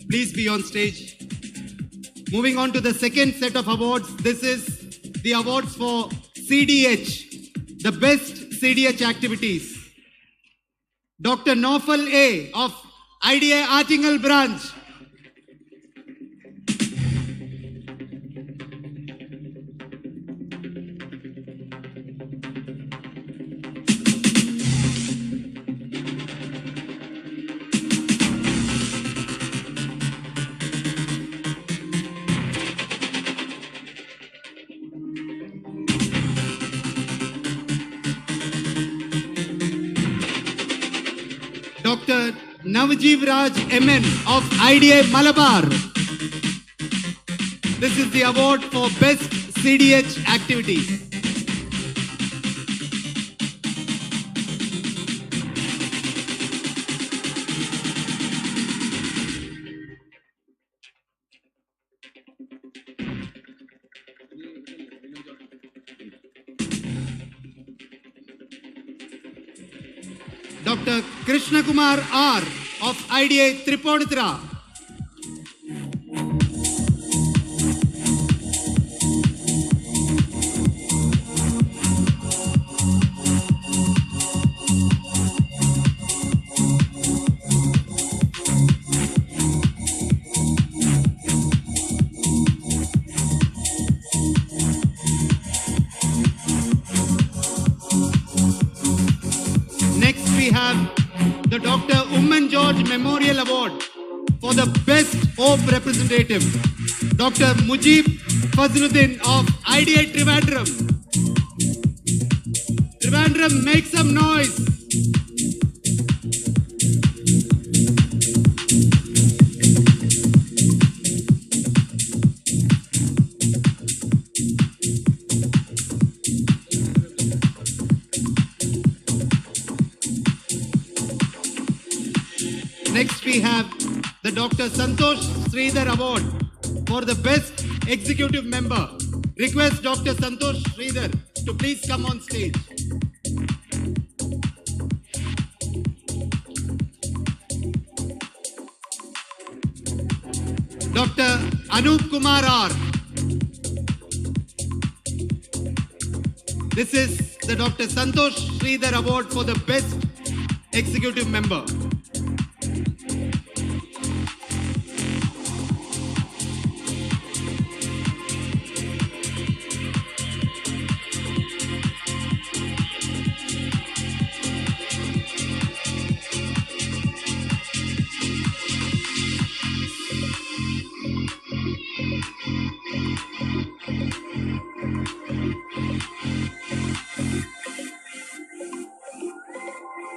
Please be on stage. Moving on to the second set of awards. This is the awards for CDH, the best CDH activities. Dr. Naufal A of IDA Artingal branch. Dr. Navjeev Raj MN of IDA Malabar. This is the award for best CDH activities. Dr. Krishna Kumar R of IDA Triponithra. Next we have the Dr. Umman George Memorial Award for the Best Hope Representative, Dr. Mujib Fazluddin of IDA Trivandrum. Trivandrum, make some noise. Next we have the Dr. Santosh Sridhar Award for the Best Executive Member. Request Dr. Santosh Sridhar to please come on stage. Dr. Anup Kumar R. This is the Dr. Santosh Sridhar Award for the Best Executive Member.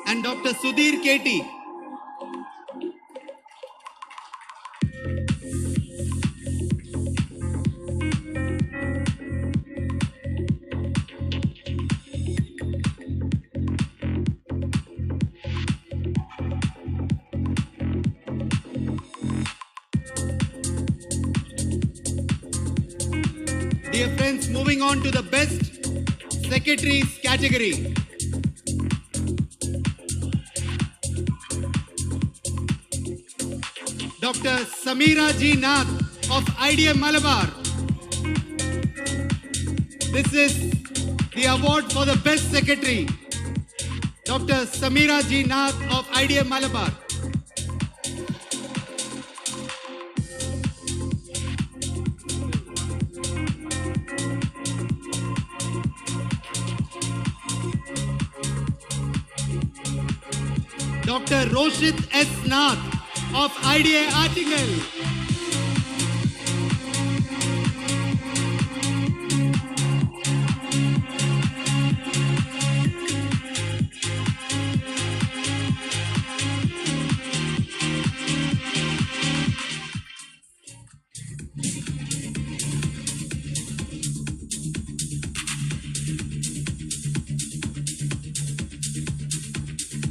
And Dr. Sudhir Keti. Dear friends, moving on to the Best Secretaries category. Dr. Samira G. Nath of IDA Malabar. This is the award for the Best Secretary. Dr. Samira G. Nath of IDA Malabar. Dr. Roshit S. Nath of IDA Artingal.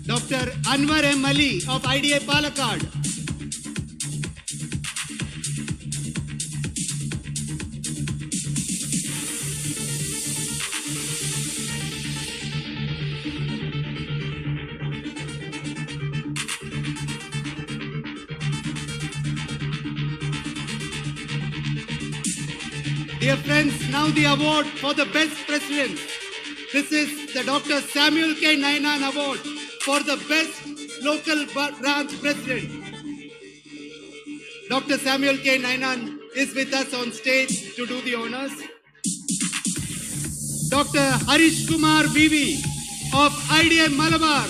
Dr. Anwar M. Ali of IDA Palakkad. Dear friends, now the award for the best president. This is the Dr. Samuel K. Nainan Award for the best local branch president. Dr. Samuel K. Nainan is with us on stage to do the honors. Dr. Harish Kumar Vivi of IDM Malabar.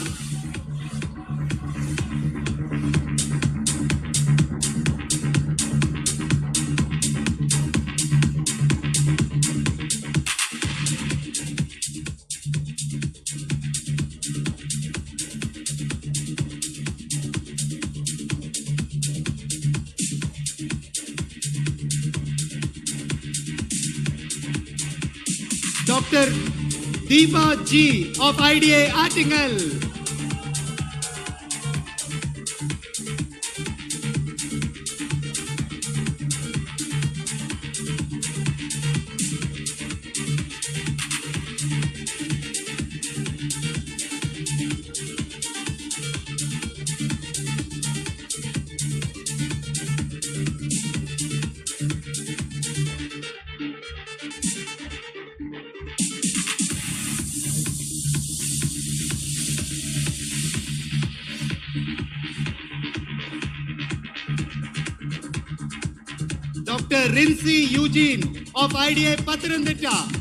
Dr. Deepa G of IDA Attingal. Dr. Rinsi Eugene of IDA Patranditta.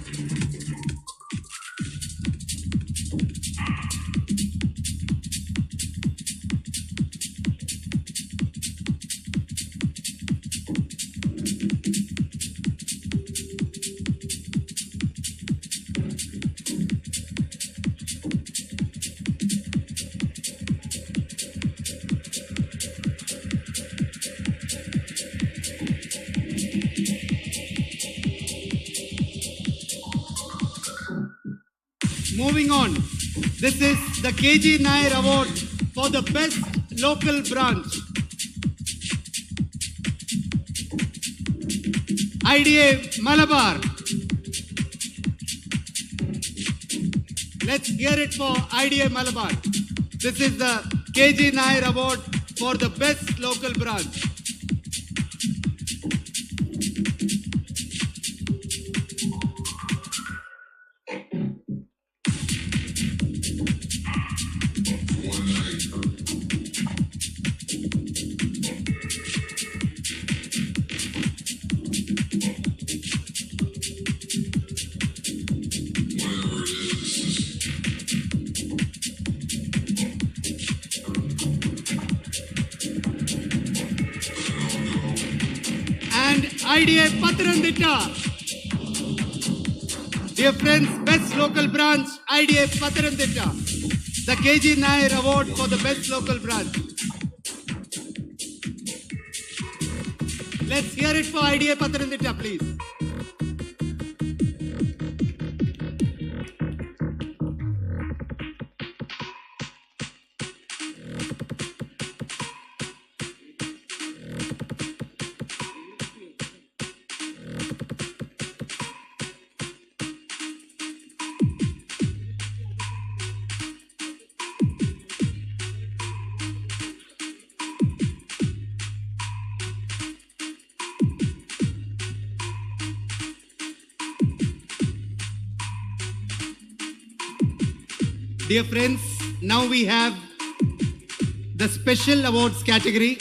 Moving on, this is the KG Nair Award for the best local branch. IDA Malabar. Let's hear it for IDA Malabar. This is the KG Nair Award for the best local branch. IDA Patranditta. Dear friends, best local branch, IDA Patranditta. The KG Nair Award for the best local branch. Let's hear it for IDA Patranditta, please. Dear friends, now we have the special awards category.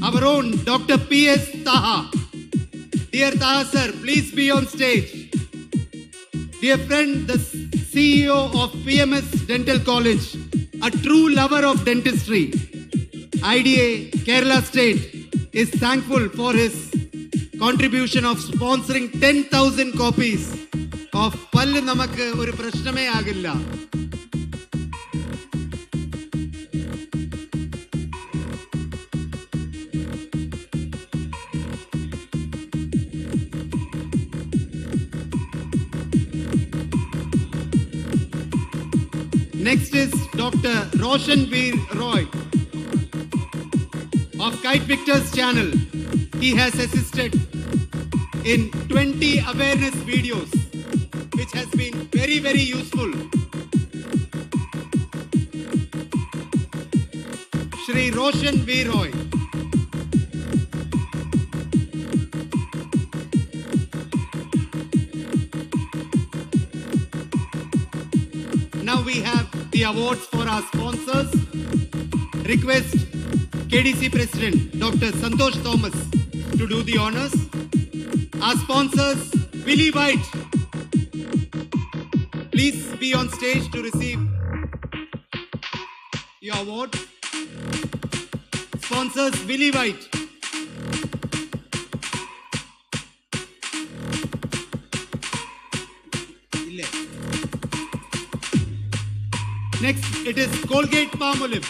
Our own Dr. P.S. Taha. Dear Taha sir, please be on stage. Dear friend, the CEO of PMS Dental College, a true lover of dentistry, IDA Kerala State, is thankful for his contribution of sponsoring 10,000 copies of Pallu Namakku Oru Prashname Agilla. Next is Dr. Roshan Veer Roy of Kite Victors channel. He has assisted in 20 awareness videos, which has been very, very useful. Shri Roshan V. Roy. Now we have the awards for our sponsors. Request KDC President Dr. Santosh Thomas to do the honors. Our sponsors, Willie White. Please be on stage to receive your award. Sponsors, Willie White. Next, it is Colgate Palmolive.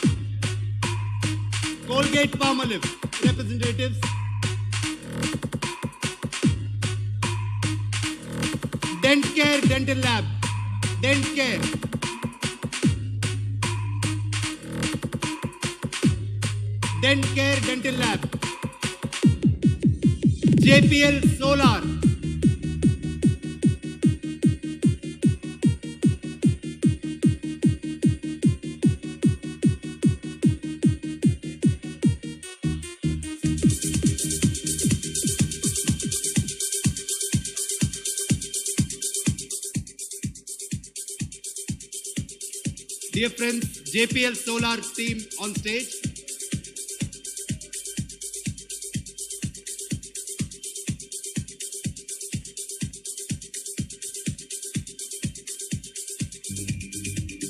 Colgate Palmolive representatives. Dent Care Dental Lab. Dent Care. Dent Care Dental Lab. JPL Solar. Dear friends, JPL Solar team on stage.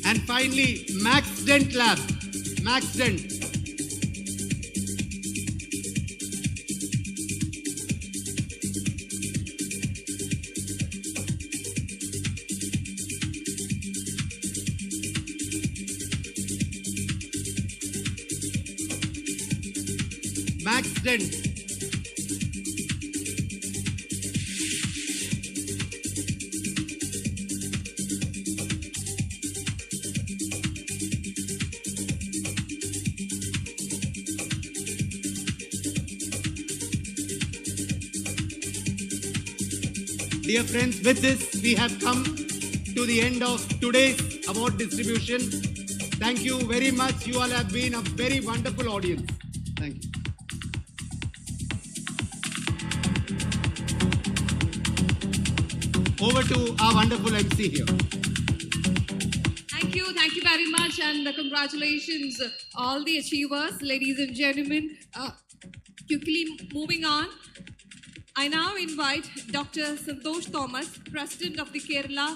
And finally, Max Dent Lab. Max Dent. Max Dent. Dear friends, with this, we have come to the end of today's award distribution. Thank you very much. You all have been a very wonderful audience. Thank you. Over to our wonderful MC here. Thank you very much, and congratulations, all the achievers, ladies and gentlemen. Quickly moving on, I now invite Dr. Santosh Thomas, President of the Kerala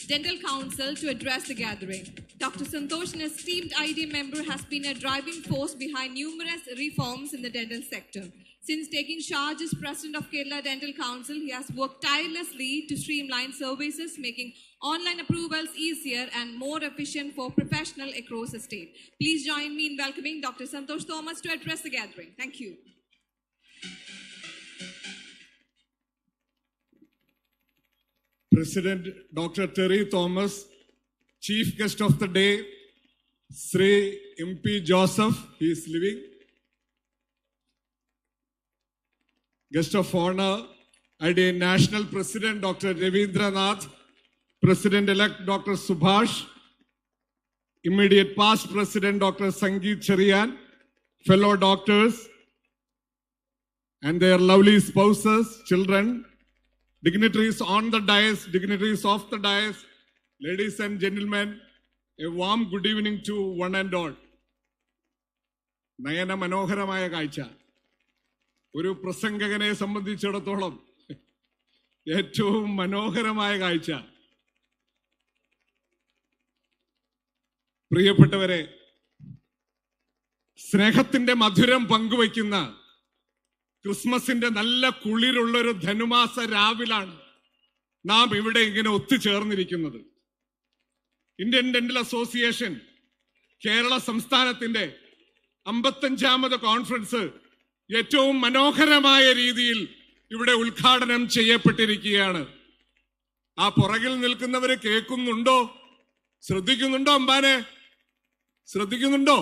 Dental Council, to address the gathering. Dr. Santosh, an esteemed IDA member, has been a driving force behind numerous reforms in the dental sector. Since taking charge as President of Kerala Dental Council, he has worked tirelessly to streamline services, making online approvals easier and more efficient for professionals across the state. Please join me in welcoming Dr. Santosh Thomas to address the gathering. Thank you. President Dr. Terry Thomas, Chief Guest of the Day, Sri MP Joseph, he is living. Guest of Honor, IDA National President Dr. Ravindranath, President-elect Dr. Subhash, immediate past President Dr. Sangeet Cherian, fellow doctors, and their lovely spouses, children, dignitaries on the dais, dignitaries off the dais, ladies and gentlemen, a warm good evening to one and all. Nayana Manoharamaya Kaicha. ഒരു പ്രസംഗകനെ സംബന്ധിച്ചിടത്തോളം ഏറ്റവും മനോഹരമായ കാഴ്ച. പ്രിയപ്പെട്ടവരെ, സ്നേഹത്തിന്റെ മധുരം പങ്കുവയ്ക്കുന്ന ക്രിസ്മസിന്റെ നല്ല കുളിരുള്ളൊരു ധനുമാസ രാവിലാണ് നാം ഇവിടെ ഇങ്ങനെ ഒത്തുചേർന്നിരിക്കുന്നത്. ഇന്ത്യൻ ഡെന്റൽ അസോസിയേഷൻ കേരള സംസ്ഥാനത്തിന്റെ 55ാമത് കോൺഫറൻസ് ഏറ്റവും മനോഹരമായ രീതിയിൽ ഇവിടെ ഉദ്ഘാടനം ചെയ്യപ്പെട്ടിരിക്കുകയാണ്. ആ പുറകിൽ നിൽക്കുന്നവര് കേൾക്കുന്നുണ്ടോ? ശ്രദ്ധിക്കുന്നുണ്ടോ? അമ്പാനെ ശ്രദ്ധിക്കുന്നുണ്ടോ?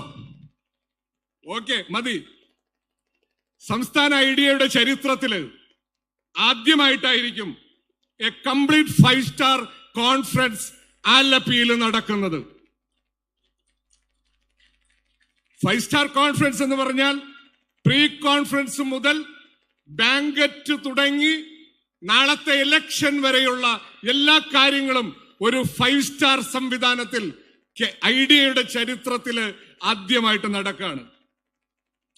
ഓക്കെ, മതി. സംസ്ഥാന ഐഡിയയുടെ ചരിത്രത്തില് ആദ്യമായിട്ടായിരിക്കും എ കംപ്ലീറ്റ് 5-star കോൺഫറൻസ് ആലപ്പിയിൽ നടക്കുന്നത്. 5-star കോൺഫറൻസ് എന്ന് പറഞ്ഞാൽ പ്രീ കോൺഫറൻസ് മുതൽ ബാങ്കറ്റ് തുടങ്ങി നാളത്തെ ഇലക്ഷൻ വരെയുള്ള എല്ലാ കാര്യങ്ങളും ഒരു 5-star സംവിധാനത്തിൽ ഐഡിയയുടെ ചരിത്രത്തിൽ ആദ്യമായിട്ട് നടക്കുകയാണ്.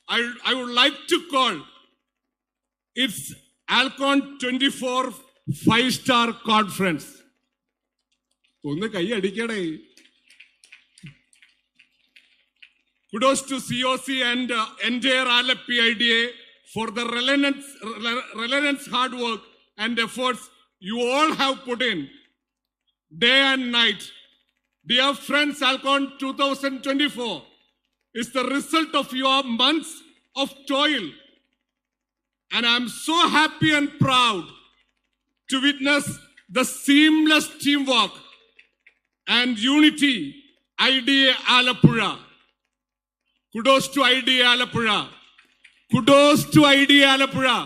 I would like to call it's ALCON-2024 5-star conference. ഒന്ന് കൈ അടിക്കടേ. Kudos to COC and entire Alleppey IDA for the relentless hard work and efforts you all have put in day and night. Dear friends, ALCON 2024 is the result of your months of toil. And I'm so happy and proud to witness the seamless teamwork and unity IDA Alappuzha. Kudos to IDA Alappuzha. Kudos to IDA Alappuzha.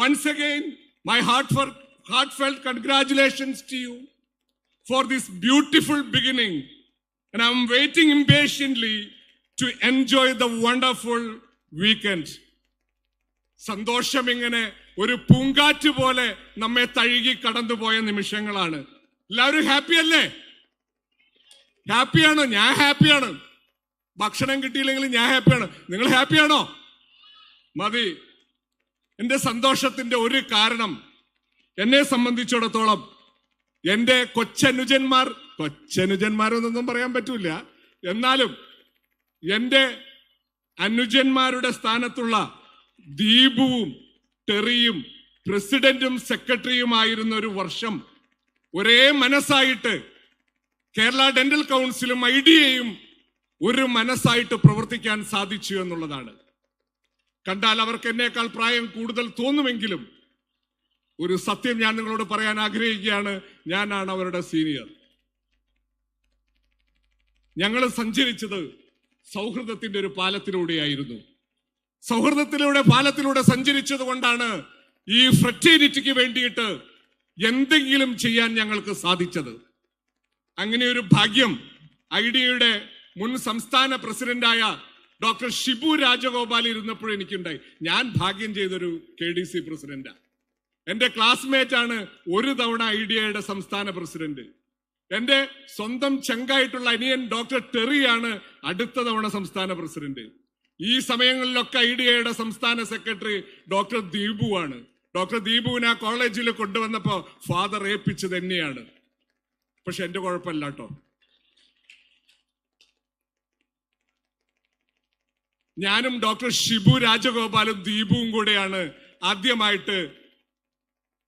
Once again, my heartfelt congratulations to you for this beautiful beginning. And I'm waiting impatiently to enjoy the wonderful weekend. സന്തോഷം ഇങ്ങനെ ഒരു പൂങ്കാറ്റ് പോലെ നമ്മെ തഴുകി കടന്നുപോയ നിമിഷങ്ങളാണ്. എല്ലാവരും happy അല്ലേ? ഹാപ്പിയാണോ? ഞാൻ ഹാപ്പിയാണ്. ഭക്ഷണം കിട്ടിയില്ലെങ്കിൽ ഞാൻ ഹാപ്പിയാണ്. നിങ്ങൾ ഹാപ്പിയാണോ? മതി. എന്റെ സന്തോഷത്തിന്റെ ഒരു കാരണം, എന്നെ സംബന്ധിച്ചിടത്തോളം എന്റെ കൊച്ചനുജന്മാരെന്നൊന്നും പറയാൻ പറ്റൂല, എന്നാലും എന്റെ അനുജന്മാരുടെ സ്ഥാനത്തുള്ള ദീപുവും ടെറിയും പ്രസിഡന്റും സെക്രട്ടറിയുമായിരുന്ന ഒരു വർഷം ഒരേ മനസ്സായിട്ട് കേരള ഡെന്റൽ കൗൺസിലും ഐഡിയയും ഒരു മനസ്സായിട്ട് പ്രവർത്തിക്കാൻ സാധിച്ചു എന്നുള്ളതാണ്. കണ്ടാൽ അവർക്ക് എന്നേക്കാൾ പ്രായം കൂടുതൽ തോന്നുമെങ്കിലും ഒരു സത്യം ഞാൻ നിങ്ങളോട് പറയാൻ ആഗ്രഹിക്കുകയാണ്, ഞാനാണ് അവരുടെ സീനിയർ. ഞങ്ങൾ സഞ്ചരിച്ചത് സൗഹൃദത്തിന്റെ ഒരു പാലത്തിലൂടെയായിരുന്നു. പാലത്തിലൂടെ സഞ്ചരിച്ചത് കൊണ്ടാണ് ഈ ഫ്രറ്റേണിറ്റിക്ക് വേണ്ടിയിട്ട് എന്തെങ്കിലും ചെയ്യാൻ ഞങ്ങൾക്ക് സാധിച്ചത്. അങ്ങനെ ഒരു ഭാഗ്യം ഐഡിയയുടെ മുൻ സംസ്ഥാന പ്രസിഡന്റായ ഡോക്ടർ ഷിബു രാജഗോപാൽ ഇരുന്നപ്പോഴും എനിക്കുണ്ടായി. ഞാൻ ഭാഗ്യം ചെയ്തൊരു KDC പ്രസിഡന്റാ. എന്റെ ക്ലാസ്മേറ്റ് ആണ് ഒരു തവണ ഐഡിയയുടെ സംസ്ഥാന പ്രസിഡന്റ്. എന്റെ സ്വന്തം ചങ്കായിട്ടുള്ള അനിയൻ ഡോക്ടർ ടെറിയാണ് അടുത്ത തവണ സംസ്ഥാന പ്രസിഡന്റ്. ഈ സമയങ്ങളിലൊക്കെ ഐഡിയയുടെ സംസ്ഥാന സെക്രട്ടറി ഡോക്ടർ ദീപു ആണ്. ഡോക്ടർ ദീപുവിനെ ആ കോളേജിൽ കൊണ്ടുവന്നപ്പോ ഫാദർ ഏൽപ്പിച്ചത് എന്നെയാണ്. പക്ഷെ എന്റെ കുഴപ്പമില്ല കേട്ടോ. ഞാനും ഡോക്ടർ ഷിബു രാജഗോപാലും ദീപുവും കൂടെയാണ് ആദ്യമായിട്ട്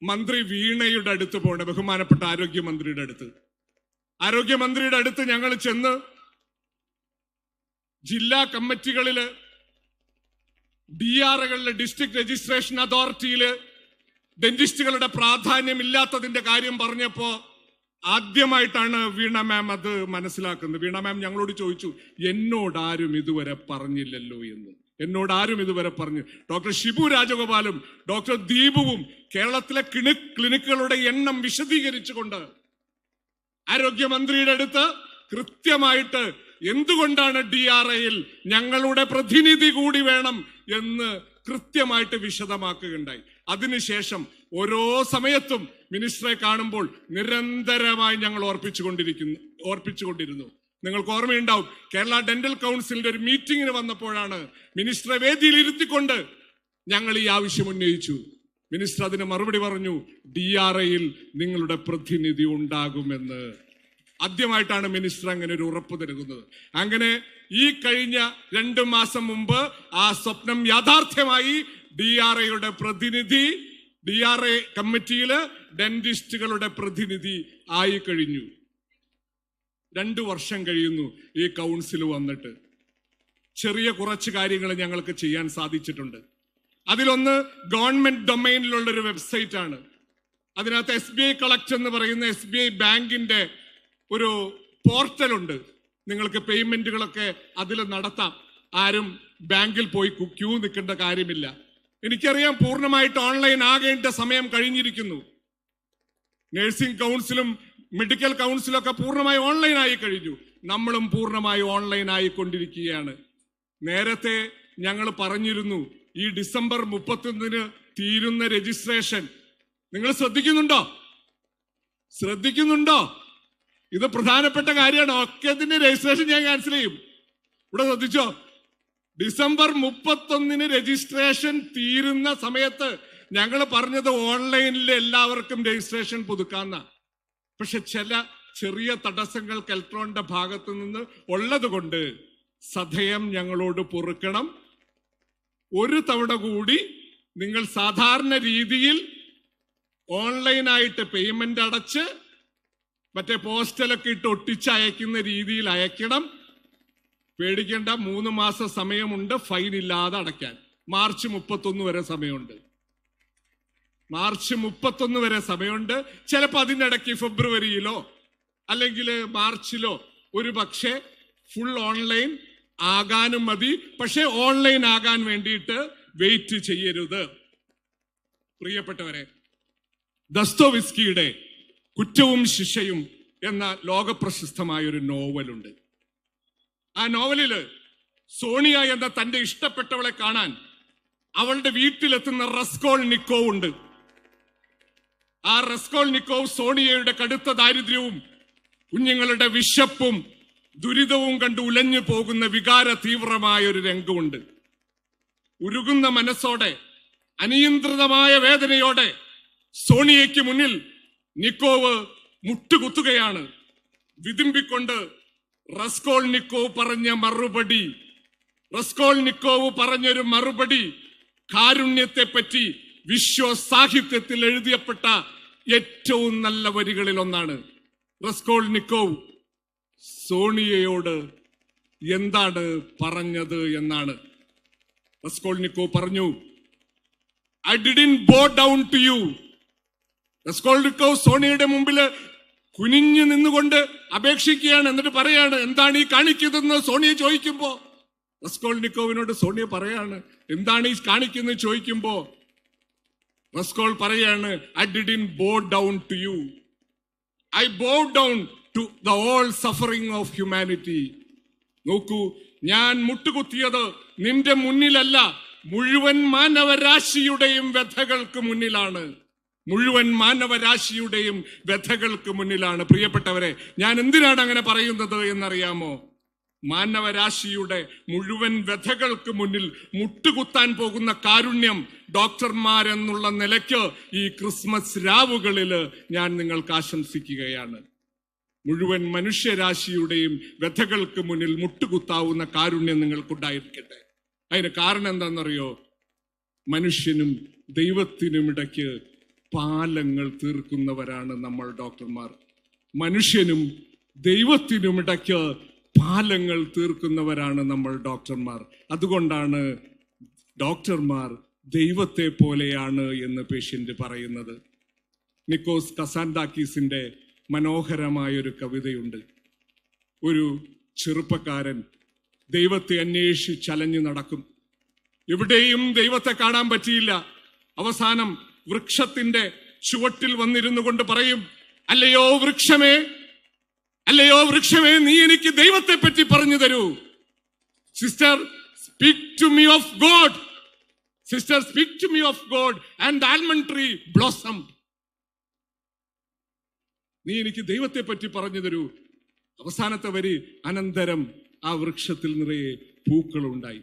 മന്ത്രി വീണയുടെ അടുത്ത് പോകേണ്ടത്, ബഹുമാനപ്പെട്ട ആരോഗ്യമന്ത്രിയുടെ അടുത്ത് ഞങ്ങൾ ചെന്ന് ജില്ലാ കമ്മിറ്റികളില്, DRകളിലെ ഡിസ്ട്രിക്ട് രജിസ്ട്രേഷൻ അതോറിറ്റിയില് ഡെന്റിസ്റ്റുകളുടെ പ്രാധാന്യം ഇല്ലാത്തതിന്റെ കാര്യം പറഞ്ഞപ്പോ ആദ്യമായിട്ടാണ് വീണ മാം അത് മനസ്സിലാക്കുന്നത്. വീണ മാം ഞങ്ങളോട് ചോദിച്ചു, എന്നോടാരും ഇതുവരെ പറഞ്ഞില്ലല്ലോ എന്ന്. ഡോക്ടർ ഷിബു രാജഗോപാലും ഡോക്ടർ ദീപുവും കേരളത്തിലെ ക്ലിനിക്കുകളുടെ എണ്ണം വിശദീകരിച്ചുകൊണ്ട് ആരോഗ്യമന്ത്രിയുടെ അടുത്ത് കൃത്യമായിട്ട് എന്തുകൊണ്ടാണ് DRയിൽ ഞങ്ങളുടെ പ്രതിനിധി കൂടി വേണം എന്ന് കൃത്യമായിട്ട് വിശദമാക്കുകയുണ്ടായി. അതിനുശേഷം ഓരോ സമയത്തും മിനിസ്റ്ററെ കാണുമ്പോൾ നിരന്തരമായി ഞങ്ങൾ ഓർപ്പിച്ചുകൊണ്ടിരുന്നു. നിങ്ങൾക്ക് ഓർമ്മയുണ്ടാവും, കേരള ഡെന്റൽ കൗൺസിലിന്റെ ഒരു മീറ്റിംഗിന് വന്നപ്പോഴാണ് മിനിസ്റ്ററെ വേദിയിൽ ഇരുത്തിക്കൊണ്ട് ഞങ്ങൾ ഈ ആവശ്യം ഉന്നയിച്ചു. മിനിസ്റ്റർ അതിന് മറുപടി പറഞ്ഞു, DRയിൽ നിങ്ങളുടെ പ്രതിനിധി ഉണ്ടാകുമെന്ന്. ആദ്യമായിട്ടാണ് മിനിസ്റ്റർ അങ്ങനെ ഒരു ഉറപ്പ് നൽകുന്നത്. അങ്ങനെ ഈ കഴിഞ്ഞ 2 മാസം മുമ്പ് ആ സ്വപ്നം യാഥാർത്ഥ്യമായി. DRയുടെ പ്രതിനിധി, DRA കമ്മിറ്റിയില് ഡെന്റിസ്റ്റുകളുടെ പ്രതിനിധി ആയി കഴിഞ്ഞു. 2 വർഷം കഴിയുന്നു ഈ കൗൺസിൽ വന്നിട്ട്. ചെറിയ കുറച്ച് കാര്യങ്ങൾ ഞങ്ങൾക്ക് ചെയ്യാൻ സാധിച്ചിട്ടുണ്ട്. അതിലൊന്ന് ഗവൺമെന്റ് ഡൊമൈനിലുള്ളൊരു വെബ്സൈറ്റ് ആണ്. അതിനകത്ത് SBI കളക്ട് എന്ന് പറയുന്ന SBI ബാങ്കിന്റെ ഒരു പോർട്ടലുണ്ട്. നിങ്ങൾക്ക് പേയ്മെന്റുകളൊക്കെ അതിൽ നടത്താം. ആരും ബാങ്കിൽ പോയി ക്യൂ നിൽക്കേണ്ട കാര്യമില്ല. എനിക്കറിയാം പൂർണ്ണമായിട്ട് ഓൺലൈൻ ആകേണ്ട സമയം കഴിഞ്ഞിരിക്കുന്നു. നഴ്സിംഗ് കൗൺസിലും മെഡിക്കൽ കൗൺസിലും ഒക്കെ പൂർണ്ണമായി ഓൺലൈൻ ആയി കഴിഞ്ഞു. നമ്മളും പൂർണ്ണമായി ഓൺലൈൻ ആയിക്കൊണ്ടിരിക്കുകയാണ്. നേരത്തെ ഞങ്ങൾ പറഞ്ഞിരുന്നു ഈ ഡിസംബർ 31 തീരുന്ന രജിസ്ട്രേഷൻ നിങ്ങൾ ശ്രദ്ധിക്കുന്നുണ്ടോ? ഇത് പ്രധാനപ്പെട്ട കാര്യമാണ്. ഒക്കെ ഇതിന്റെ രജിസ്ട്രേഷൻ ഞാൻ ക്യാൻസൽ ചെയ്യും. ഇവിടെ ശ്രദ്ധിച്ചോ, ഡിസംബർ 31 രജിസ്ട്രേഷൻ തീരുന്ന സമയത്ത് ഞങ്ങൾ പറഞ്ഞത് ഓൺലൈനിൽ എല്ലാവർക്കും രജിസ്ട്രേഷൻ പുതുക്കാന്ന. പക്ഷെ ചില ചെറിയ തടസ്സങ്ങൾ കെൽട്രോണിന്റെ ഭാഗത്തു നിന്ന് ഉള്ളത് കൊണ്ട് സദയം ഞങ്ങളോട് പൊറുക്കണം. ഒരു തവണ കൂടി നിങ്ങൾ സാധാരണ രീതിയിൽ ഓൺലൈനായിട്ട് പേയ്മെന്റ് അടച്ച് മറ്റേ പോസ്റ്റലൊക്കെ ഇട്ട് ഒട്ടിച്ച് അയക്കുന്ന രീതിയിൽ അയക്കണം. പേടിക്കേണ്ട, 3 മാസം സമയമുണ്ട് ഫൈൻ ഇല്ലാതെ അടയ്ക്കാൻ. മാർച്ച് 31 വരെ സമയമുണ്ട്. ചിലപ്പോൾ അതിനിടയ്ക്ക് ഫെബ്രുവരിയിലോ അല്ലെങ്കിൽ മാർച്ചിലോ ഒരു പക്ഷേ ഫുൾ ഓൺലൈൻ ആകാനും മതി. പക്ഷെ ഓൺലൈൻ ആകാൻ വേണ്ടിയിട്ട് വെയിറ്റ് ചെയ്യരുത്. പ്രിയപ്പെട്ടവരെ, ദസ്തോവ്സ്കിയുടെ കുറ്റവും ശിക്ഷയും എന്ന ലോകപ്രശസ്തമായ ഒരു നോവലുണ്ട്. ആ നോവലില് സോണിയ എന്ന തന്റെ ഇഷ്ടപ്പെട്ടവളെ കാണാൻ അവളുടെ വീട്ടിലെത്തുന്ന റസ്കോൾനിക്കോവ് ഉണ്ട്. ആ റസ്കോൾനിക്കോവ് സോണിയയുടെ കടുത്ത ദാരിദ്ര്യവും കുഞ്ഞുങ്ങളുടെ വിശപ്പും ദുരിതവും കണ്ട് ഉലഞ്ഞു പോകുന്ന വികാര തീവ്രമായ ഒരു രംഗമുണ്ട്. ഉരുകുന്ന മനസ്സോടെ, അനിയന്ത്രിതമായ വേദനയോടെ സോണിയയ്ക്ക് മുന്നിൽ നിക്കോവ് മുട്ടുകുത്തുകയാണ്. വിതുമ്പിക്കൊണ്ട് റസ്കോൾനിക്കോവ് പറഞ്ഞൊരു മറുപടി കാരുണ്യത്തെ പറ്റി വിശ്വസാഹിത്യത്തിൽ എഴുതിയപ്പെട്ട ഏറ്റവും നല്ല വരികളിൽ ഒന്നാണ്. റസ്കോൾനിക്കോവ് സോണിയയോട് എന്താണ് പറഞ്ഞത് എന്നാണ്. റസ്കോൾനിക്കോവ് പറഞ്ഞു, I didn't bow down to you. Raskolnikov സോണിയയുടെ മുമ്പിൽ കുനിഞ്ഞു നിന്നുകൊണ്ട് അപേക്ഷിക്കുകയാണ്. എന്നിട്ട് പറയാണ്, എന്താണ് ഈ കാണിക്കുന്നതെന്ന് സോണിയ ചോദിക്കുമ്പോ റസ്കോൾനിക്കോവിനോട് സോണിയ പറയാണ്, എന്താണ് ഈ കാണിക്കുന്നത് ചോദിക്കുമ്പോ റസ്കോൾ പറയാണ്, I didn't bow down to you. I bowed down to the all suffering of humanity. നോക്കൂ, ഞാൻ മുട്ടുകുത്തിയത് നിന്റെ മുന്നിലല്ല, മുഴുവൻ മാനവരാശിയുടെയും വ്യഥകൾക്ക് മുന്നിലാണ്. പ്രിയപ്പെട്ടവരെ, ഞാൻ എന്തിനാണ് അങ്ങനെ പറയുന്നത് എന്നറിയാമോ? മാനവരാശിയുടെ മുഴുവൻ വ്യഥകൾക്ക് മുന്നിൽ മുട്ടുകുത്താൻ പോകുന്ന കാരുണ്യം ഡോക്ടർമാരെന്നുള്ള നിലയ്ക്ക് ഈ ക്രിസ്മസ് രാവുകളിൽ ഞാൻ നിങ്ങൾക്ക് ആശംസിക്കുകയാണ്. മുഴുവൻ മനുഷ്യരാശിയുടെയും വ്യഥകൾക്ക് മുന്നിൽ മുട്ടുകുത്താവുന്ന കാരുണ്യം നിങ്ങൾക്കുണ്ടായിരിക്കട്ടെ. അതിന് കാരണം എന്താണെന്നറിയോ? മനുഷ്യനും ദൈവത്തിനും ഇടയ്ക്ക് പാലങ്ങൾ തീർക്കുന്നവരാണ് നമ്മൾ ഡോക്ടർമാർ. മനുഷ്യനും ദൈവത്തിനും ഇടയ്ക്ക് പാലങ്ങൾ തീർക്കുന്നവരാണ് നമ്മൾ ഡോക്ടർമാർ. അതുകൊണ്ടാണ് ഡോക്ടർമാർ ദൈവത്തെ പോലെയാണ് എന്ന് പേഷ്യന്റ് പറയുന്നത്. നിക്കോസ് കസാൻഡാക്കീസിന്റെ മനോഹരമായൊരു കവിതയുണ്ട്. ഒരു ചെറുപ്പക്കാരൻ ദൈവത്തെ അന്വേഷിച്ചലഞ്ഞു നടക്കും. എവിടെയും ദൈവത്തെ കാണാൻ പറ്റിയില്ല. അവസാനം വൃക്ഷത്തിന്റെ ചുവട്ടിൽ വന്നിരുന്നു കൊണ്ട് പറയും, അല്ലയോ വൃക്ഷമേ, നീ എനിക്ക് ദൈവത്തെ പറ്റി പറഞ്ഞു തരൂ. Sister, speak to me of God. And the almond tree blossomed. നീ എനിക്ക് ദൈവത്തെ പറ്റി പറഞ്ഞു തരൂ. അവസാനത്തെ വരി, അനന്തരം ആ വൃക്ഷത്തിൽ നിറയെ പൂക്കളുണ്ടായി.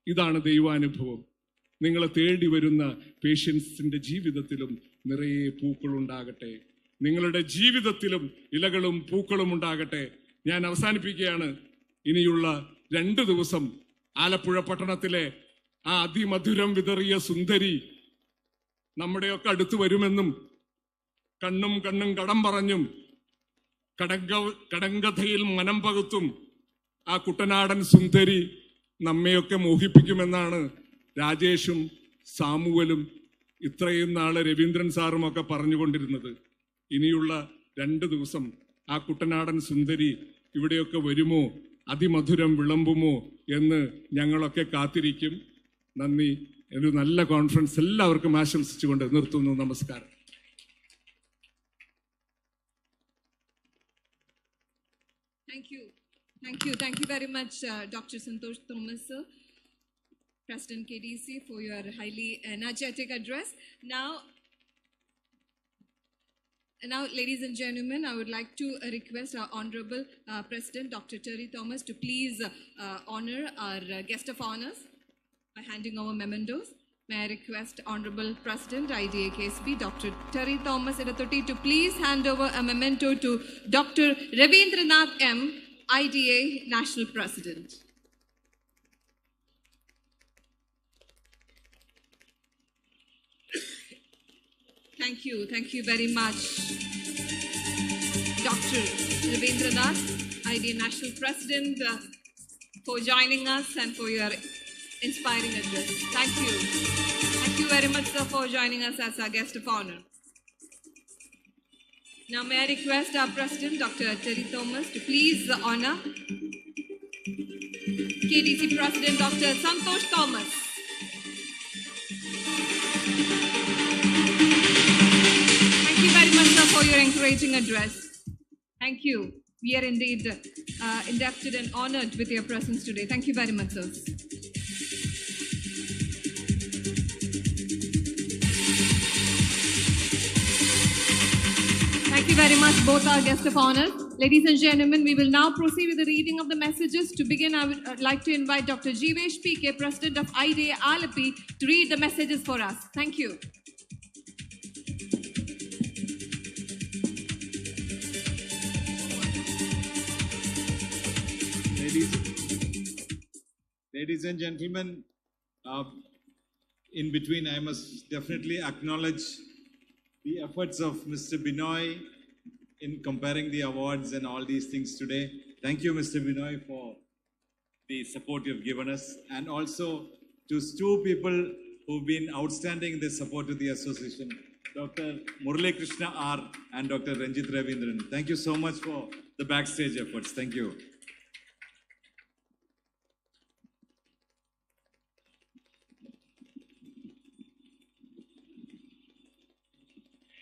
ഇതാണ് ദൈവാനുഭവം. നിങ്ങളെ തേടി വരുന്ന പേഷ്യൻസിന്റെ ജീവിതത്തിലും നിറയെ പൂക്കളുണ്ടാകട്ടെ. നിങ്ങളുടെ ജീവിതത്തിലും ഇലകളും പൂക്കളും ഉണ്ടാകട്ടെ. ഞാൻ അവസാനിപ്പിക്കുകയാണ്. ഇനിയുള്ള 2 ദിവസം ആലപ്പുഴ പട്ടണത്തിലെ ആ അതിമധുരം വിതറിയ സുന്ദരി നമ്മുടെയൊക്കെ അടുത്ത് വരുമെന്നും കണ്ണും കടം പറഞ്ഞും കടങ്കഥയിൽ മനം പകുത്തും ആ കുട്ടനാടൻ സുന്ദരി നമ്മയൊക്കെ മോഹിപ്പിക്കുമെന്നാണ് രാജേഷും സാമുവലും ഇത്രയും നാള് രവീന്ദ്രൻ സാറും ഒക്കെ പറഞ്ഞുകൊണ്ടിരുന്നത്. ഇനിയുള്ള 2 ദിവസം ആ കുട്ടനാടൻ സുന്ദരി ഇവിടെയൊക്കെ വരുമോ, അതിമധുരം വിളമ്പുമോ എന്ന് ഞങ്ങളൊക്കെ കാത്തിരിക്കും. നന്ദി. ഒരു നല്ല കോൺഫറൻസ് എല്ലാവർക്കും ആശംസിച്ചുകൊണ്ട് നിർത്തുന്നു. നമസ്കാരം. Thank you. Thank you. Thank you very much, Dr. Santosh Thomas, sir, President KDC, for your highly energetic address. Now, ladies and gentlemen, I would like to request our Honorable President, Dr. Terry Thomas, to please honor our guest of honors by handing over mementos. May I request Honorable President, IDA KSB, Dr. Terry Thomas Idathoti, to please hand over a memento to Dr. Ravindranath M., IDA National President. Thank you. Thank you very much, Dr. Ravindranath, IDA National President, for joining us and for your inspiring address. Thank you. Thank you very much, sir, for joining us as our guest of honor. Now, may I request our President, Dr. Terry Thomas, to please honor KDC President, Dr. Santosh Thomas. Thank you very much, sir, for your encouraging address. Thank you. We are indeed indebted and honored with your presence today. Thank you very much, sir. Thank you very much, both our guests of honor. Ladies and gentlemen, we will now proceed with the reading of the messages. To begin, I would like to invite Dr. Jivesh PK, President of IDA Alapi, to read the messages for us. Thank you. Ladies and gentlemen, in between, I must definitely acknowledge the efforts of Mr. Binoy in comparing the awards and all these things today. Thank you, Mr. Binoy, for the support you've given us, and also to two people who've been outstanding in their support to the association, Dr. Murali Krishna R. and Dr. Ranjit Ravindran. Thank you so much for the backstage efforts. Thank you.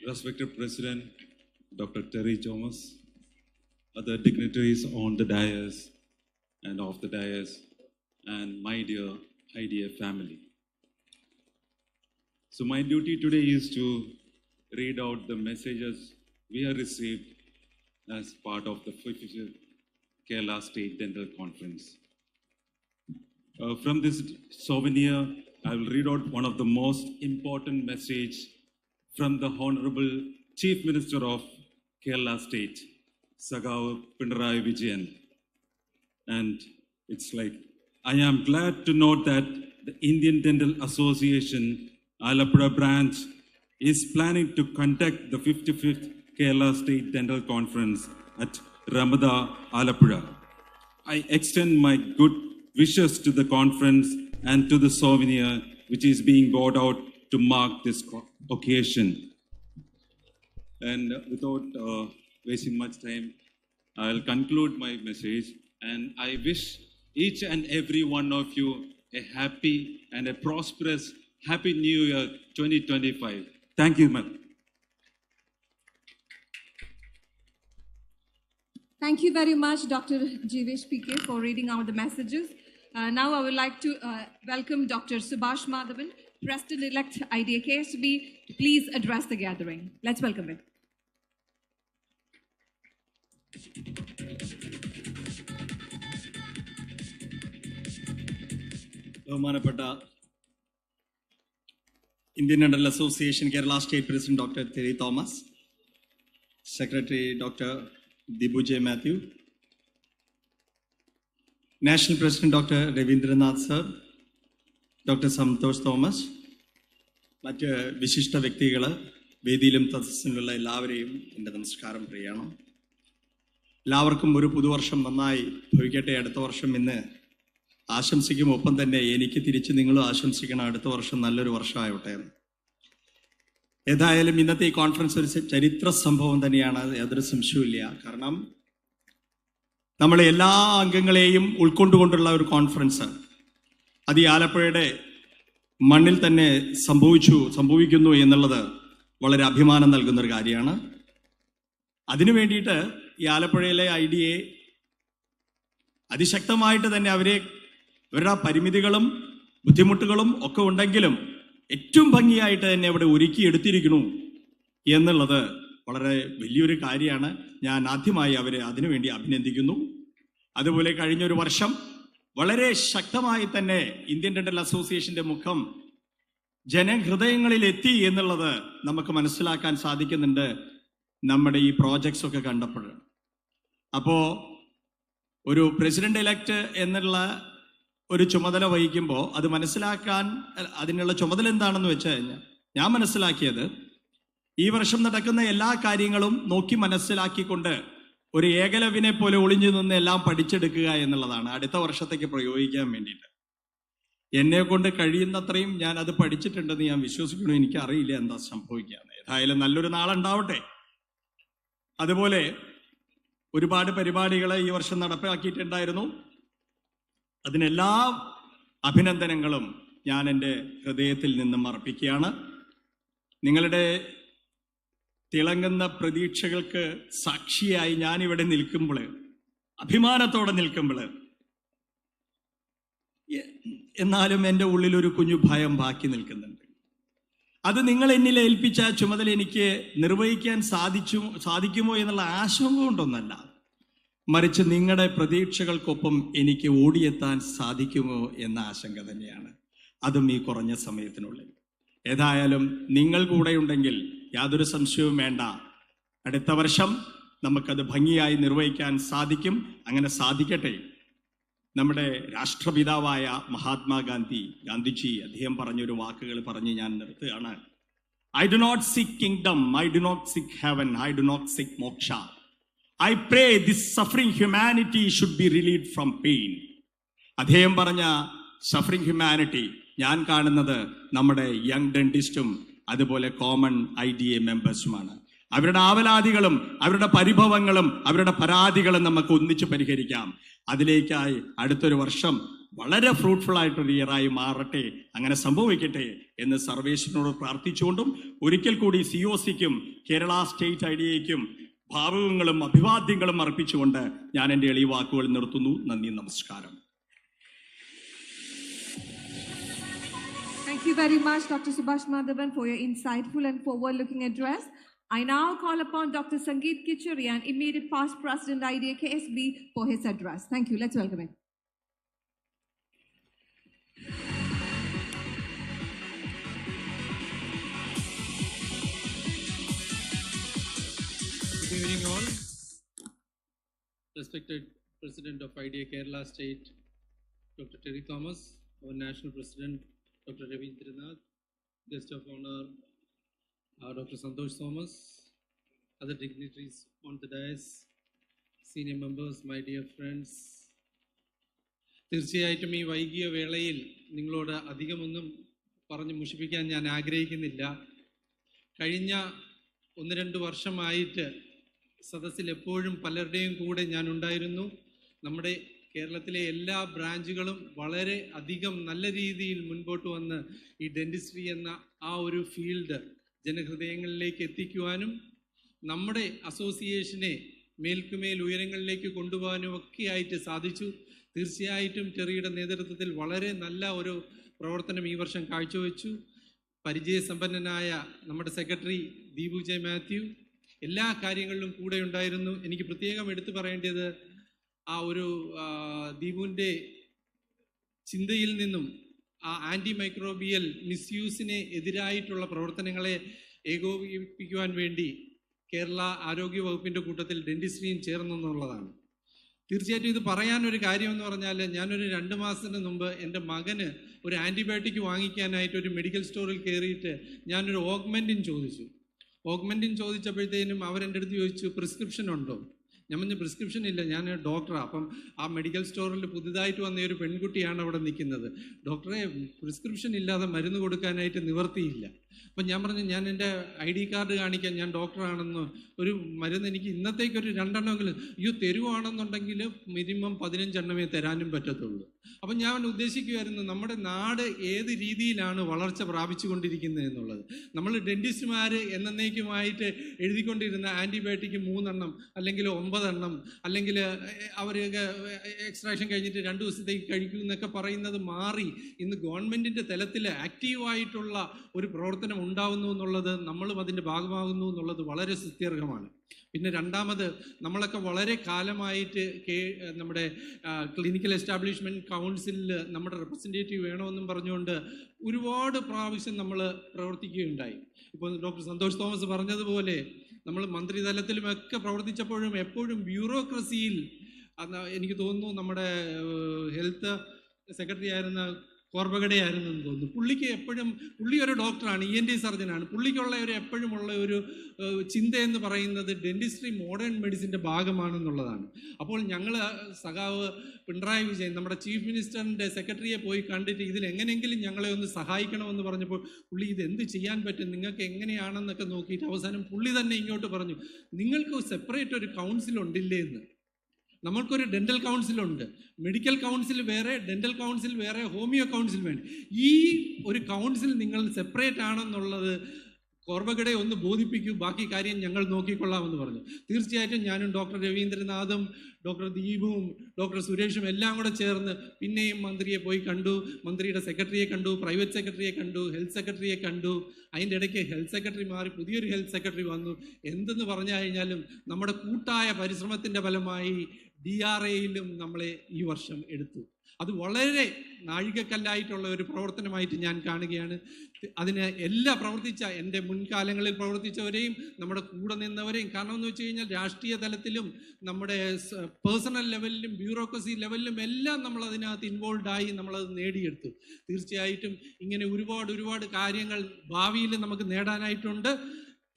Respected President, Dr. Terry Thomas, other dignitaries on the dais and off the dais, and my dear IDA family. So my duty today is to read out the messages we have received as part of the 55th Kerala State Dental Conference. From this souvenir, I will read out one of the most important messages from the Honorable Chief Minister of Kerala State, Sagav Pinarayi Vijayan. And it's like, I am glad to note that the Indian Dental Association Alappuzha branch is planning to conduct the 55th Kerala State Dental Conference at Ramada, Alappuzha. I extend my good wishes to the conference and to the souvenir which is being brought out to mark this occasion. And without wasting much time, I'll conclude my message, and I wish each and every one of you a happy and a prosperous Happy New Year 2025. Thank you, ma'am. Thank you very much, Dr. Jivesh PK, for reading out the messages. Now I would like to welcome Dr. Subhash Madhavan, President-elect IDA KSB, to please address the gathering. Let's welcome him. Bhumanapada, Indian Dental Association Kerala State President Dr. Terry Thomas, Secretary Dr. Dibu J. Matthew, National President Dr. Ravindranath Sir, Dr. Santosh Thomas, മറ്റ് വിശിഷ്ട വ്യക്തികൾ, വേദിയിലും സദസ്സിലുള്ള എല്ലാവരെയും എൻ്റെ നമസ്കാരം പറയണം. എല്ലാവർക്കും ഒരു പുതുവർഷം നന്നായി ഭവിക്കട്ടെ. അടുത്ത വർഷം ഇന്ന് ആശംസിക്കും, ഒപ്പം തന്നെ എനിക്ക് തിരിച്ച് നിങ്ങളും ആശംസിക്കണം, അടുത്ത വർഷം നല്ലൊരു വർഷമാവട്ടെ. ഏതായാലും ഇന്നത്തെ ഈ കോൺഫറൻസ് ഒരു ചരിത്ര സംഭവം തന്നെയാണ്, യാതൊരു സംശയവുമില്ല. കാരണം നമ്മളെ എല്ലാ അംഗങ്ങളെയും ഉൾക്കൊണ്ടുകൊണ്ടുള്ള ഒരു കോൺഫറൻസ്, അത് ഈ ആലപ്പുഴയുടെ മണ്ണിൽ തന്നെ സംഭവിക്കുന്നു എന്നുള്ളത് വളരെ അഭിമാനം നൽകുന്നൊരു കാര്യമാണ്. അതിനു വേണ്ടിയിട്ട് ഈ ആലപ്പുഴയിലെ IDA അതിശക്തമായിട്ട് തന്നെ അവരുടെ പരിമിതികളും ബുദ്ധിമുട്ടുകളും ഒക്കെ ഉണ്ടെങ്കിലും ഏറ്റവും ഭംഗിയായിട്ട് തന്നെ അവിടെ ഒരുക്കിയെടുത്തിരിക്കുന്നു എന്നുള്ളത് വളരെ വലിയൊരു കാര്യമാണ്. ഞാൻ ആദ്യമായി അവരെ അതിനുവേണ്ടി അഭിനന്ദിക്കുന്നു. അതുപോലെ കഴിഞ്ഞൊരു വർഷം വളരെ ശക്തമായി തന്നെ ഇന്ത്യൻ ഡെന്റൽ അസോസിയേഷന്റെ മുഖം ജനഹൃദയങ്ങളിൽ എത്തി എന്നുള്ളത് നമുക്ക് മനസ്സിലാക്കാൻ സാധിക്കുന്നുണ്ട് നമ്മുടെ ഈ പ്രോജക്ട്സ് ഒക്കെ കണ്ടപ്പോൾ. അപ്പോൾ ഒരു പ്രസിഡന്റ് ഇലക്ട് എന്നുള്ള ഒരു ചുമതല വഹിക്കുമ്പോൾ അത് മനസ്സിലാക്കാൻ അതിനുള്ള ചുമതല എന്താണെന്ന് വെച്ച് കഴിഞ്ഞാൽ ഞാൻ മനസ്സിലാക്കിയത് ഈ വർഷം നടക്കുന്ന എല്ലാ കാര്യങ്ങളും നോക്കി മനസ്സിലാക്കിക്കൊണ്ട് ഒരു ഏകലവ്യനെ പോലെ ഒളിഞ്ഞു നിന്ന് എല്ലാം പഠിച്ചെടുക്കുക എന്നുള്ളതാണ് അടുത്ത വർഷത്തേക്ക് പ്രയോഗിക്കാൻ വേണ്ടിയിട്ട്. എന്നെ കൊണ്ട് കഴിയുന്നത്രയും ഞാൻ അത് പഠിച്ചിട്ടുണ്ടെന്ന് ഞാൻ വിശ്വസിക്കുന്നു. എനിക്കറിയില്ല എന്താ സംഭവിക്കുക. ഏതായാലും നല്ലൊരു നാളുണ്ടാവട്ടെ. അതുപോലെ ഒരുപാട് പരിപാടികൾ ഈ വർഷം നടപ്പാക്കിയിട്ടുണ്ടായിരുന്നു. അതിനെല്ലാ അഭിനന്ദനങ്ങളും ഞാൻ എൻ്റെ ഹൃദയത്തിൽ നിന്നും അർപ്പിക്കുകയാണ്. നിങ്ങളുടെ തിളങ്ങുന്ന പ്രതീക്ഷകൾക്ക് സാക്ഷിയായി ഞാനിവിടെ നിൽക്കുമ്പോൾ, അഭിമാനത്തോടെ നിൽക്കുമ്പോൾ, എന്നാലും എൻ്റെ ഉള്ളിലൊരു കുഞ്ഞു ഭയം ബാക്കി നിൽക്കുന്നുണ്ട്. അത് നിങ്ങൾ എന്നിൽ ഏൽപ്പിച്ച ചുമതല എനിക്ക് നിർവഹിക്കാൻ സാധിക്കുമോ എന്നുള്ള ആശങ്ക കൊണ്ടൊന്നല്ല, മറിച്ച് നിങ്ങളുടെ പ്രതീക്ഷകൾക്കൊപ്പം എനിക്ക് ഓടിയെത്താൻ സാധിക്കുമോ എന്ന ആശങ്ക തന്നെയാണ്. അതും ഈ കുറഞ്ഞ സമയത്തിനുള്ളിൽ. ഏതായാലും നിങ്ങൾ കൂടെ ഉണ്ടെങ്കിൽ യാതൊരു സംശയവും വേണ്ട, അടുത്ത വർഷം നമുക്കത് ഭംഗിയായി നിർവഹിക്കാൻ സാധിക്കും. അങ്ങനെ സാധിക്കട്ടെ. നമ്മുടെ രാഷ്ട്രപിതാവായ ഗാന്ധിജി അദ്ദേഹം പറഞ്ഞൊരു വാക്കുകൾ പറഞ്ഞ് ഞാൻ നിർത്തുകയാണ്. I do not seek kingdom, I do not seek heaven, I do not seek moksha. I pray this suffering humanity should be relieved from pain. അദ്ദേഹം പറഞ്ഞ സഫറിംഗ് ഹ്യൂമാനിറ്റി ഞാൻ കാണുന്നത് നമ്മുടെ യങ് ഡെന്റിസ്റ്റും അതുപോലെ കോമൺ IDA മെമ്പേഴ്സുമാണ്. അവരുടെ ആവലാതികളും അവരുടെ പരിഭവങ്ങളും അവരുടെ പരാതികളും നമുക്ക് ഒന്നിച്ച് പരിഹരിക്കാം. അതിലേക്കായി അടുത്തൊരു വർഷം വളരെ ഫ്രൂട്ട്ഫുൾ ആയിട്ടൊരു ഇയറായി മാറട്ടെ, അങ്ങനെ സംഭവിക്കട്ടെ എന്ന് സർവേശ്വരനോട് പ്രാർത്ഥിച്ചുകൊണ്ടും ഒരിക്കൽ കൂടി COCക്കും കേരള സ്റ്റേറ്റ് IDAയ്ക്കും ഭാവുകങ്ങളും അഭിവാദ്യങ്ങളും അർപ്പിച്ചുകൊണ്ട് ഞാൻ എൻ്റെ എളിയ വാക്കുകൾ നിർത്തുന്നു. നന്ദി, നമസ്കാരം. Thank you very much, Dr. Subhash Madhavan, for your insightful and forward-looking address. I now call upon Dr. Sangeet Kichuri, an immediate past President IDA KSB, for his address. Thank you. Let's welcome him. Good evening all. Respected President of IDA Kerala State, Dr. Terry Thomas, our National President, Dr. Ravindra Nath, Guest of Honor, Dr. Santosh Thomas, other dignitaries on the dais, senior members, my dear friends. തീർച്ചയായിട്ടും ഈ വൈകിയ വേളയിൽ നിങ്ങളോട് അധികമൊന്നും പറഞ്ഞ് മുഷിപ്പിക്കാൻ ഞാൻ ആഗ്രഹിക്കുന്നില്ല. കഴിഞ്ഞ 1-2 വർഷമായിട്ട് സദസ്സിൽ എപ്പോഴും പലരുടെയും കൂടെ ഞാൻ ഉണ്ടായിരുന്നു. നമ്മുടെ കേരളത്തിലെ എല്ലാ ബ്രാഞ്ചുകളും വളരെ അധികം നല്ല രീതിയിൽ മുൻപോട്ട് വന്ന് ഈ ഡെന്റിസ്ട്രി എന്ന ആ ഒരു ഫീൽഡ് ജനഹൃദയങ്ങളിലേക്ക് എത്തിക്കുവാനും നമ്മുടെ അസോസിയേഷനെ മേൽക്കുമേൽ ഉയരങ്ങളിലേക്ക് കൊണ്ടുപോകാനും ഒക്കെയായിട്ട് സാധിച്ചു. തീർച്ചയായിട്ടും ടെറിയുടെ നേതൃത്വത്തിൽ വളരെ നല്ല ഒരു പ്രവർത്തനം ഈ വർഷം കാഴ്ചവെച്ചു. പരിചയസമ്പന്നനായ നമ്മുടെ സെക്രട്ടറി ദീപു ജെ മാത്യു എല്ലാ കാര്യങ്ങളിലും കൂടെ ഉണ്ടായിരുന്നു. എനിക്ക് പ്രത്യേകം എടുത്തു പറയേണ്ടത് ആ ഒരു ദീപുവിൻ്റെ ചിന്തയിൽ നിന്നും ആ ആൻറ്റി മൈക്രോബിയൽ മിസ്യൂസിനെ എതിരായിട്ടുള്ള പ്രവർത്തനങ്ങളെ ഏകോപിപ്പിക്കുവാൻ വേണ്ടി കേരള ആരോഗ്യ വകുപ്പിൻ്റെ കൂട്ടത്തിൽ ഡെന്റിസ്ട്രിയും ചേർന്നെന്നുള്ളതാണ്. തീർച്ചയായിട്ടും ഇത് പറയാനൊരു കാര്യമെന്ന് പറഞ്ഞാൽ ഞാനൊരു 2 മാസത്തിന് മുമ്പ് എൻ്റെ മകന് ഒരു ആൻറ്റിബയോട്ടിക് വാങ്ങിക്കാനായിട്ട് ഒരു മെഡിക്കൽ സ്റ്റോറിൽ കയറിയിട്ട് ഞാനൊരു ഓഗ്മെൻറ്റിൻ ചോദിച്ചപ്പോഴത്തേനും അവരെൻ്റെ അടുത്ത് ചോദിച്ചു പ്രിസ്ക്രിപ്ഷൻ ഉണ്ടോ? ഞാൻ പറഞ്ഞു പ്രിസ്ക്രിപ്ഷൻ ഇല്ല, ഞാൻ ഡോക്ടറാണ്. അപ്പം ആ മെഡിക്കൽ സ്റ്റോറിൽ പുതുതായിട്ട് വന്ന ഒരു പെൺകുട്ടിയാണ് അവിടെ നിൽക്കുന്നത്. ഡോക്ടറെ പ്രിസ്ക്രിപ്ഷൻ ഇല്ലാതെ മരുന്ന് കൊടുക്കാനായിട്ട് നിവർത്തിയില്ല. അപ്പം ഞാൻ പറഞ്ഞു ഞാൻ എൻ്റെ ID കാർഡ് കാണിക്കാൻ, ഞാൻ ഡോക്ടറാണെന്ന്, ഒരു മരുന്ന് എനിക്ക് ഇന്നത്തേക്കൊരു 2 എണ്ണമെങ്കിലും തരുവാണെന്നുണ്ടെങ്കിൽ മിനിമം 15 എണ്ണമേ തരാനും പറ്റത്തുള്ളൂ. അപ്പം ഞാൻ ഉദ്ദേശിക്കുമായിരുന്നു നമ്മുടെ നാട് ഏത് രീതിയിലാണ് വളർച്ച പ്രാപിച്ചു കൊണ്ടിരിക്കുന്നത് എന്നുള്ളത്. നമ്മൾ ഡെന്റിസ്റ്റുമാർ എന്നേക്കുമായിട്ട് എഴുതിക്കൊണ്ടിരുന്ന ആൻറ്റിബയോട്ടിക് 3 എണ്ണം അല്ലെങ്കിൽ 9 9 അല്ലെങ്കിൽ അവർ എക്സ്ട്രാക്ഷൻ കഴിഞ്ഞിട്ട് 2 ദിവസത്തേക്ക് കഴിക്കും എന്നൊക്കെ പറയുന്നത് മാറി ഇന്ന് ഗവൺമെൻറ്റിൻ്റെ തലത്തിൽ ആക്റ്റീവായിട്ടുള്ള ഒരു പ്രവർത്തനം ഉണ്ടാകുന്നു എന്നുള്ളത്, നമ്മളും അതിൻ്റെ ഭാഗമാകുന്നു എന്നുള്ളത് വളരെ സുത്യർഹമാണ്. പിന്നെ രണ്ടാമത്, നമ്മളൊക്കെ വളരെ കാലമായിട്ട് നമ്മുടെ ക്ലിനിക്കൽ എസ്റ്റാബ്ലിഷ്മെൻറ്റ് കൗൺസിലിൽ നമ്മുടെ റെപ്രസെൻറ്റേറ്റീവ് വേണമെന്നും പറഞ്ഞുകൊണ്ട് ഒരുപാട് പ്രാവശ്യം നമ്മൾ പ്രവർത്തിക്കുകയുണ്ടായി. ഇപ്പോൾ ഡോക്ടർ സന്തോഷ് തോമസ് പറഞ്ഞതുപോലെ നമ്മൾ മന്ത്രിതലത്തിലുമൊക്കെ പ്രവർത്തിച്ചപ്പോഴും എപ്പോഴും ബ്യൂറോക്രസിയിൽ, എനിക്ക് തോന്നുന്നു നമ്മുടെ ഹെൽത്ത് സെക്രട്ടറി ആയിരുന്ന കോർബഗഡയായിരുന്നു എന്ന് തോന്നുന്നു, പുള്ളി ഒരു ഡോക്ടറാണ്, ENT സർജനാണ്. പുള്ളിക്കുള്ള എപ്പോഴുമുള്ള ഒരു ചിന്ത എന്ന് പറയുന്നത് ഡെന്റിസ്ട്രി മോഡേൺ മെഡിസിൻ്റെ ഭാഗമാണെന്നുള്ളതാണ്. അപ്പോൾ ഞങ്ങൾ സഖാവ് പിണറായി വിജയൻ നമ്മുടെ ചീഫ് മിനിസ്റ്ററിൻ്റെ സെക്രട്ടറിയെ പോയി കണ്ടിട്ട് ഇതിൽ എങ്ങനെയെങ്കിലും ഞങ്ങളെ ഒന്ന് സഹായിക്കണമെന്ന് പറഞ്ഞപ്പോൾ പുള്ളി ഇതെന്ത് ചെയ്യാൻ പറ്റും, നിങ്ങൾക്ക് എങ്ങനെയാണെന്നൊക്കെ നോക്കിയിട്ട് അവസാനം പുള്ളി തന്നെ ഇങ്ങോട്ട് പറഞ്ഞു, നിങ്ങൾക്ക് സെപ്പറേറ്റ് ഒരു കൗൺസിൽ ഉണ്ടില്ലേ എന്ന്. നമ്മൾക്കൊരു ഡെൻ്റൽ കൗൺസിലുണ്ട്, മെഡിക്കൽ കൗൺസിൽ വേറെ, ഡെൻ്റൽ കൗൺസിൽ വേറെ, ഹോമിയോ കൗൺസിൽ വേണ്ട. ഈ ഒരു കൗൺസിൽ നിങ്ങൾ സെപ്പറേറ്റ് ആണെന്നുള്ളത് കോർബഗഡെ ഒന്ന് ബോധിപ്പിക്കൂ, ബാക്കി കാര്യം ഞങ്ങൾ നോക്കിക്കൊള്ളാമെന്ന് പറഞ്ഞു. തീർച്ചയായിട്ടും ഞാനും ഡോക്ടർ രവീന്ദ്രനാഥും ഡോക്ടർ ദീപും ഡോക്ടർ സുരേഷും എല്ലാം കൂടെ ചേർന്ന് പിന്നെയും മന്ത്രിയെ പോയി കണ്ടു, മന്ത്രിയുടെ സെക്രട്ടറിയെ കണ്ടു, പ്രൈവറ്റ് സെക്രട്ടറിയെ കണ്ടു, ഹെൽത്ത് സെക്രട്ടറിയെ കണ്ടു. അതിൻ്റെ ഇടയ്ക്ക് ഹെൽത്ത് സെക്രട്ടറി മാറി പുതിയൊരു ഹെൽത്ത് സെക്രട്ടറി വന്നു. എന്തെന്ന് പറഞ്ഞു കഴിഞ്ഞാലും നമ്മുടെ കൂട്ടായ പരിശ്രമത്തിൻ്റെ ഫലമായി DRAയിലും നമ്മളെ ഈ വർഷം എടുത്തു. അത് വളരെ നാഴികക്കല്ലായിട്ടുള്ള ഒരു പ്രവർത്തനമായിട്ട് ഞാൻ കാണുകയാണ്. അതിന് പ്രവർത്തിച്ച എൻ്റെ മുൻകാലങ്ങളിൽ പ്രവർത്തിച്ചവരെയും നമ്മുടെ കൂടെ നിന്നവരെയും, കാരണം എന്ന് വെച്ച് കഴിഞ്ഞാൽ രാഷ്ട്രീയ തലത്തിലും നമ്മുടെ പേഴ്സണൽ ലെവലിലും ബ്യൂറോക്രസി ലെവലിലും എല്ലാം നമ്മൾ അതിനകത്ത് ഇൻവോൾവ് ആയി നമ്മളത് നേടിയെടുത്തു. തീർച്ചയായിട്ടും ഇങ്ങനെ ഒരുപാട് കാര്യങ്ങൾ ഭാവിയിൽ നമുക്ക് നേടാനായിട്ടുണ്ട്.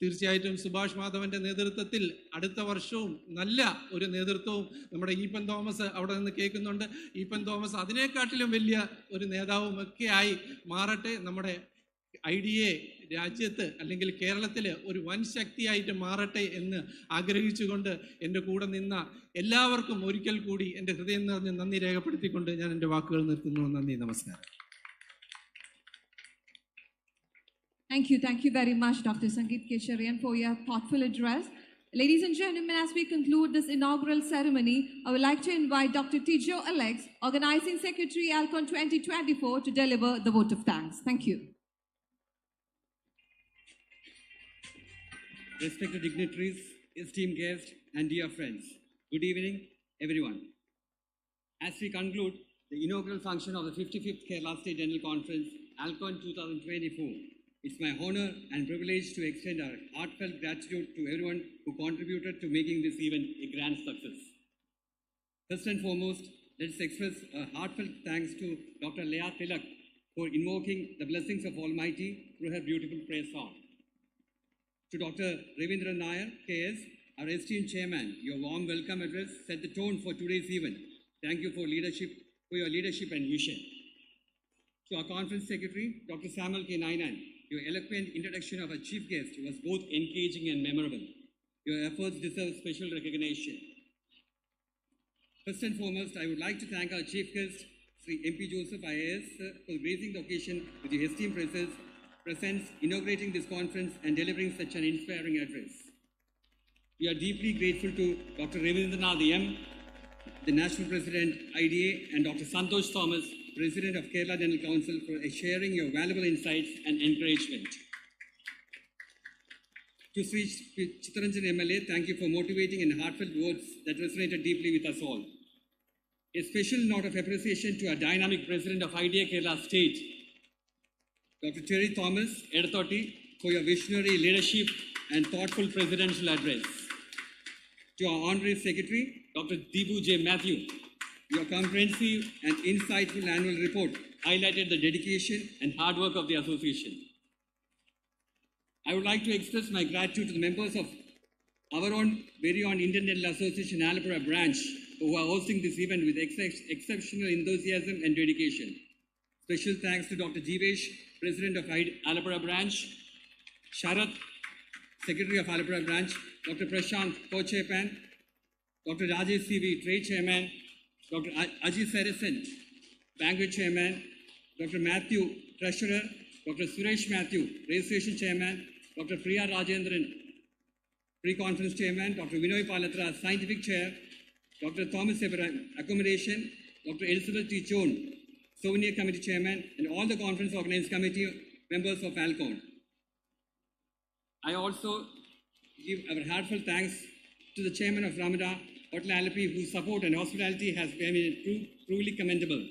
തീർച്ചയായിട്ടും സുഭാഷ് മാധവൻ്റെ നേതൃത്വത്തിൽ അടുത്ത വർഷവും നല്ല ഒരു നേതൃത്വവും നമ്മുടെ ഈപ്പൻ തോമസ് അവിടെ നിന്ന് കേൾക്കുന്നുണ്ട്. ഈപ്പൻ തോമസ് അതിനേക്കാട്ടിലും വലിയ ഒരു നേതാവും ഒക്കെ ആയി മാറട്ടെ. നമ്മുടെ IDA രാജ്യത്ത് അല്ലെങ്കിൽ കേരളത്തിൽ ഒരു വൻ ശക്തിയായിട്ട് മാറട്ടെ എന്ന് ആഗ്രഹിച്ചുകൊണ്ട് എൻ്റെ കൂടെ നിന്ന എല്ലാവർക്കും ഒരിക്കൽ കൂടി എൻ്റെ ഹൃദയം നിറഞ്ഞ നന്ദി രേഖപ്പെടുത്തിക്കൊണ്ട് ഞാൻ എൻ്റെ വാക്കുകൾ നിർത്തുന്നു. നന്ദി, നമസ്കാരം. Thank you very much, Dr. Sangeet Kesharian, for your thoughtful address. Ladies and gentlemen, as we conclude this inaugural ceremony, I would like to invite Dr. Tijo Alex, Organizing Secretary, ALCON-2024, to deliver the vote of thanks. Thank you. Respected dignitaries, esteemed guests, and dear friends, good evening, everyone. As we conclude the inaugural function of the 55th Kerala State Dental Conference, ALCON-2024, it's my honor and privilege to extend our heartfelt gratitude to everyone who contributed to making this event a grand success. First and foremost, let's express a heartfelt thanks to Dr. Leah Tilak for invoking the blessings of Almighty through her beautiful prayer song. To Dr. Ravindra Nair, KS, our esteemed chairman, your warm welcome address set the tone for today's event. Thank you for your leadership and vision. To our conference secretary, Dr. Samuel K. Nainan, your eloquent introduction of our chief guest was both engaging and memorable. Your efforts deserve special recognition. First and foremost, I would like to thank our chief guest, Sri MP Joseph IAS, for gracing the occasion with your esteemed presence, inaugurating this conference and delivering such an inspiring address. We are deeply grateful to Dr. Ravindranath M., the National President, IDA, and Dr. Santosh Thomas, President of Kerala Dental Council, for sharing your valuable insights and encouragement. To Sri Chittaranjan MLA, thank you for motivating and heartfelt words that resonated deeply with us all. A special note of appreciation to our dynamic President of IDA Kerala State, Dr. Terry Thomas Edathoti, for your visionary leadership and thoughtful presidential address. To our Honorary Secretary, Dr. Deepu J. Matthew, your comprehensive and insightful annual report highlighted the dedication and hard work of the association. I would like to express my gratitude to the members of our very own Indian Dental Association Alapura branch who are hosting this event with exceptional enthusiasm and dedication. Special thanks to Dr. Jeevesh, President of Alapura branch, Sharath, Secretary of Alapura branch, Dr. Prashant, Co-Chairman, Dr. Rajesh CV, Trade Chairman, Dr. Ajit Sarison, Banquet Chairman, Dr. Matthew, Treasurer, Dr. Suresh Matthew, Registration Chairman, Dr. Priya Rajendran, Pre-Conference Chairman, Dr. Vinoy Palatra, Scientific Chair, Dr. Thomas Abraham, Accommodation, Dr. Elizabeth T. Chone, Souvenir Committee Chairman, and all the Conference Organizing Committee members of ALCON. I also give our heartfelt thanks to the Chairman of Ramada, Hotel Alapi, whose support and hospitality has been truly commendable.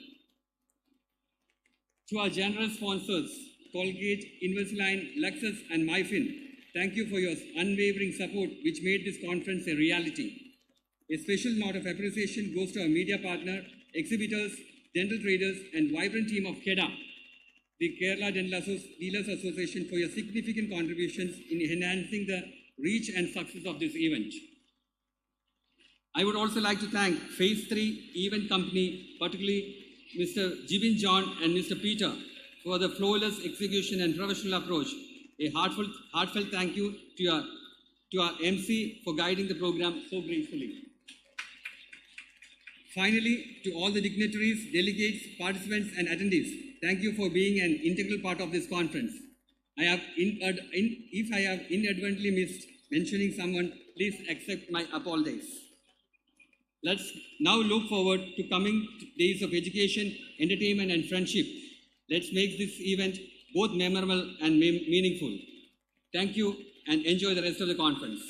To our generous sponsors, Colgate, Invisalign, Luxus, and MyFin, thank you for your unwavering support which made this conference a reality. A special note of appreciation goes to our media partner, exhibitors, dental traders, and vibrant team of KEDA, the Kerala Dental Dealers Association, for your significant contributions in enhancing the reach and success of this event. I would also like to thank Phase 3 Event Company, particularly Mr. Jibin John and Mr. Peter, for the flawless execution and professional approach. A heartfelt thank you to our MC for guiding the program so gracefully. Finally, to all the dignitaries, delegates, participants, and attendees, thank you for being an integral part of this conference. If I have inadvertently missed mentioning someone, please accept my apologies. Let's now look forward to coming days of education, entertainment, and friendship. Let's make this event both memorable and meaningful. Thank you, and enjoy the rest of the conference.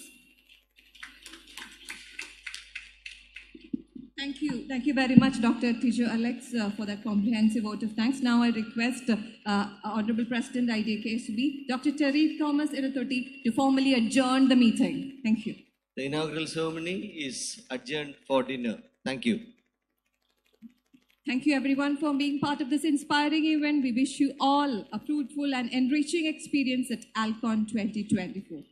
Thank you very much, Dr. Tijo Alex, for that comprehensive vote of thanks. Now I request Honorable President IDA-KSB, Dr. Terry Thomas Irathoti, to formally adjourn the meeting. Thank you. The inaugural ceremony is adjourned for dinner. Thank you. Thank you everyone for being part of this inspiring event. We wish you all a fruitful and enriching experience at ALCON 2024.